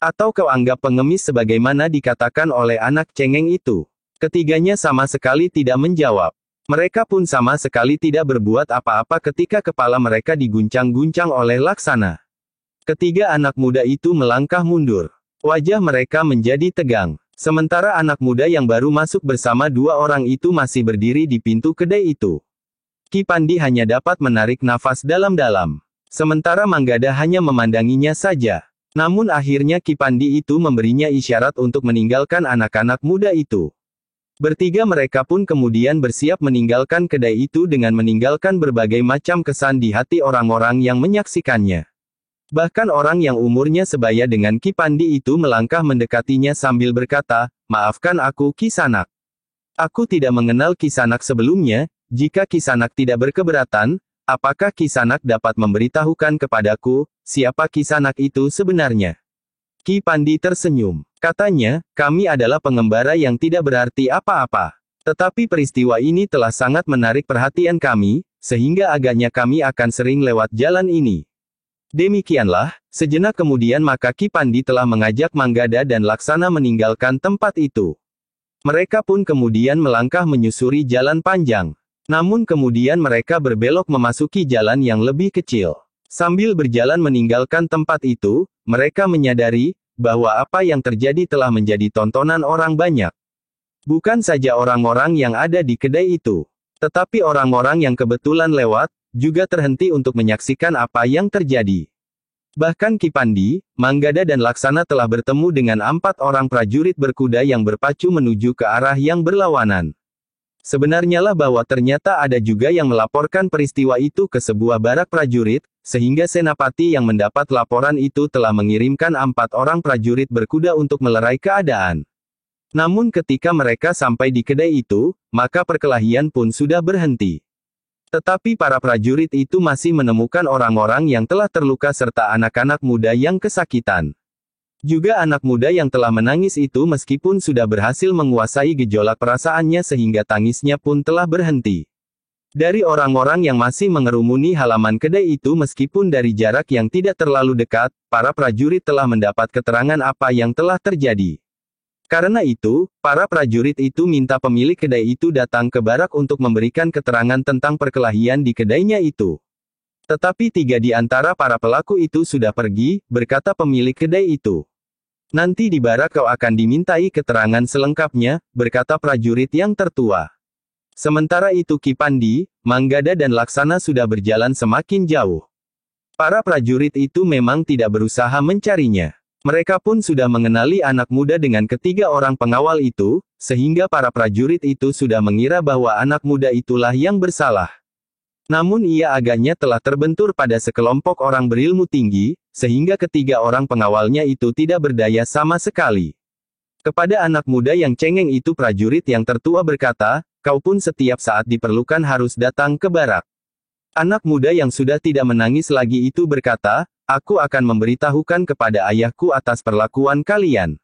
Atau kau anggap pengemis sebagaimana dikatakan oleh anak cengeng itu? Ketiganya sama sekali tidak menjawab. Mereka pun sama sekali tidak berbuat apa-apa ketika kepala mereka diguncang-guncang oleh Laksana. Ketiga anak muda itu melangkah mundur. Wajah mereka menjadi tegang. Sementara anak muda yang baru masuk bersama dua orang itu masih berdiri di pintu kedai itu. Ki Pandi hanya dapat menarik nafas dalam-dalam. Sementara Manggada hanya memandanginya saja. Namun akhirnya Ki Pandi itu memberinya isyarat untuk meninggalkan anak-anak muda itu. Bertiga mereka pun kemudian bersiap meninggalkan kedai itu dengan meninggalkan berbagai macam kesan di hati orang-orang yang menyaksikannya. Bahkan orang yang umurnya sebaya dengan Ki Pandi itu melangkah mendekatinya sambil berkata, "Maafkan aku Ki Sanak. Aku tidak mengenal Ki Sanak sebelumnya, jika Ki Sanak tidak berkeberatan, apakah Ki Sanak dapat memberitahukan kepadaku, siapa Ki Sanak itu sebenarnya?" Ki Pandi tersenyum. Katanya, "Kami adalah pengembara yang tidak berarti apa-apa. Tetapi peristiwa ini telah sangat menarik perhatian kami, sehingga agaknya kami akan sering lewat jalan ini." Demikianlah, sejenak kemudian maka Ki Pandi telah mengajak Manggada dan Laksana meninggalkan tempat itu. Mereka pun kemudian melangkah menyusuri jalan panjang. Namun kemudian mereka berbelok memasuki jalan yang lebih kecil. Sambil berjalan meninggalkan tempat itu, mereka menyadari bahwa apa yang terjadi telah menjadi tontonan orang banyak. Bukan saja orang-orang yang ada di kedai itu, tetapi orang-orang yang kebetulan lewat, juga terhenti untuk menyaksikan apa yang terjadi. Bahkan Ki Pandi, Manggada dan Laksana telah bertemu dengan 4 orang prajurit berkuda yang berpacu menuju ke arah yang berlawanan. Sebenarnya lah bahwa ternyata ada juga yang melaporkan peristiwa itu ke sebuah barak prajurit, sehingga Senapati yang mendapat laporan itu telah mengirimkan 4 orang prajurit berkuda untuk melerai keadaan. Namun ketika mereka sampai di kedai itu, maka perkelahian pun sudah berhenti. Tetapi para prajurit itu masih menemukan orang-orang yang telah terluka serta anak-anak muda yang kesakitan. Juga anak muda yang telah menangis itu meskipun sudah berhasil menguasai gejolak perasaannya sehingga tangisnya pun telah berhenti. Dari orang-orang yang masih mengerumuni halaman kedai itu meskipun dari jarak yang tidak terlalu dekat, para prajurit telah mendapat keterangan apa yang telah terjadi. Karena itu, para prajurit itu minta pemilik kedai itu datang ke barak untuk memberikan keterangan tentang perkelahian di kedainya itu. Tetapi 3 di antara para pelaku itu sudah pergi, berkata pemilik kedai itu. "Nanti di barak kau akan dimintai keterangan selengkapnya," berkata prajurit yang tertua. Sementara itu Ki Pandi, Manggada dan Laksana sudah berjalan semakin jauh. Para prajurit itu memang tidak berusaha mencarinya. Mereka pun sudah mengenali anak muda dengan ketiga orang pengawal itu, sehingga para prajurit itu sudah mengira bahwa anak muda itulah yang bersalah. Namun ia agaknya telah terbentur pada sekelompok orang berilmu tinggi, sehingga ketiga orang pengawalnya itu tidak berdaya sama sekali. Kepada anak muda yang cengeng itu prajurit yang tertua berkata, "Kau pun setiap saat diperlukan harus datang ke barak." Anak muda yang sudah tidak menangis lagi itu berkata, "Aku akan memberitahukan kepada ayahku atas perlakuan kalian."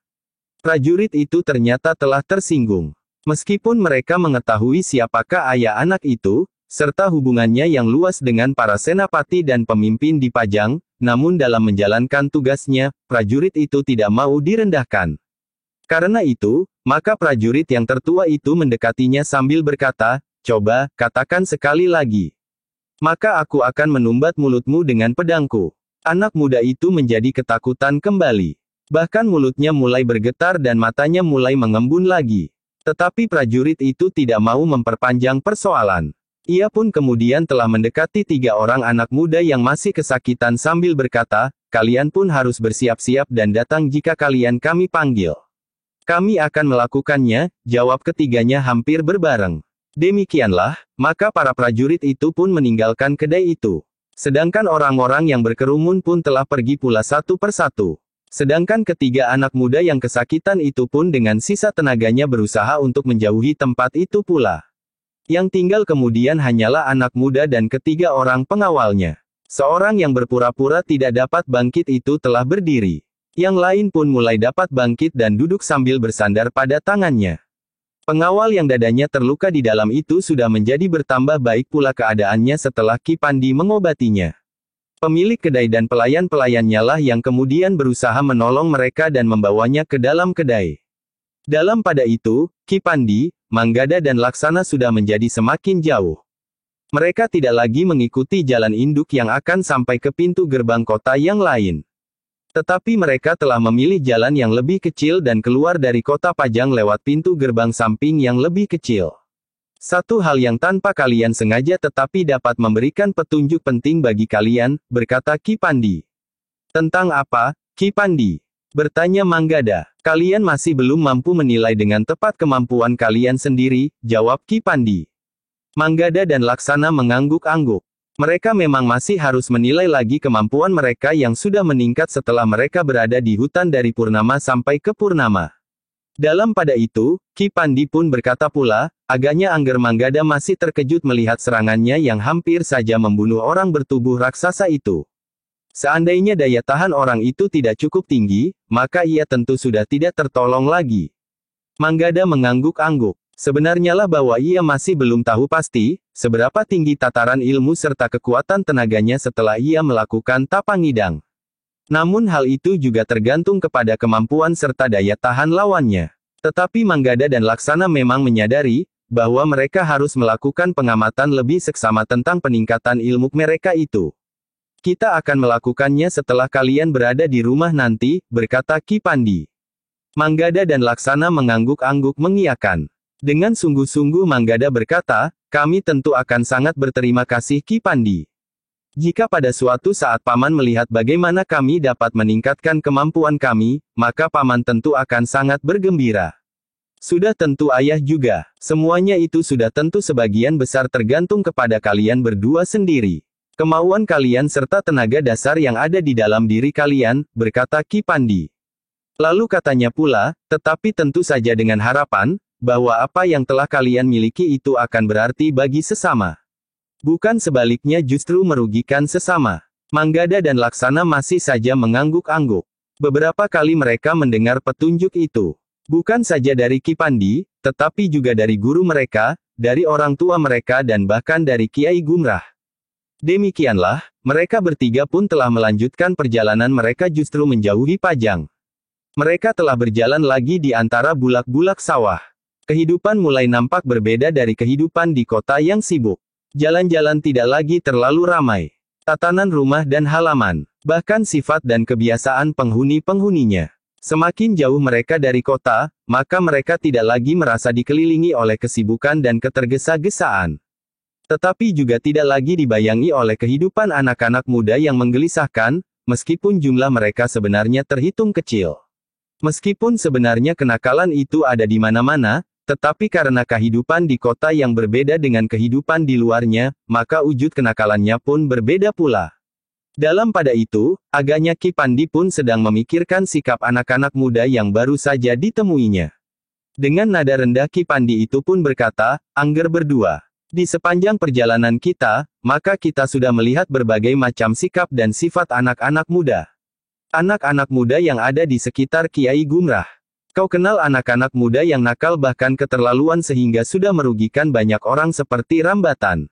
Prajurit itu ternyata telah tersinggung. Meskipun mereka mengetahui siapakah ayah anak itu, serta hubungannya yang luas dengan para senapati dan pemimpin di Pajang, namun dalam menjalankan tugasnya, prajurit itu tidak mau direndahkan. Karena itu, maka prajurit yang tertua itu mendekatinya sambil berkata, "Coba, katakan sekali lagi. Maka aku akan menumbat mulutmu dengan pedangku." Anak muda itu menjadi ketakutan kembali. Bahkan mulutnya mulai bergetar dan matanya mulai mengembun lagi. Tetapi prajurit itu tidak mau memperpanjang persoalan. Ia pun kemudian telah mendekati 3 orang anak muda yang masih kesakitan sambil berkata, "Kalian pun harus bersiap-siap dan datang jika kalian kami panggil." "Kami akan melakukannya," jawab ketiganya hampir berbareng. Demikianlah, maka para prajurit itu pun meninggalkan kedai itu. Sedangkan orang-orang yang berkerumun pun telah pergi pula satu persatu. Sedangkan ketiga anak muda yang kesakitan itu pun dengan sisa tenaganya berusaha untuk menjauhi tempat itu pula. Yang tinggal kemudian hanyalah anak muda dan ketiga orang pengawalnya. Seorang yang berpura-pura tidak dapat bangkit itu telah berdiri. Yang lain pun mulai dapat bangkit dan duduk sambil bersandar pada tangannya. Pengawal yang dadanya terluka di dalam itu sudah menjadi bertambah baik pula keadaannya setelah Ki Pandi mengobatinya. Pemilik kedai dan pelayan-pelayannya lah yang kemudian berusaha menolong mereka dan membawanya ke dalam kedai. Dalam pada itu, Ki Pandi, Manggada dan Laksana sudah menjadi semakin jauh. Mereka tidak lagi mengikuti jalan induk yang akan sampai ke pintu gerbang kota yang lain. Tetapi mereka telah memilih jalan yang lebih kecil dan keluar dari kota Pajang lewat pintu gerbang samping yang lebih kecil. Satu hal yang tanpa kalian sengaja tetapi dapat memberikan petunjuk penting bagi kalian, berkata Ki Pandi. Tentang apa, Ki Pandi? Bertanya Manggada. Kalian masih belum mampu menilai dengan tepat kemampuan kalian sendiri, jawab Ki Pandi. Manggada dan Laksana mengangguk-angguk. Mereka memang masih harus menilai lagi kemampuan mereka yang sudah meningkat setelah mereka berada di hutan dari Purnama sampai ke Purnama. Dalam pada itu, Ki Pandi pun berkata pula, agaknya Angger Manggada masih terkejut melihat serangannya yang hampir saja membunuh orang bertubuh raksasa itu. Seandainya daya tahan orang itu tidak cukup tinggi, maka ia tentu sudah tidak tertolong lagi. Manggada mengangguk-angguk. Sebenarnya lah bahwa ia masih belum tahu pasti, seberapa tinggi tataran ilmu serta kekuatan tenaganya setelah ia melakukan tapangidang. Namun hal itu juga tergantung kepada kemampuan serta daya tahan lawannya. Tetapi Manggada dan Laksana memang menyadari, bahwa mereka harus melakukan pengamatan lebih seksama tentang peningkatan ilmu mereka itu. Kita akan melakukannya setelah kalian berada di rumah nanti, berkata Ki Pandi. Manggada dan Laksana mengangguk-angguk mengiyakan. Dengan sungguh-sungguh Manggada berkata, kami tentu akan sangat berterima kasih Ki Pandi. Jika pada suatu saat Paman melihat bagaimana kami dapat meningkatkan kemampuan kami, maka Paman tentu akan sangat bergembira. Sudah tentu Ayah juga. Semuanya itu sudah tentu sebagian besar tergantung kepada kalian berdua sendiri. Kemauan kalian serta tenaga dasar yang ada di dalam diri kalian, berkata Ki Pandi. Lalu katanya pula, tetapi tentu saja dengan harapan, bahwa apa yang telah kalian miliki itu akan berarti bagi sesama. Bukan sebaliknya justru merugikan sesama. Manggada dan Laksana masih saja mengangguk-angguk. Beberapa kali mereka mendengar petunjuk itu. Bukan saja dari Ki Pandi, tetapi juga dari guru mereka, dari orang tua mereka dan bahkan dari Kiai Gumrah. Demikianlah, mereka bertiga pun telah melanjutkan perjalanan mereka justru menjauhi Pajang. Mereka telah berjalan lagi di antara bulak-bulak sawah. Kehidupan mulai nampak berbeda dari kehidupan di kota yang sibuk. Jalan-jalan tidak lagi terlalu ramai. Tatanan rumah dan halaman, bahkan sifat dan kebiasaan penghuni-penghuninya. Semakin jauh mereka dari kota, maka mereka tidak lagi merasa dikelilingi oleh kesibukan dan ketergesa-gesaan. Tetapi juga tidak lagi dibayangi oleh kehidupan anak-anak muda yang menggelisahkan, meskipun jumlah mereka sebenarnya terhitung kecil. Meskipun sebenarnya kenakalan itu ada di mana-mana, tetapi karena kehidupan di kota yang berbeda dengan kehidupan di luarnya, maka wujud kenakalannya pun berbeda pula. Dalam pada itu, agaknya Ki Pandi pun sedang memikirkan sikap anak-anak muda yang baru saja ditemuinya. Dengan nada rendah Ki Pandi itu pun berkata, Angger berdua. Di sepanjang perjalanan kita, maka kita sudah melihat berbagai macam sikap dan sifat anak-anak muda. Anak-anak muda yang ada di sekitar Kiai Gumrah. Kau kenal anak-anak muda yang nakal bahkan keterlaluan sehingga sudah merugikan banyak orang seperti Rambatan.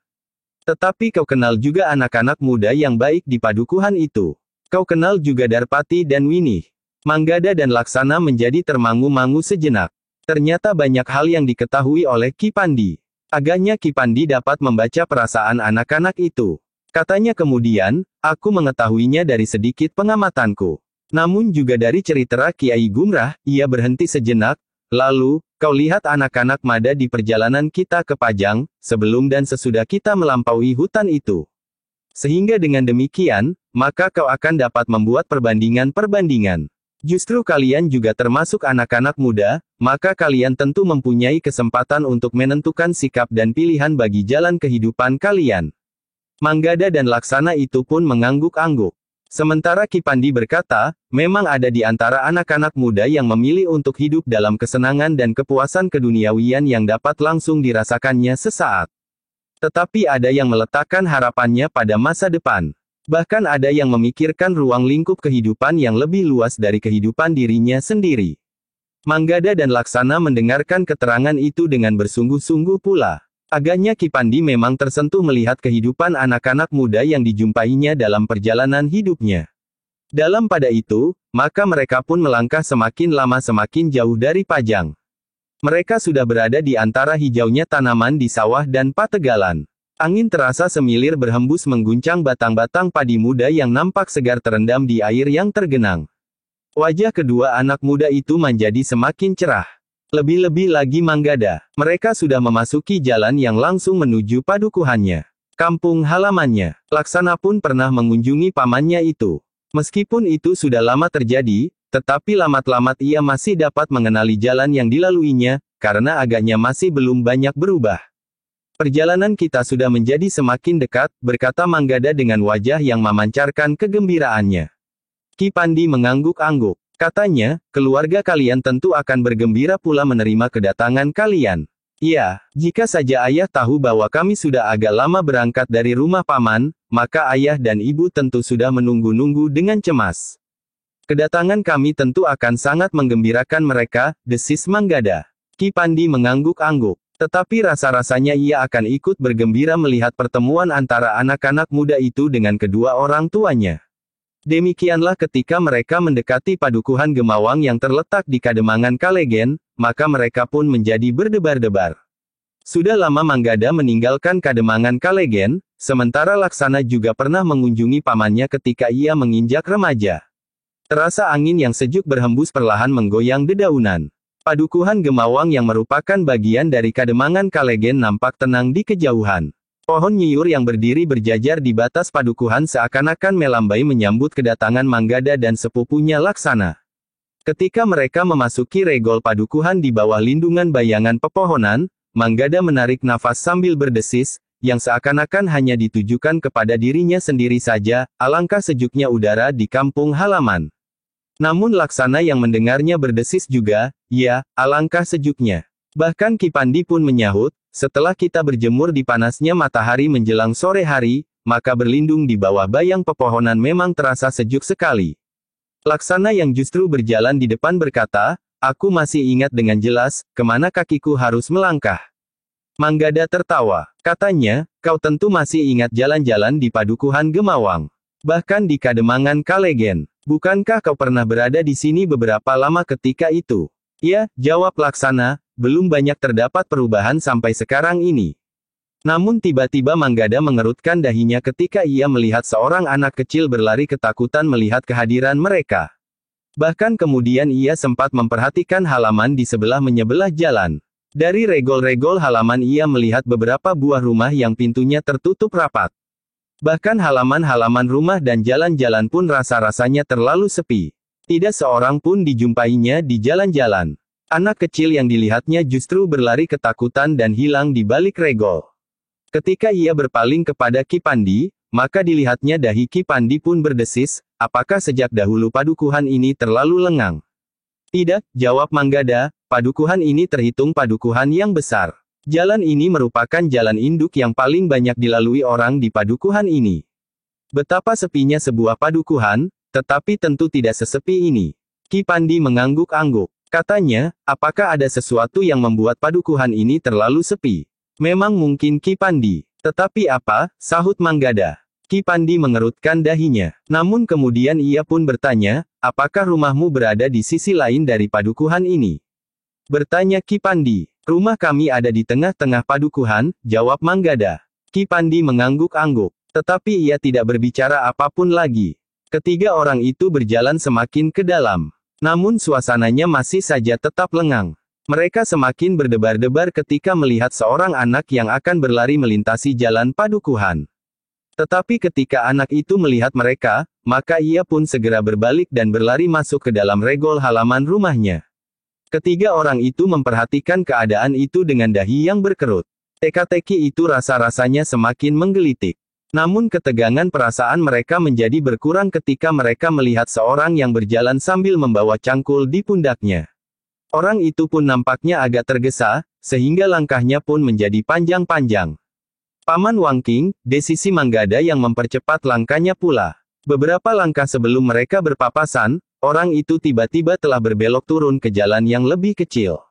Tetapi kau kenal juga anak-anak muda yang baik di padukuhan itu. Kau kenal juga Darpati dan Winih. Manggada dan Laksana menjadi termangu-mangu sejenak. Ternyata banyak hal yang diketahui oleh Ki Pandi. Agaknya Ki Pandi dapat membaca perasaan anak-anak itu. Katanya kemudian, aku mengetahuinya dari sedikit pengamatanku. Namun juga dari cerita Kiai Gumrah, ia berhenti sejenak, lalu, kau lihat anak-anak Mada di perjalanan kita ke Pajang, sebelum dan sesudah kita melampaui hutan itu. Sehingga dengan demikian, maka kau akan dapat membuat perbandingan-perbandingan. Justru kalian juga termasuk anak-anak muda, maka kalian tentu mempunyai kesempatan untuk menentukan sikap dan pilihan bagi jalan kehidupan kalian. Manggada dan Laksana itu pun mengangguk-angguk. Sementara Ki Pandi berkata, memang ada di antara anak-anak muda yang memilih untuk hidup dalam kesenangan dan kepuasan keduniawian yang dapat langsung dirasakannya sesaat. Tetapi ada yang meletakkan harapannya pada masa depan. Bahkan ada yang memikirkan ruang lingkup kehidupan yang lebih luas dari kehidupan dirinya sendiri. Manggada dan Laksana mendengarkan keterangan itu dengan bersungguh-sungguh pula. Agaknya Ki Pandi memang tersentuh melihat kehidupan anak-anak muda yang dijumpainya dalam perjalanan hidupnya. Dalam pada itu, maka mereka pun melangkah semakin lama semakin jauh dari Pajang. Mereka sudah berada di antara hijaunya tanaman di sawah dan pategalan. Angin terasa semilir berhembus mengguncang batang-batang padi muda yang nampak segar terendam di air yang tergenang. Wajah kedua anak muda itu menjadi semakin cerah. Lebih-lebih lagi Manggada. Mereka sudah memasuki jalan yang langsung menuju padukuhannya. Kampung halamannya. Laksana pun pernah mengunjungi pamannya itu. Meskipun itu sudah lama terjadi, tetapi lamat-lamat ia masih dapat mengenali jalan yang dilaluinya, karena agaknya masih belum banyak berubah. Perjalanan kita sudah menjadi semakin dekat, berkata Manggada dengan wajah yang memancarkan kegembiraannya. Ki Pandi mengangguk-angguk. Katanya, keluarga kalian tentu akan bergembira pula menerima kedatangan kalian. Ya, jika saja ayah tahu bahwa kami sudah agak lama berangkat dari rumah paman, maka ayah dan ibu tentu sudah menunggu-nunggu dengan cemas. Kedatangan kami tentu akan sangat menggembirakan mereka, desis Manggada. Ki Pandi mengangguk-angguk. Tetapi rasa-rasanya ia akan ikut bergembira melihat pertemuan antara anak-anak muda itu dengan kedua orang tuanya. Demikianlah ketika mereka mendekati padukuhan Gemawang yang terletak di Kademangan Kalegen, maka mereka pun menjadi berdebar-debar. Sudah lama Manggada meninggalkan Kademangan Kalegen, sementara Laksana juga pernah mengunjungi pamannya ketika ia menginjak remaja. Terasa angin yang sejuk berhembus perlahan menggoyang dedaunan. Padukuhan Gemawang yang merupakan bagian dari Kademangan Kalegen nampak tenang di kejauhan. Pohon nyiur yang berdiri berjajar di batas padukuhan seakan-akan melambai menyambut kedatangan Manggada dan sepupunya Laksana. Ketika mereka memasuki regol padukuhan di bawah lindungan bayangan pepohonan, Manggada menarik nafas sambil berdesis, yang seakan-akan hanya ditujukan kepada dirinya sendiri saja, alangkah sejuknya udara di kampung halaman. Namun Laksana yang mendengarnya berdesis juga, ya, alangkah sejuknya. Bahkan Ki Pandi pun menyahut, setelah kita berjemur di panasnya matahari menjelang sore hari, maka berlindung di bawah bayang pepohonan memang terasa sejuk sekali. Laksana yang justru berjalan di depan berkata, aku masih ingat dengan jelas, kemana kakiku harus melangkah. Manggada tertawa. Katanya, kau tentu masih ingat jalan-jalan di padukuhan Gemawang. Bahkan di Kademangan Kalegen. Bukankah kau pernah berada di sini beberapa lama ketika itu? Ya, jawab Laksana, belum banyak terdapat perubahan sampai sekarang ini. Namun tiba-tiba Manggada mengerutkan dahinya ketika ia melihat seorang anak kecil berlari ketakutan melihat kehadiran mereka. Bahkan kemudian ia sempat memperhatikan halaman di sebelah menyebelah jalan. Dari regol-regol halaman ia melihat beberapa buah rumah yang pintunya tertutup rapat. Bahkan halaman-halaman rumah dan jalan-jalan pun rasa-rasanya terlalu sepi. Tidak seorang pun dijumpainya di jalan-jalan. Anak kecil yang dilihatnya justru berlari ketakutan dan hilang di balik regol. Ketika ia berpaling kepada Ki Pandi, maka dilihatnya dahi Ki Pandi pun berdesis, apakah sejak dahulu padukuhan ini terlalu lengang? Tidak, jawab Manggada, padukuhan ini terhitung padukuhan yang besar. Jalan ini merupakan jalan induk yang paling banyak dilalui orang di padukuhan ini. Betapa sepinya sebuah padukuhan, tetapi tentu tidak sesepi ini. Ki Pandi mengangguk-angguk. Katanya, apakah ada sesuatu yang membuat padukuhan ini terlalu sepi? Memang mungkin Ki Pandi. Tetapi apa? Sahut Manggada. Ki Pandi mengerutkan dahinya. Namun kemudian ia pun bertanya, apakah rumahmu berada di sisi lain dari padukuhan ini? Bertanya Ki Pandi. Rumah kami ada di tengah-tengah padukuhan, jawab Manggada. Ki Pandi mengangguk-angguk. Tetapi ia tidak berbicara apapun lagi. Ketiga orang itu berjalan semakin ke dalam. Namun suasananya masih saja tetap lengang. Mereka semakin berdebar-debar ketika melihat seorang anak yang akan berlari melintasi jalan padukuhan. Tetapi ketika anak itu melihat mereka, maka ia pun segera berbalik dan berlari masuk ke dalam regol halaman rumahnya. Ketiga orang itu memperhatikan keadaan itu dengan dahi yang berkerut. Teka-teki itu rasa-rasanya semakin menggelitik. Namun ketegangan perasaan mereka menjadi berkurang ketika mereka melihat seorang yang berjalan sambil membawa cangkul di pundaknya. Orang itu pun nampaknya agak tergesa, sehingga langkahnya pun menjadi panjang-panjang. Paman Wangking, desisi Manggada yang mempercepat langkahnya pula. Beberapa langkah sebelum mereka berpapasan, orang itu tiba-tiba telah berbelok turun ke jalan yang lebih kecil.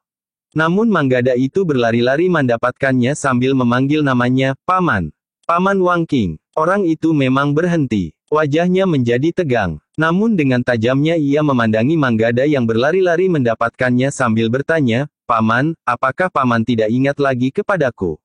Namun Manggada itu berlari-lari mendapatkannya sambil memanggil namanya, "Paman. Paman Wangking." Orang itu memang berhenti. Wajahnya menjadi tegang. Namun dengan tajamnya ia memandangi Manggada yang berlari-lari mendapatkannya sambil bertanya, "Paman, apakah paman tidak ingat lagi kepadaku?"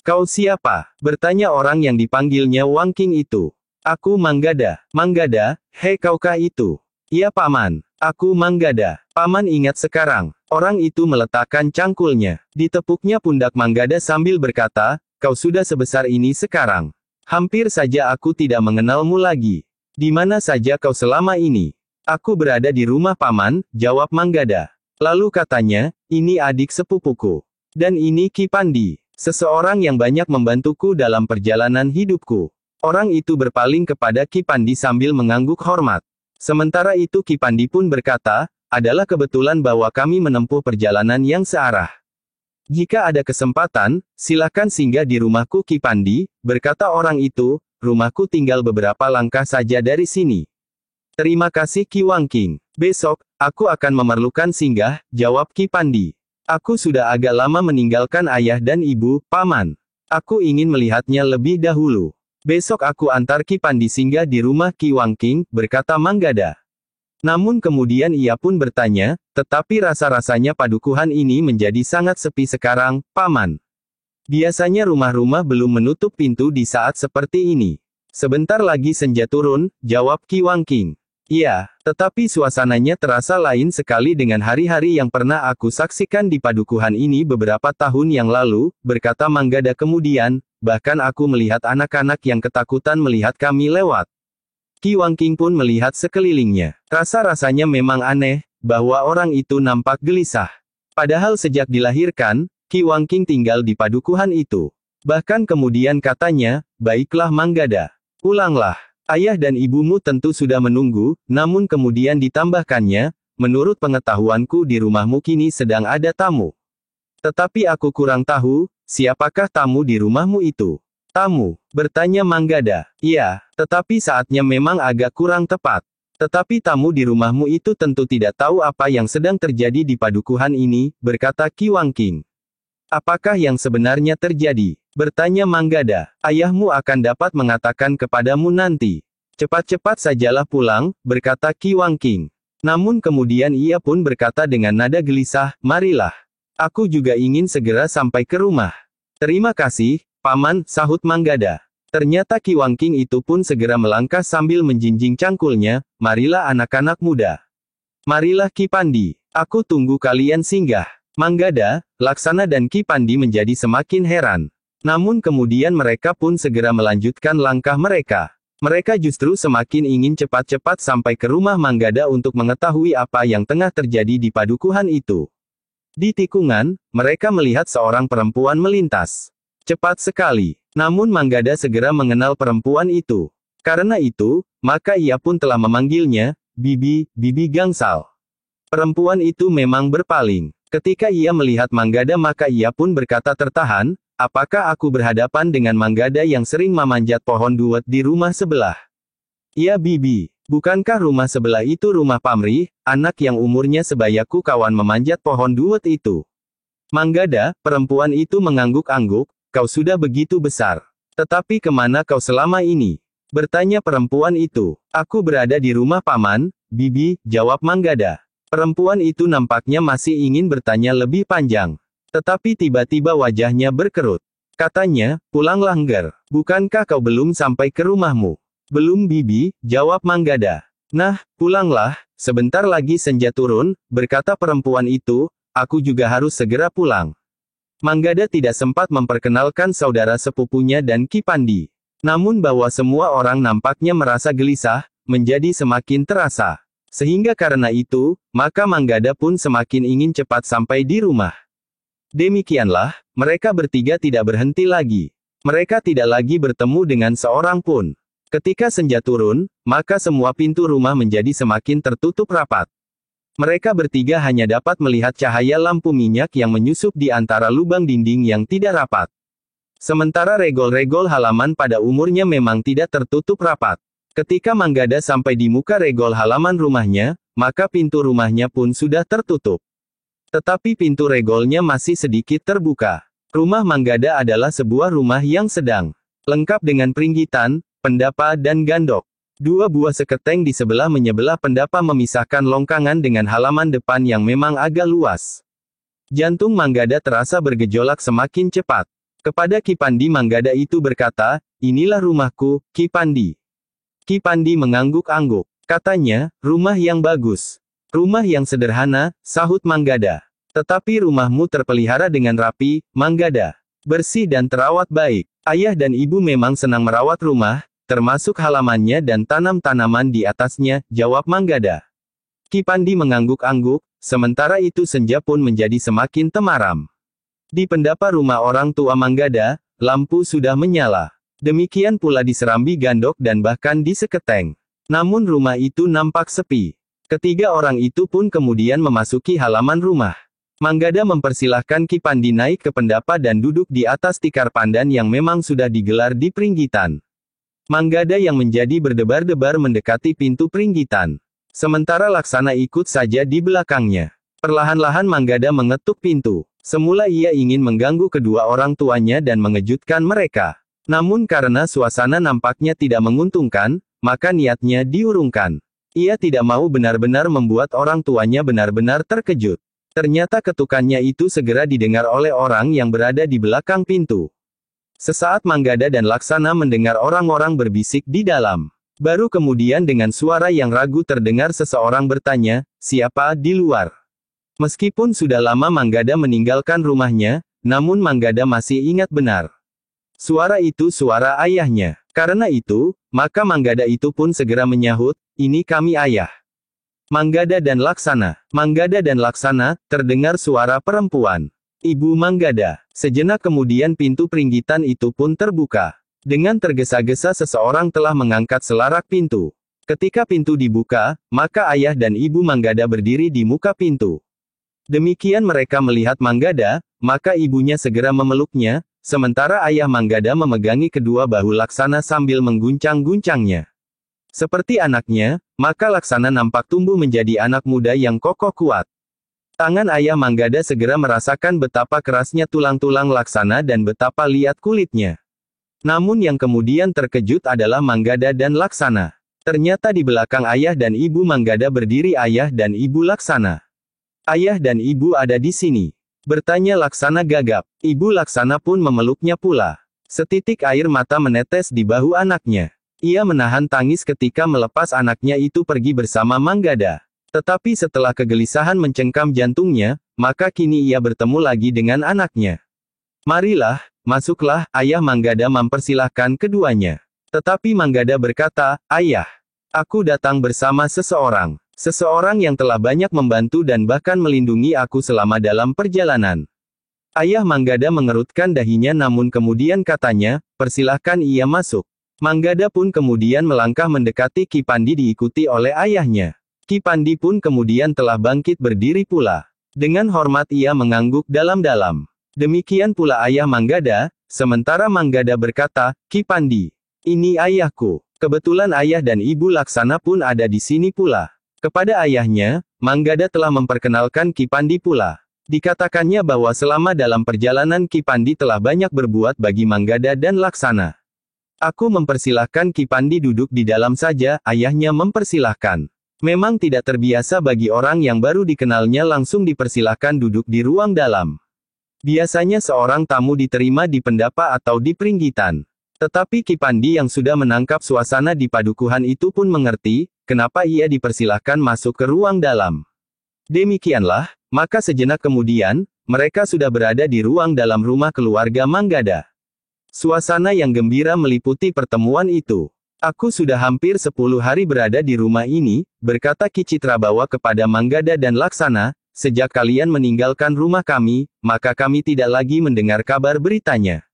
"Kau siapa?" bertanya orang yang dipanggilnya Wangking itu. "Aku Manggada." "Manggada, hei kaukah itu?" "Iya paman, aku Manggada." "Paman ingat sekarang." Orang itu meletakkan cangkulnya. Ditepuknya pundak Manggada sambil berkata, "Kau sudah sebesar ini sekarang. Hampir saja aku tidak mengenalmu lagi. Di mana saja kau selama ini?" "Aku berada di rumah paman," jawab Manggada. Lalu katanya, "Ini adik sepupuku. Dan ini Ki Pandi, seseorang yang banyak membantuku dalam perjalanan hidupku." Orang itu berpaling kepada Ki Pandi sambil mengangguk hormat. Sementara itu Ki Pandi pun berkata, "Adalah kebetulan bahwa kami menempuh perjalanan yang searah. Jika ada kesempatan, silakan singgah di rumahku Ki Pandi," berkata orang itu, "Rumahku tinggal beberapa langkah saja dari sini." "Terima kasih Ki Wangking. Besok, aku akan memerlukan singgah," jawab Ki Pandi. "Aku sudah agak lama meninggalkan ayah dan ibu, paman. Aku ingin melihatnya lebih dahulu. Besok aku antar Ki Pandi singgah di rumah Ki Wangking," berkata Manggada. Namun kemudian ia pun bertanya, "Tetapi rasa-rasanya padukuhan ini menjadi sangat sepi sekarang, paman. Biasanya rumah-rumah belum menutup pintu di saat seperti ini." "Sebentar lagi senja turun," jawab Ki Wangking. "Iya, tetapi suasananya terasa lain sekali dengan hari-hari yang pernah aku saksikan di padukuhan ini beberapa tahun yang lalu," berkata Manggada kemudian, "bahkan aku melihat anak-anak yang ketakutan melihat kami lewat." Ki Wangking pun melihat sekelilingnya. Rasa-rasanya memang aneh, bahwa orang itu nampak gelisah. Padahal sejak dilahirkan, Ki Wangking tinggal di padukuhan itu. Bahkan kemudian katanya, "Baiklah Manggada. Pulanglah. Ayah dan ibumu tentu sudah menunggu," namun kemudian ditambahkannya, "Menurut pengetahuanku di rumahmu kini sedang ada tamu. Tetapi aku kurang tahu, siapakah tamu di rumahmu itu?" "Tamu?" bertanya Manggada. "Iya, tetapi saatnya memang agak kurang tepat. Tetapi tamu di rumahmu itu tentu tidak tahu apa yang sedang terjadi di padukuhan ini," berkata Ki Wangking. "Apakah yang sebenarnya terjadi?" bertanya Manggada. "Ayahmu akan dapat mengatakan kepadamu nanti. Cepat-cepat sajalah pulang," berkata Ki Wangking. Namun kemudian ia pun berkata dengan nada gelisah, "Marilah. Aku juga ingin segera sampai ke rumah." "Terima kasih, paman," sahut Manggada. Ternyata Ki Wangking itu pun segera melangkah sambil menjinjing cangkulnya, "Marilah anak-anak muda. Marilah Ki Pandi. Aku tunggu kalian singgah." Manggada, Laksana dan Ki Pandi menjadi semakin heran. Namun kemudian mereka pun segera melanjutkan langkah mereka. Mereka justru semakin ingin cepat-cepat sampai ke rumah Manggada untuk mengetahui apa yang tengah terjadi di padukuhan itu. Di tikungan, mereka melihat seorang perempuan melintas. Cepat sekali. Namun Manggada segera mengenal perempuan itu. Karena itu, maka ia pun telah memanggilnya, "Bibi, Bibi Gangsal." Perempuan itu memang berpaling. Ketika ia melihat Manggada maka ia pun berkata tertahan, "Apakah aku berhadapan dengan Manggada yang sering memanjat pohon duet di rumah sebelah?" "Iya Bibi. Bukankah rumah sebelah itu rumah Pamrih, anak yang umurnya sebayaku kawan memanjat pohon duet itu?" "Manggada," perempuan itu mengangguk-angguk, "kau sudah begitu besar. Tetapi kemana kau selama ini?" bertanya perempuan itu. "Aku berada di rumah paman, Bibi," jawab Manggada. Perempuan itu nampaknya masih ingin bertanya lebih panjang. Tetapi tiba-tiba wajahnya berkerut. Katanya, "Pulanglah Ngger. Bukankah kau belum sampai ke rumahmu?" "Belum Bibi," jawab Manggada. "Nah, pulanglah, sebentar lagi senja turun," berkata perempuan itu, "aku juga harus segera pulang." Manggada tidak sempat memperkenalkan saudara sepupunya dan Ki Pandi. Namun bahwa semua orang nampaknya merasa gelisah, menjadi semakin terasa. Sehingga karena itu, maka Manggada pun semakin ingin cepat sampai di rumah. Demikianlah, mereka bertiga tidak berhenti lagi. Mereka tidak lagi bertemu dengan seorang pun. Ketika senja turun, maka semua pintu rumah menjadi semakin tertutup rapat. Mereka bertiga hanya dapat melihat cahaya lampu minyak yang menyusup di antara lubang dinding yang tidak rapat. Sementara regol-regol halaman pada umurnya memang tidak tertutup rapat. Ketika Manggada sampai di muka regol halaman rumahnya, maka pintu rumahnya pun sudah tertutup. Tetapi pintu regolnya masih sedikit terbuka. Rumah Manggada adalah sebuah rumah yang sedang lengkap dengan peringgitan, pendapa dan gandok. Dua buah seketeng di sebelah menyebelah pendapa memisahkan longkangan dengan halaman depan yang memang agak luas. Jantung Manggada terasa bergejolak semakin cepat. Kepada Ki Pandi Manggada itu berkata, "Inilah rumahku, Ki Pandi." Ki Pandi mengangguk-angguk. Katanya, "Rumah yang bagus. Rumah yang sederhana," sahut Manggada. "Tetapi rumahmu terpelihara dengan rapi, Manggada. Bersih dan terawat baik. Ayah dan ibu memang senang merawat rumah, termasuk halamannya dan tanam-tanaman di atasnya," jawab Manggada. Ki Pandi mengangguk-angguk, sementara itu senja pun menjadi semakin temaram. Di pendapa rumah orang tua Manggada, lampu sudah menyala. Demikian pula di serambi gandok dan bahkan di seketeng. Namun rumah itu nampak sepi. Ketiga orang itu pun kemudian memasuki halaman rumah. Manggada mempersilahkan Ki Pandi naik ke pendapa dan duduk di atas tikar pandan yang memang sudah digelar di peringgitan. Manggada yang menjadi berdebar-debar mendekati pintu peringgitan. Sementara Laksana ikut saja di belakangnya. Perlahan-lahan Manggada mengetuk pintu. Semula ia ingin mengganggu kedua orang tuanya dan mengejutkan mereka. Namun karena suasana nampaknya tidak menguntungkan, maka niatnya diurungkan. Ia tidak mau benar-benar membuat orang tuanya benar-benar terkejut. Ternyata ketukannya itu segera didengar oleh orang yang berada di belakang pintu. Sesaat Manggada dan Laksana mendengar orang-orang berbisik di dalam. Baru kemudian dengan suara yang ragu terdengar seseorang bertanya, "Siapa di luar?" Meskipun sudah lama Manggada meninggalkan rumahnya, namun Manggada masih ingat benar. Suara itu suara ayahnya. Karena itu, maka Manggada itu pun segera menyahut, "Ini kami ayah." Manggada dan Laksana. Manggada dan Laksana, terdengar suara perempuan. "Ibu Manggada." Sejenak kemudian pintu peringgitan itu pun terbuka. Dengan tergesa-gesa seseorang telah mengangkat selarak pintu. Ketika pintu dibuka, maka ayah dan ibu Manggada berdiri di muka pintu. Demikian mereka melihat Manggada, maka ibunya segera memeluknya, sementara ayah Manggada memegangi kedua bahu Laksana sambil mengguncang-guncangnya. Seperti anaknya, maka Laksana nampak tumbuh menjadi anak muda yang kokoh kuat. Tangan ayah Manggada segera merasakan betapa kerasnya tulang-tulang Laksana dan betapa liat kulitnya. Namun yang kemudian terkejut adalah Manggada dan Laksana. Ternyata di belakang ayah dan ibu Manggada berdiri ayah dan ibu Laksana. "Ayah dan ibu ada di sini?" bertanya Laksana gagap. Ibu Laksana pun memeluknya pula. Setitik air mata menetes di bahu anaknya. Ia menahan tangis ketika melepas anaknya itu pergi bersama Manggada. Tetapi setelah kegelisahan mencengkam jantungnya, maka kini ia bertemu lagi dengan anaknya. "Marilah, masuklah," ayah Manggada mempersilahkan keduanya. Tetapi Manggada berkata, "Ayah, aku datang bersama seseorang. Seseorang yang telah banyak membantu dan bahkan melindungi aku selama dalam perjalanan." Ayah Manggada mengerutkan dahinya namun kemudian katanya, "Persilahkan ia masuk." Manggada pun kemudian melangkah mendekati Ki Pandi diikuti oleh ayahnya. Ki Pandi pun kemudian telah bangkit berdiri pula. Dengan hormat ia mengangguk dalam-dalam. Demikian pula ayah Manggada, sementara Manggada berkata, "Ki Pandi, ini ayahku." Kebetulan ayah dan ibu Laksana pun ada di sini pula. Kepada ayahnya, Manggada telah memperkenalkan Ki Pandi pula. Dikatakannya bahwa selama dalam perjalanan Ki Pandi telah banyak berbuat bagi Manggada dan Laksana. "Aku mempersilahkan Ki Pandi duduk di dalam saja," ayahnya mempersilahkan. Memang tidak terbiasa bagi orang yang baru dikenalnya langsung dipersilahkan duduk di ruang dalam. Biasanya seorang tamu diterima di pendapa atau di peringgitan. Tetapi Ki Pandi yang sudah menangkap suasana di padukuhan itu pun mengerti, kenapa ia dipersilahkan masuk ke ruang dalam. Demikianlah, maka sejenak kemudian, mereka sudah berada di ruang dalam rumah keluarga Manggada. Suasana yang gembira meliputi pertemuan itu. "Aku sudah hampir 10 hari berada di rumah ini," berkata Ki Citrabawa kepada Manggada dan Laksana, "sejak kalian meninggalkan rumah kami, maka kami tidak lagi mendengar kabar beritanya.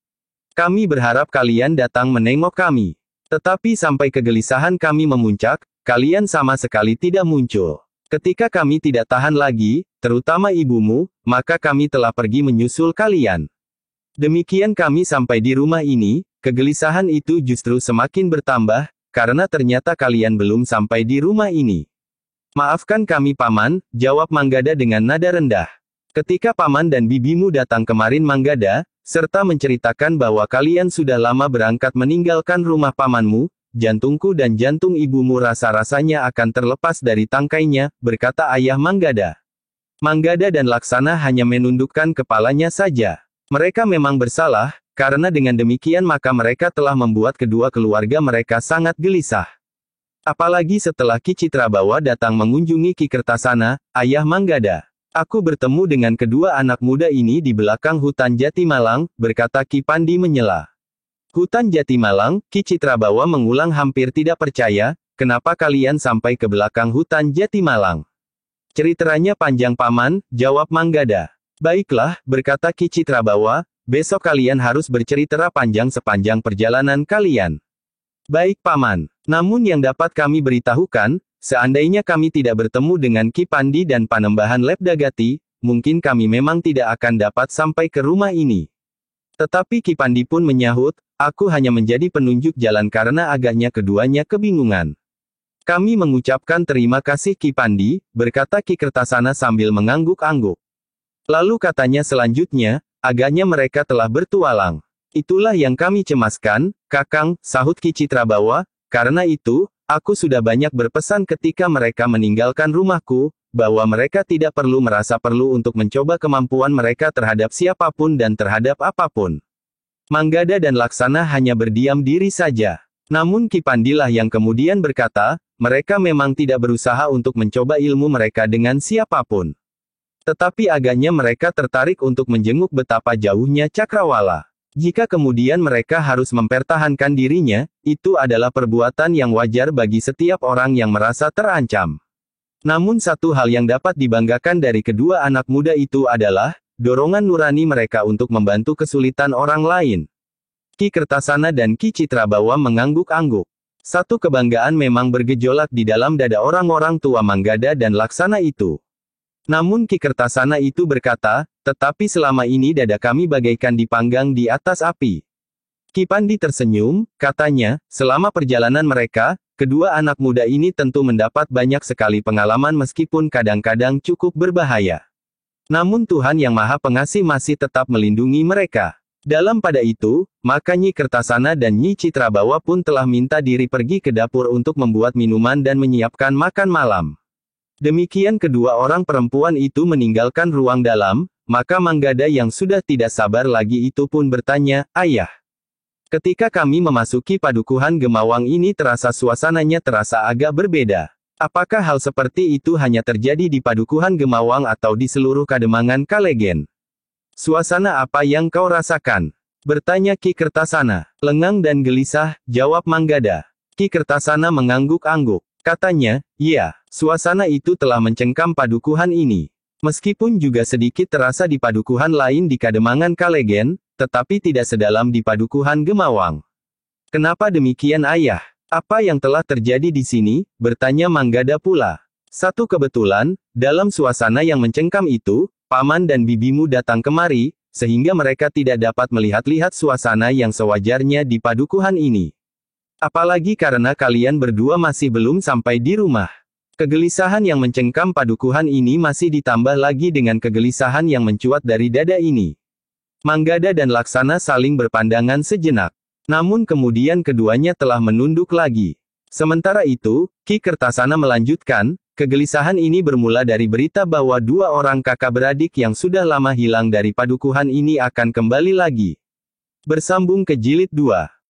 Kami berharap kalian datang menengok kami. Tetapi sampai kegelisahan kami memuncak, kalian sama sekali tidak muncul. Ketika kami tidak tahan lagi, terutama ibumu, maka kami telah pergi menyusul kalian. Demikian kami sampai di rumah ini, kegelisahan itu justru semakin bertambah, karena ternyata kalian belum sampai di rumah ini. Maafkan kami Paman, jawab Manggada dengan nada rendah. Ketika Paman dan bibimu datang kemarin Manggada, serta menceritakan bahwa kalian sudah lama berangkat meninggalkan rumah pamanmu, jantungku dan jantung ibumu rasa-rasanya akan terlepas dari tangkainya, berkata ayah Manggada. Manggada dan Laksana hanya menundukkan kepalanya saja. Mereka memang bersalah, karena dengan demikian maka mereka telah membuat kedua keluarga mereka sangat gelisah. Apalagi setelah Ki Citrabawa datang mengunjungi Ki Kertasana, ayah Manggada. Aku bertemu dengan kedua anak muda ini di belakang hutan Jatimalang, berkata Ki Pandi menyela. Hutan Jatimalang, Ki Citrabawa mengulang hampir tidak percaya, kenapa kalian sampai ke belakang hutan Jatimalang? Ceritanya panjang Paman, jawab Manggada. Baiklah, berkata Ki Citrabawa, besok kalian harus bercerita panjang sepanjang perjalanan kalian. Baik Paman, namun yang dapat kami beritahukan, seandainya kami tidak bertemu dengan Ki Pandi dan Panembahan Lepdagati, mungkin kami memang tidak akan dapat sampai ke rumah ini. Tetapi Ki Pandi pun menyahut, aku hanya menjadi penunjuk jalan karena agaknya keduanya kebingungan. Kami mengucapkan terima kasih Ki Pandi, berkata Ki Kertasana sambil mengangguk-angguk. Lalu katanya selanjutnya, agaknya mereka telah bertualang. Itulah yang kami cemaskan, Kakang, sahut Ki Citrabawa, karena itu, aku sudah banyak berpesan ketika mereka meninggalkan rumahku, bahwa mereka tidak perlu merasa perlu untuk mencoba kemampuan mereka terhadap siapapun dan terhadap apapun. Manggada dan Laksana hanya berdiam diri saja. Namun Ki Pandilah yang kemudian berkata, mereka memang tidak berusaha untuk mencoba ilmu mereka dengan siapapun. Tetapi agaknya mereka tertarik untuk menjenguk betapa jauhnya Cakrawala. Jika kemudian mereka harus mempertahankan dirinya, itu adalah perbuatan yang wajar bagi setiap orang yang merasa terancam. Namun satu hal yang dapat dibanggakan dari kedua anak muda itu adalah, dorongan nurani mereka untuk membantu kesulitan orang lain. Ki Kertasana dan Ki Citrabawa mengangguk-angguk. Satu kebanggaan memang bergejolak di dalam dada orang-orang tua Manggada dan Laksana itu. Namun Ki Kertasana itu berkata, tetapi selama ini dada kami bagaikan dipanggang di atas api. Ki Pandi tersenyum, katanya, selama perjalanan mereka, kedua anak muda ini tentu mendapat banyak sekali pengalaman meskipun kadang-kadang cukup berbahaya. Namun Tuhan Yang Maha Pengasih masih tetap melindungi mereka. Dalam pada itu, maka Nyi Kertasana dan Nyi Citrabawa pun telah minta diri pergi ke dapur untuk membuat minuman dan menyiapkan makan malam. Demikian kedua orang perempuan itu meninggalkan ruang dalam, maka Manggada yang sudah tidak sabar lagi itu pun bertanya, Ayah. Ketika kami memasuki padukuhan Gemawang ini terasa suasananya terasa agak berbeda. Apakah hal seperti itu hanya terjadi di padukuhan Gemawang atau di seluruh Kademangan Kalegen? Suasana apa yang kau rasakan? Bertanya Ki Kertasana. Lengang dan gelisah, jawab Manggada. Ki Kertasana mengangguk-angguk. Katanya, iya, suasana itu telah mencengkam padukuhan ini. Meskipun juga sedikit terasa di padukuhan lain di Kademangan Kalegen, tetapi tidak sedalam di padukuhan Gemawang. Kenapa demikian Ayah? Apa yang telah terjadi di sini? Bertanya Manggada pula. Satu kebetulan, dalam suasana yang mencengkam itu, Paman dan bibimu datang kemari, sehingga mereka tidak dapat melihat-lihat suasana yang sewajarnya di padukuhan ini. Apalagi karena kalian berdua masih belum sampai di rumah. Kegelisahan yang mencengkam padukuhan ini masih ditambah lagi dengan kegelisahan yang mencuat dari dada ini. Manggada dan Laksana saling berpandangan sejenak. Namun kemudian keduanya telah menunduk lagi. Sementara itu, Ki Kertasana melanjutkan, kegelisahan ini bermula dari berita bahwa dua orang kakak beradik yang sudah lama hilang dari padukuhan ini akan kembali lagi. Bersambung ke jilid 2.